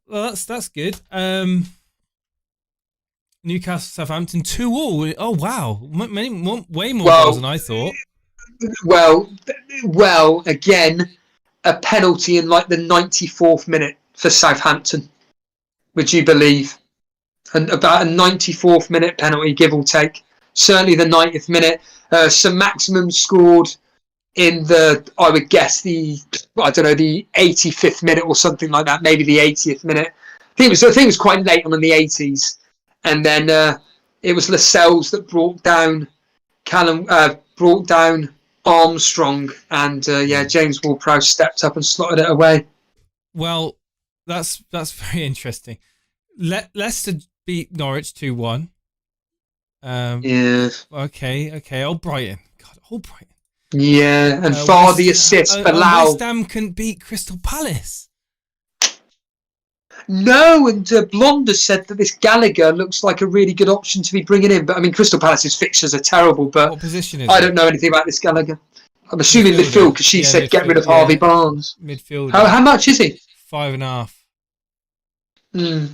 Well, that's good. Newcastle, Southampton, 2-2. Oh wow, way more goals than I thought. Well, again, a penalty in like the 94th minute for Southampton. Would you believe? And about a 94th minute penalty, give or take. Certainly the 90th minute. St. Maximum scored in I would guess the 85th minute or something like that. Maybe the 80th minute. I think it was quite late on in the 80s. And then it was Lascelles that brought down Armstrong, and James Ward-Prowse stepped up and slotted it away. Well, that's very interesting. Leicester beat Norwich 2-1. Yeah. Okay. Old Brighton. God, old Brighton. Yeah, and Vardy assist. Bilal. West Ham couldn't beat Crystal Palace. No, and Blonder said that this Gallagher looks like a really good option to be bringing in. But I mean, Crystal Palace's fixtures are terrible. But what position is I don't know anything about this Gallagher. I'm assuming midfield because she said get rid of Harvey Barnes. Midfield. How much is he? 5.5.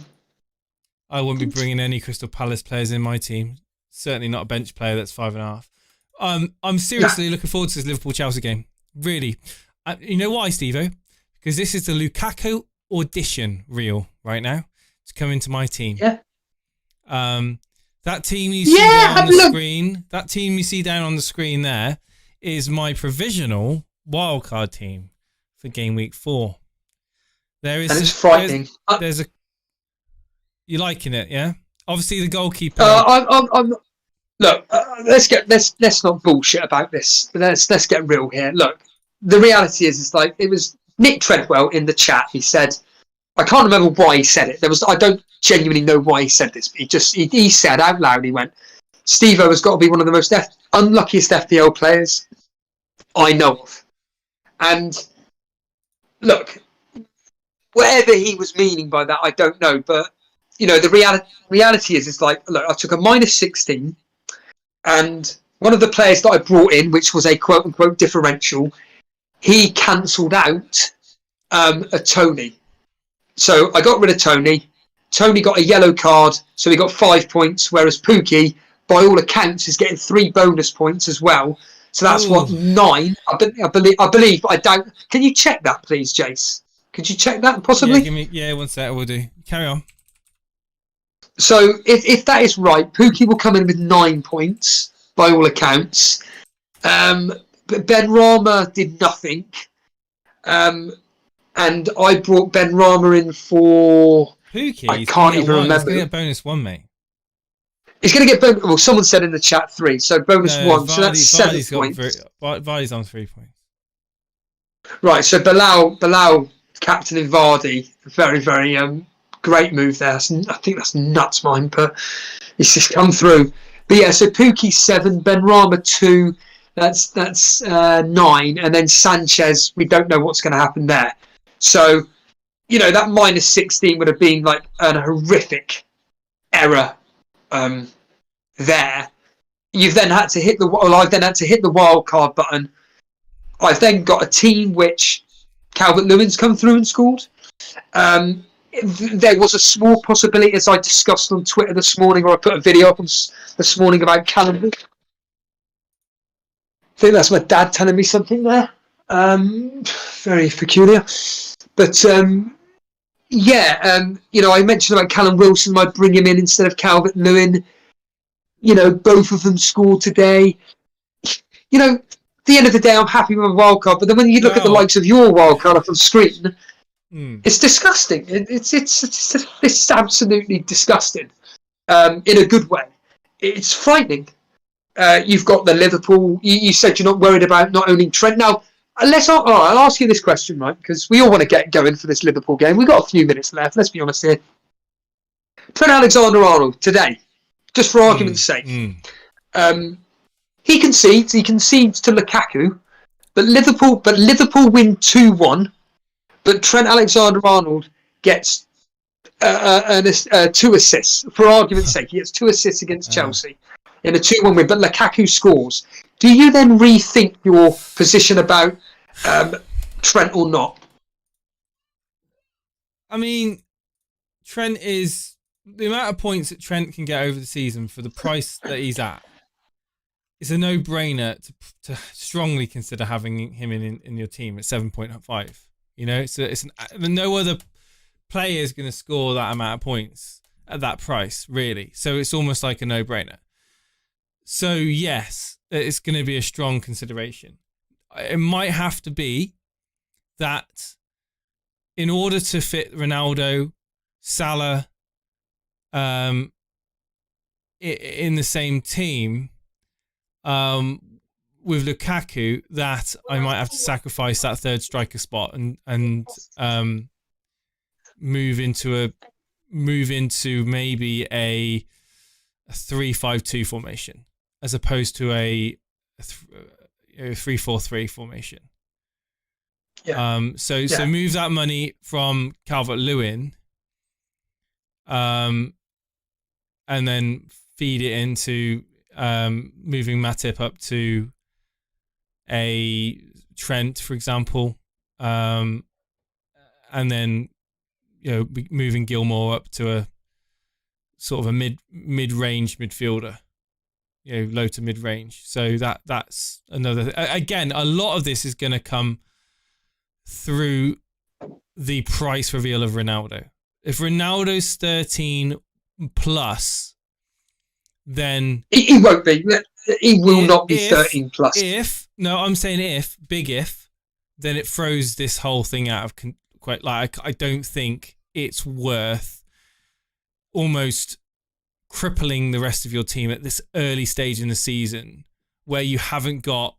I wouldn't be bringing any Crystal Palace players in my team. Certainly not a bench player that's 5.5. I'm seriously looking forward to this Liverpool-Chelsea game. Really. You know why, Steve-O? Because this is the Lukaku audition reel right now to come into my team. Yeah. That team you see down on the screen, there is my provisional wildcard team for game week 4. And it's frightening. You liking it, yeah? Obviously the goalkeeper. Look, let's not bullshit about this. Let's get real here. Look, the reality is like it was Nick Treadwell in the chat. He said, I can't remember why he said it. I don't genuinely know why he said this, but he said out loud. He went, Steve-O has got to be one of the most unluckiest FPL players I know of. And look, whatever he was meaning by that, I don't know. But you know, the reality is like, look, I took a -16. And one of the players that I brought in, which was a quote-unquote differential, he cancelled out a Tony. So I got rid of Tony. Tony got a yellow card, so he got 5 points, whereas Pookie, by all accounts, is getting 3 bonus points as well. So that's 9. I believe, but I doubt. Can you check that, please, Jace? Could you check that, possibly? Yeah, one sec, I will do. Carry on. So if that is right, Pookie will come in with 9 points by all accounts. But Ben Rama did nothing, and I brought Ben Rama in for Pookie. I can't even remember. He's going to get bonus 1, mate. He's going to get bonus. Well, someone said in the chat 3, so bonus 1. So that's 7 points. Vardy's on 3 points. Right. So Bilal, captain in Vardy, very very great move there. I think that's nuts, mine, but it's just come through. But yeah, so Pookie 7, Ben Rama 2, that's 9, and then Sanchez, we don't know what's going to happen there. So, you know, that -16 would have been like a horrific error there. I've then had to hit the wild card button. I've then got a team which Calvert-Lewin's come through and scored. There was a small possibility, as I discussed on Twitter this morning, or I put a video up this morning about Callum. I think that's my dad telling me something there. Very peculiar. But, you know, I mentioned about Callum Wilson, I'd bring him in instead of Calvert-Lewin. You know, both of them scored today. You know, at the end of the day, I'm happy with my wildcard, but then when you look at the likes of your wildcard up on screen, it's disgusting. It's absolutely disgusting. In a good way. It's frightening. You've got the Liverpool. You said you're not worried about not owning Trent. Now, I'll ask you this question, right? Because we all want to get going for this Liverpool game. We've got a few minutes left. Let's be honest here. Trent Alexander-Arnold today, just for argument's sake. He concedes to Lukaku, but Liverpool win 2-1. But Trent Alexander-Arnold gets 2 assists. For argument's sake, he gets 2 assists against Chelsea in a 2-1 win, but Lukaku scores. Do you then rethink your position about Trent or not? I mean, Trent is the amount of points that Trent can get over the season for the price that he's at. It's a no-brainer to strongly consider having him in your team at 7.5. You know, no other player is going to score that amount of points at that price, really. So it's almost like a no-brainer. So yes, it's going to be a strong consideration. It might have to be that in order to fit Ronaldo, Salah, in the same team, with Lukaku, that I might have to sacrifice that third striker spot and move into maybe a 3-5-2 formation as opposed to a 3-4-3 formation. Yeah. So move that money from Calvert-Lewin, and then feed it into moving Matip up to a Trent, for example, and then moving Gilmour up to a sort of a mid-range midfielder, low to mid-range. So that's another. Again, a lot of this is going to come through the price reveal of Ronaldo. If Ronaldo's 13 plus, then he won't be. He will not be 13 plus. I'm saying big if, then it throws this whole thing out of quite. Like, I don't think it's worth almost crippling the rest of your team at this early stage in the season where you haven't got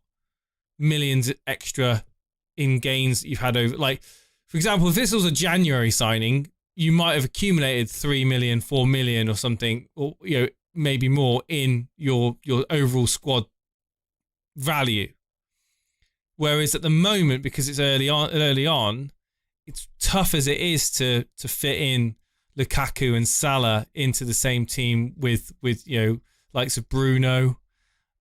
millions extra in gains that you've had over. Like, for example, if this was a January signing, you might have accumulated 3 million, 4 million or something, or maybe more in your overall squad value. Whereas at the moment, because it's early on, it's tough as it is to fit in Lukaku and Salah into the same team with likes of Bruno,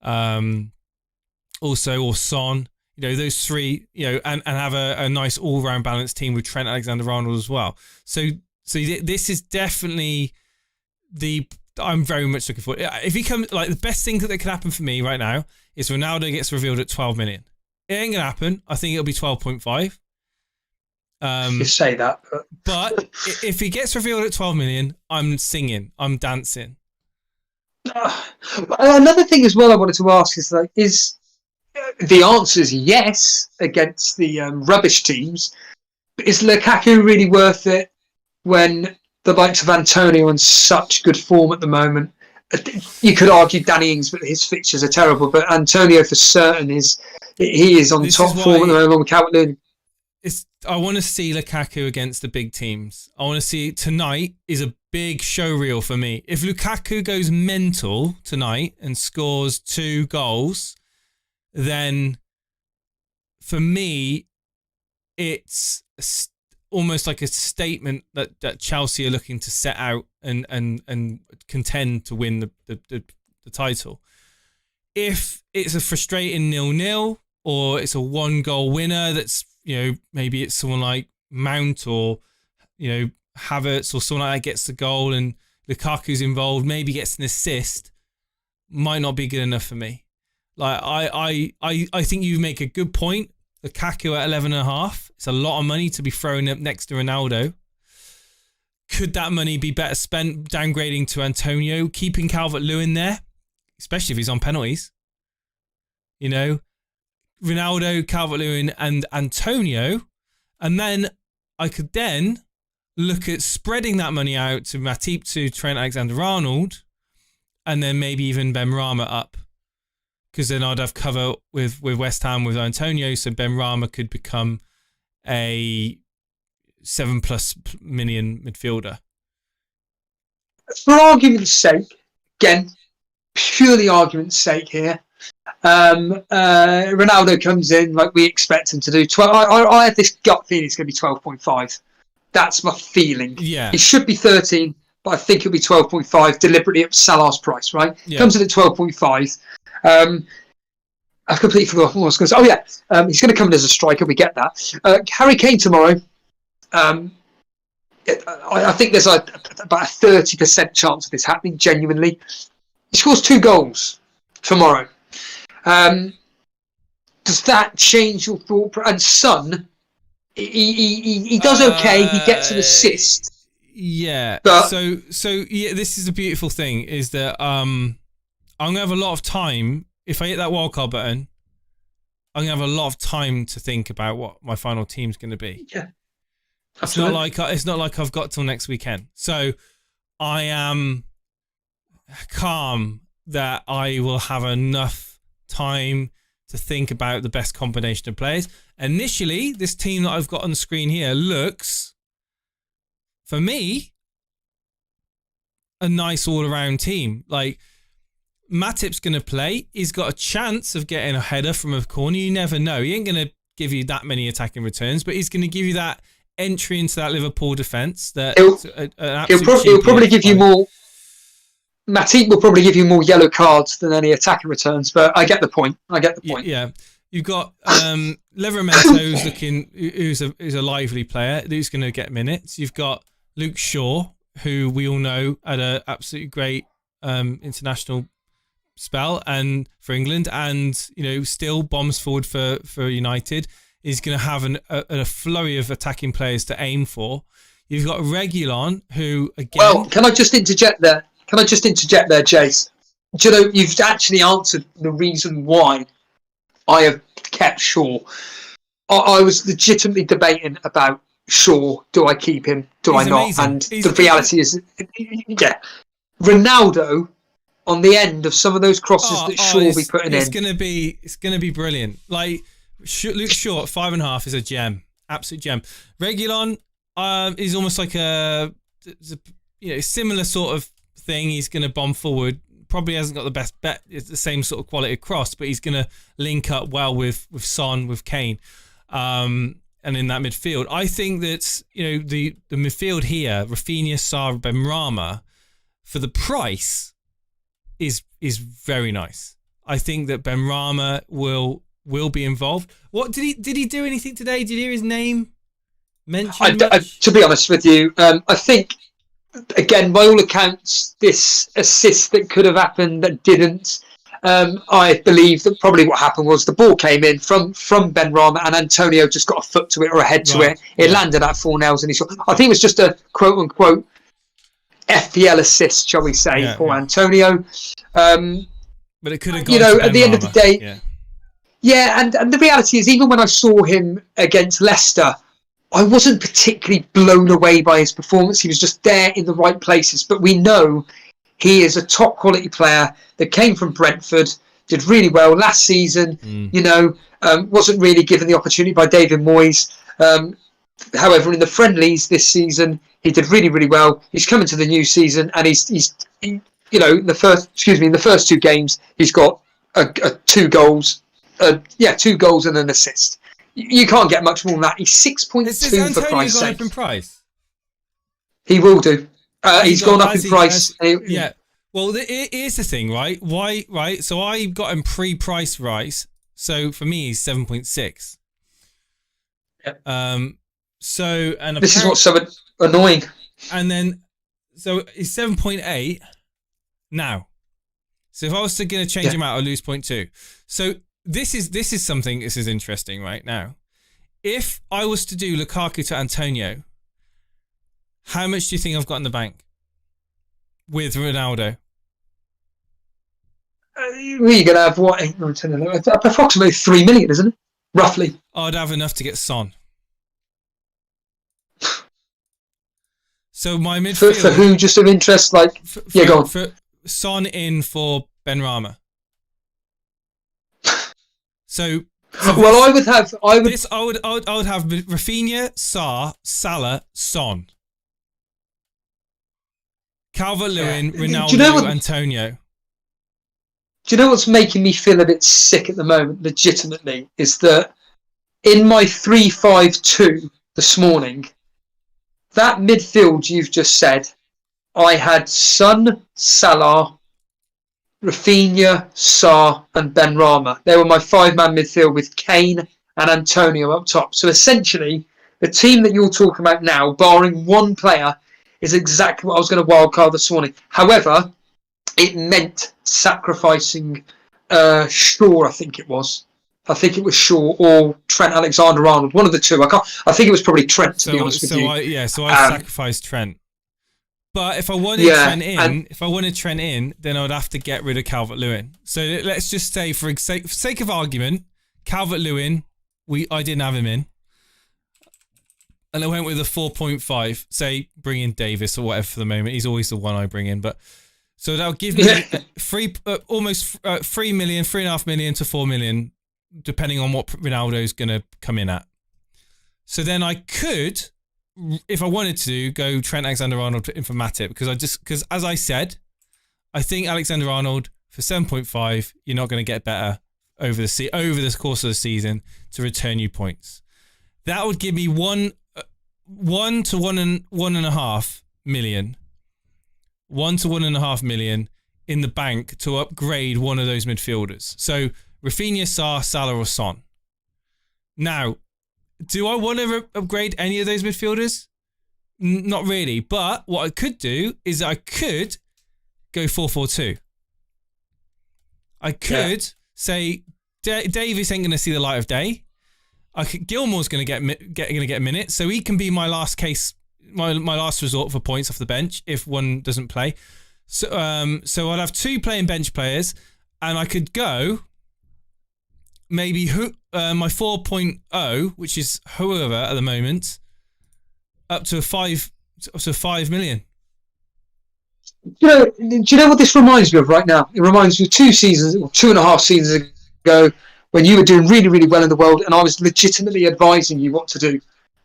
also, or Son, those three, and have a nice all-round balanced team with Trent Alexander-Arnold as well. So this is definitely I'm very much looking forward. If he comes, the best thing that could happen for me right now is Ronaldo gets revealed at 12 million. It ain't gonna happen. I think it'll be 12.5. You say that, but if he gets revealed at 12 million, I'm singing, I'm dancing. Another thing as well I wanted to ask is the answer is yes against the rubbish teams, but is Lukaku really worth it when the likes of Antonio in such good form at the moment? You could argue Danny Ings, but his fixtures are terrible. But Antonio for certain is on top form at the moment along with Calvert-Lewin. I want to see Lukaku against the big teams. I want to see tonight is a big show reel for me. If Lukaku goes mental tonight and scores 2 goals, then for me, it's almost like a statement that Chelsea are looking to set out and contend to win the title. If it's a frustrating 0-0 or it's a 1-goal winner that's, maybe it's someone like Mount or, Havertz or someone like that gets the goal and Lukaku's involved, maybe gets an assist, might not be good enough for me. Like, I think you make a good point. Lukaku at 11.5. It's a lot of money to be thrown up next to Ronaldo. Could that money be better spent downgrading to Antonio, keeping Calvert-Lewin there, especially if he's on penalties? Ronaldo, Calvert-Lewin, and Antonio, and then I could then look at spreading that money out to Matip, to Trent Alexander-Arnold, and then maybe even Benrahma up. Because then I'd have cover with West Ham with Antonio, so Benrahma could become a 7+ million midfielder. For argument's sake, again, purely argument's sake here, Ronaldo comes in like we expect him to do. I had this gut feeling it's going to be 12.5. That's my feeling. Yeah. It should be 13, but I think it'll be 12.5 deliberately at Salah's price, right? Yeah. Comes in at 12.5. I've completely forgotten what I was going to say. Oh, yeah. He's going to come in as a striker. We get that. Harry Kane tomorrow. I think there's about a 30% chance of this happening, genuinely. He scores 2 goals tomorrow. Does that change your thought? And Son, he does okay. He gets an assist. Yeah. But so yeah, this is a beautiful thing, is that I'm going to have a lot of time. If I hit that wildcard button, I'm going to have a lot of time to think about what my final team's going to be. Yeah. It's not like I've got till next weekend. So I am calm that I will have enough time to think about the best combination of players. Initially, this team that I've got on the screen here looks, for me, a nice all-around team. Like, Matip's going to play. He's got a chance of getting a header from a corner. You never know. He ain't going to give you that many attacking returns, but he's going to give you that entry into that Liverpool defence. He'll probably give you more. Matip will probably give you more yellow cards than any attacking returns, but I get the point. Yeah. You've got Livramento who's a lively player who's going to get minutes. You've got Luke Shaw, who we all know had an absolutely great international spell and for England, and still bombs forward for United. Is going to have a flurry of attacking players to aim for. You've got Reguilon, who again. Well, can I just interject there? Jace? Do you know, you've actually answered the reason why I have kept Shaw. I was legitimately debating about Shaw. Do I keep him? Do I not? Amazing. And the reality is, yeah, Ronaldo on the end of some of those crosses that Shaw will be putting in. It's going to be brilliant. Like Luke Shaw at 5.5 is a gem, absolute gem. Reguilon is almost like a similar sort of thing. He's going to bomb forward. Probably hasn't got the best bet. It's the same sort of quality of cross, but he's going to link up well with Son, with Kane, and in that midfield. I think that the midfield here, Rafinha, Sarr, Benrahma, for the price, is very nice. I think that Benrahma will be involved. What did he do anything today? Did you hear his name mentioned? To be honest with you, I think, again, by all accounts, this assist that could have happened that didn't. I believe that probably what happened was the ball came in from Benrahma and Antonio just got a foot to it or a head to it. It landed at 4 nails and he scored. I think it was just a quote unquote FPL assist, shall we say, for Antonio. But it could have gone at the end of the day. Yeah, and the reality is, even when I saw him against Leicester, I wasn't particularly blown away by his performance. He was just there in the right places. But we know he is a top quality player that came from Brentford, did really well last season. Wasn't really given the opportunity by David Moyes. However, in the friendlies this season, he did really, really well. He's coming to the new season, and in the first 2 games, he's got 2 goals. 2 goals and an assist. You can't get much more than that. He's 6.2 for Christ's sake. Gone up in price? He will do. He's gone up in price. Yeah. Well, here's the thing, right? Why? Right. So I got him pre-price rise. So for me, he's 7.6. Yep. So this is what's so annoying. And then, so he's 7.8 now. So if I was going to change him out, I'd lose 0.2. So this is something. This is interesting right now. If I was to do Lukaku to Antonio, how much do you think I've got in the bank with Ronaldo? You're going to have what? Approximately 3 million, isn't it? Roughly. I'd have enough to get Son. So my midfield for who, just of interest, like go on. For Son in for Benrahma. So well, I would have Rafinha, Sarr, Salah, Son, Calvert-Lewin, Ronaldo, Antonio. Do you know what's making me feel a bit sick at the moment, legitimately, is that in my 3-5-2 this morning, that midfield you've just said, I had Son, Salah, Rafinha, Sarr, and Benrahma. They were my 5-man midfield with Kane and Antonio up top. So essentially, the team that you're talking about now, barring one player, is exactly what I was going to wildcard this morning. However, it meant sacrificing Shaw, I think it was. I think it was Shaw or Trent Alexander-Arnold, one of the two. I think it was probably Trent, to be honest with you. So I sacrificed Trent. But if I wanted Trent in, then I would have to get rid of Calvert-Lewin. So let's just say, for sake of argument, Calvert-Lewin, I didn't have him in. And I went with a 4.5. Say, bring in Davis or whatever for the moment. He's always the one I bring in. But so that'll give me almost 3 million, 3.5 million to 4 million, depending on what Ronaldo's going to come in at. So then I could, if I wanted to, go Trent Alexander-Arnold in for Matip, because as I said, I think Alexander-Arnold for 7.5, you're not going to get better over the course of the season to return you points. That would give me 1 to 1.5 million. 1 to 1.5 million in the bank to upgrade one of those midfielders. So Rafinha, Sarr, Salah, or Son. Now, do I want to upgrade any of those midfielders? Not really. But what I could do is I could go 4-4-2. I could say Davis ain't going to see the light of day. Gilmore's going to get minutes, so he can be my last case, my last resort for points off the bench if one doesn't play. So I'll have 2 playing bench players, and I could go maybe my 4.0, which is whoever at the moment, up to 5 million. Do you know what this reminds me of right now? It reminds me of 2.5 seasons ago, when you were doing really, really well in the world and I was legitimately advising you what to do.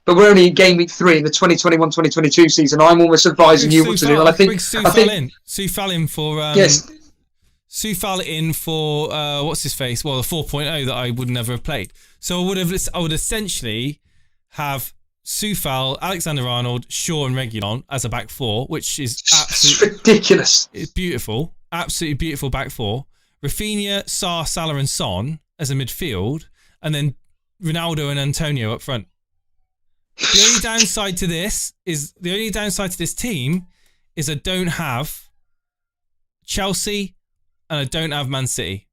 But we're only in game week 3 in the 2021-2022 season. I'm almost advising you what to do. And I think Soufal in for yes. Soufal in for what's his face? Well, the 4.0 that I would never have played. So I would essentially have Soufal, Alexander-Arnold, Shaw, and Reguilon as a back 4, which is absolutely ridiculous. It's beautiful, absolutely beautiful back 4. Rafinha, Sarr, Salah, and Son as a midfield, and then Ronaldo and Antonio up front. The only downside to this team is I don't have Chelsea and I don't have Man City.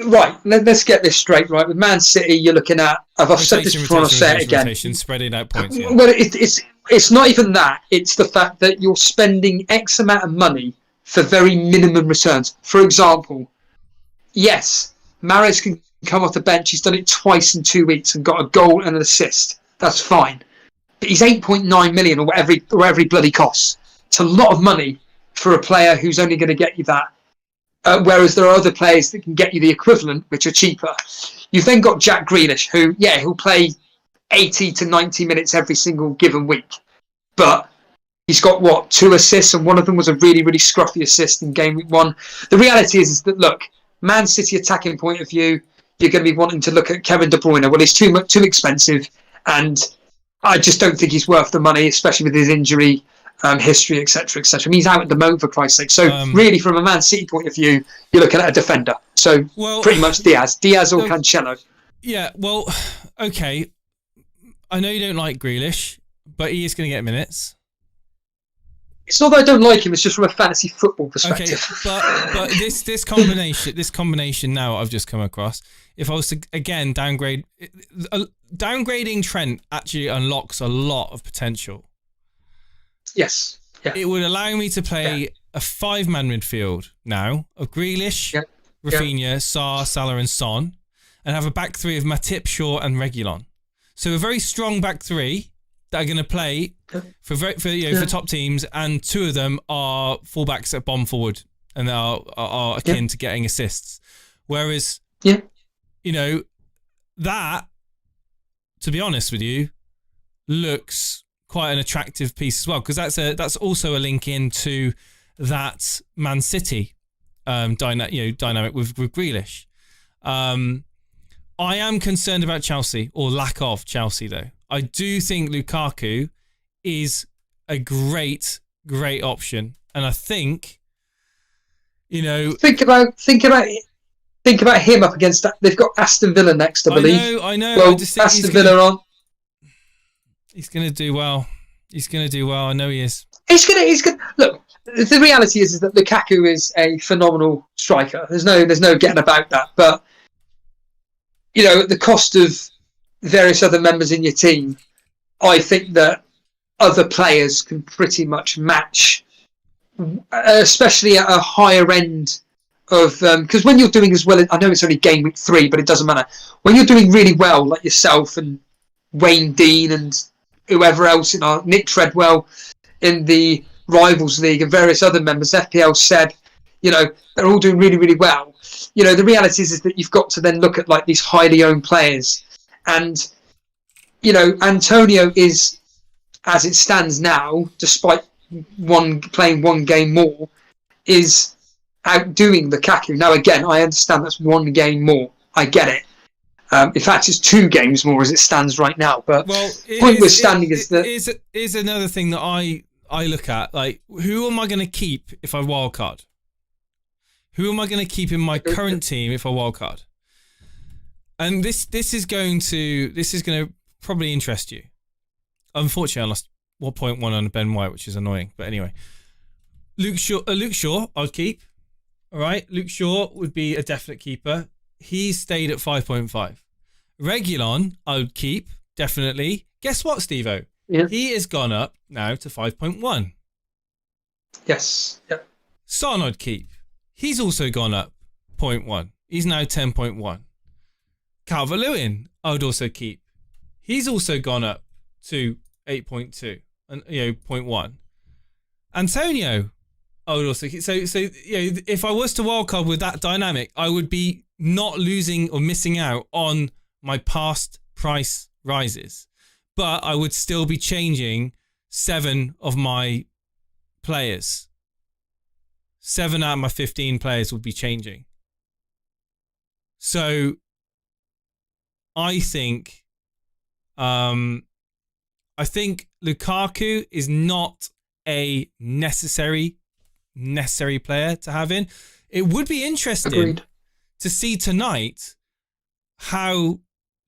Right, let's get this straight. Right, with Man City, you're looking at. I've said this before. I'll say it again. Spreading out points. Yeah. Well, it's not even that. It's the fact that you're spending X amount of money for very minimum returns. For example, yes, Mahrez can come off the bench. He's done it twice in 2 weeks and got a goal and an assist. That's fine. But he's 8.9 million or whatever he bloody costs. It's a lot of money for a player who's only going to get you that. Whereas there are other players that can get you the equivalent, which are cheaper. You've then got Jack Grealish, who'll play 80 to 90 minutes every single given week. But he's got, 2 assists, and one of them was a really, really scruffy assist in game week 1. The reality is that, look, Man City attacking point of view, you're going to be wanting to look at Kevin De Bruyne. Well, he's too expensive, and I just don't think he's worth the money, especially with his injury history, etc., etc. I mean, he's out at the moment, for Christ's sake. So, really, from a Man City point of view, you're looking at a defender. So, pretty much Diaz or Cancelo. Yeah, well, okay. I know you don't like Grealish, but he is going to get minutes. It's not that I don't like him. It's just from a fantasy football perspective. Okay, but this combination now I've just come across. If I was to again downgrading Trent actually unlocks a lot of potential. Yes. Yeah. It would allow me to play a 5-man midfield now of Grealish, Rafinha, Sarr, Salah, and Son, and have a back 3 of Matip, Shaw, and Reguilon. So a very strong back 3 that are going to play for top teams, and 2 of them are fullbacks that bomb forward and are akin to getting assists. Whereas, that, to be honest with you, looks quite an attractive piece as well, because that's also a link into that Man City dynamic with Grealish. I am concerned about Chelsea, or lack of Chelsea, though. I do think Lukaku is a great option, and I think, think about him up against that. They've got Aston Villa next, I believe. I know. Well, I just think Aston Villa on. He's going to do well. I know he is. He's gonna look. The reality is that Lukaku is a phenomenal striker. There's no getting about that. But at the cost of various other members in your team, I think that other players can pretty much match, especially at a higher end of because when you're doing as well, I know it's only game week 3, but it doesn't matter. When you're doing really well, like yourself and Wayne Dean and whoever else in our Nick Treadwell in the Rivals League and various other members, FPL said, they're all doing really, really well. The reality is that you've got to then look at like these highly owned players, and Antonio is, as it stands now, despite playing one game more, is outdoing Lukaku. Now again, I understand that's one game more. I get it. In fact, it's 2 games more as it stands right now. But is another thing that I look at, like, who am I going to keep if I wildcard? Who am I going to keep in my current team if I wildcard? And this is going to probably interest you. Unfortunately, I lost 1.1 on Ben White, which is annoying. But anyway, Luke Shaw, I'd keep. All right, Luke Shaw would be a definite keeper. He stayed at 5.5. Reguilon, I would keep, definitely. Guess what, Steve-O? Yeah. He has gone up now to 5.1. Yes. Yep. Son, I'd keep. He's also gone up 0.1. He's now 10.1. Calvert-Lewin, I would also keep. He's also gone up to 8.2 and 0.1. Antonio, I would also keep. So if I was to wildcard with that dynamic, I would be not losing or missing out on my past price rises, but I would still be changing 7 of my players. 7 out of my 15 players would be changing. So I think Lukaku is not a necessary player to have in. It would be interesting Agreed. to see tonight how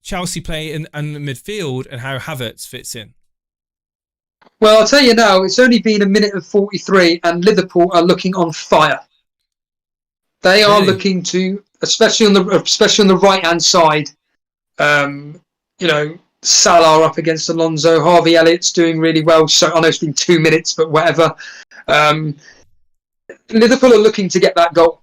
Chelsea play in the midfield and how Havertz fits in. Well, I'll tell you now, it's only been a minute and 43 and Liverpool are looking on fire. They are looking to, especially on the right-hand side, Salah up against Alonso, Harvey Elliott's doing really well. So I know it's been 2 minutes, but whatever. Liverpool are looking to get that goal.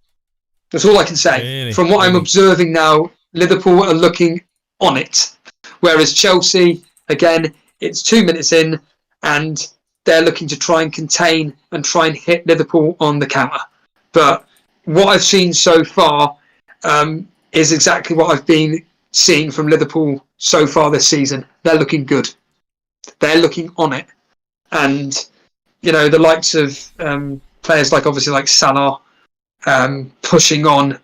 That's all I can say. Really? From what I'm observing now, Liverpool are looking on it. Whereas Chelsea, again, it's 2 minutes in and they're looking to try and contain and try and hit Liverpool on the counter. But what I've seen so far is exactly what I've been seeing from Liverpool so far this season. They're looking good. They're looking on it. And, the likes of players like Salah pushing on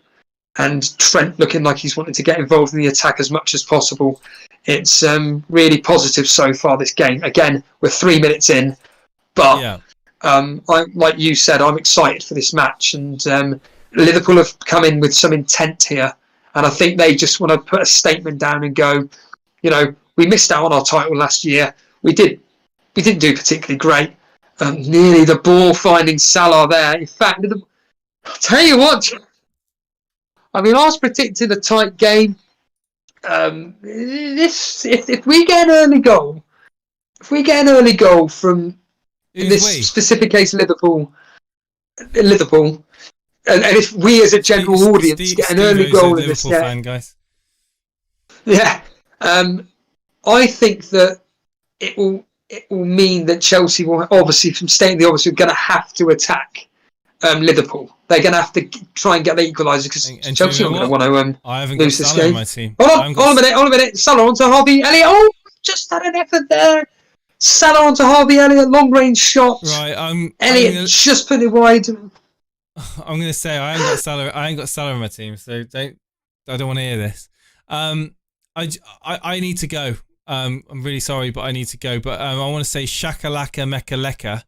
and Trent looking like he's wanting to get involved in the attack as much as possible. It's really positive so far this game. Again, we're 3 minutes in, but like you said, I'm excited for this match. And Liverpool have come in with some intent here. And I think they just want to put a statement down and go, we missed out on our title last year. We didn't do particularly great. Nearly the ball finding Salah there. In fact, I'll tell you what, I was predicting a tight game. If we get an early goal, from, in this specific case, Liverpool, and if we as a general audience get an early goal in this game, guys. Yeah, I think that it will mean that Chelsea will obviously, from stating the obvious, are going to have to attack Liverpool. They're going to have to try and get the equaliser because Chelsea are going to want to lose this game. My team. Hold on a minute. Salah onto Harvey Elliott. Oh, just had an effort there. Salah onto Harvey Elliott, long range shot. Right, Elliott just put it wide. I'm going to say I ain't got Salah in my team, so I don't want to hear this. I need to go. I'm really sorry, but I need to go. But I want to say Shakalaka Mekaleka.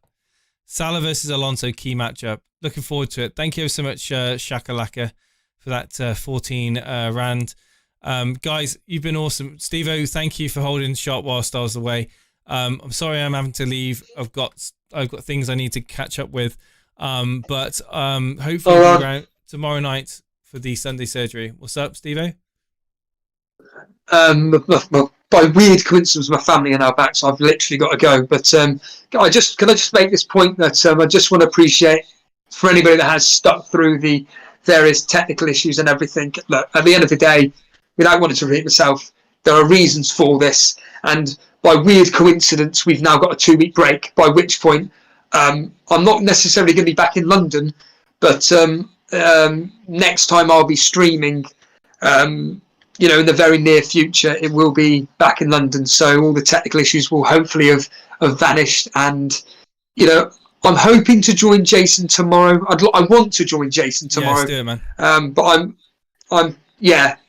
Salah versus Alonso, key matchup. Looking forward to it. Thank you so much, Shakalaka, for that 14 rand. Guys, you've been awesome. Steve-O, thank you for holding shot whilst I was away. I'm sorry I'm having to leave. I've got things I need to catch up with. But hopefully around tomorrow night for the Sunday surgery. What's up, Steve-O? By weird coincidence, my family are now back, so I've literally got to go. But can I just make this point that I just want to appreciate for anybody that has stuck through the various technical issues and everything. Look, at the end of the day, without wanting to repeat myself, there are reasons for this, and by weird coincidence, we've now got a 2-week break. By which point, I'm not necessarily going to be back in London, but next time I'll be streaming. In the very near future, it will be back in London. So all the technical issues will hopefully have vanished. And, I'm hoping to join Jason tomorrow. I want to join Jason tomorrow. Yeah, let's do it, man. But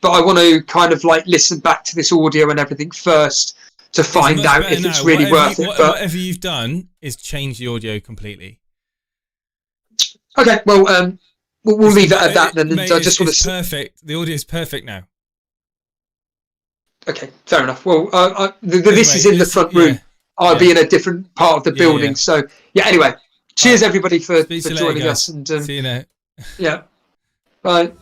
but I want to kind of like listen back to this audio and everything first to find out if it's really worth it. But whatever you've done is change the audio completely. Okay, well, we'll leave it at that then. Mate, I just want to. Perfect. The audio is perfect now. Okay, fair enough. Well, this is in the front room. I'll be in a different part of the building. Yeah. So, anyway, cheers everybody for joining us. And see you now. Yeah, bye.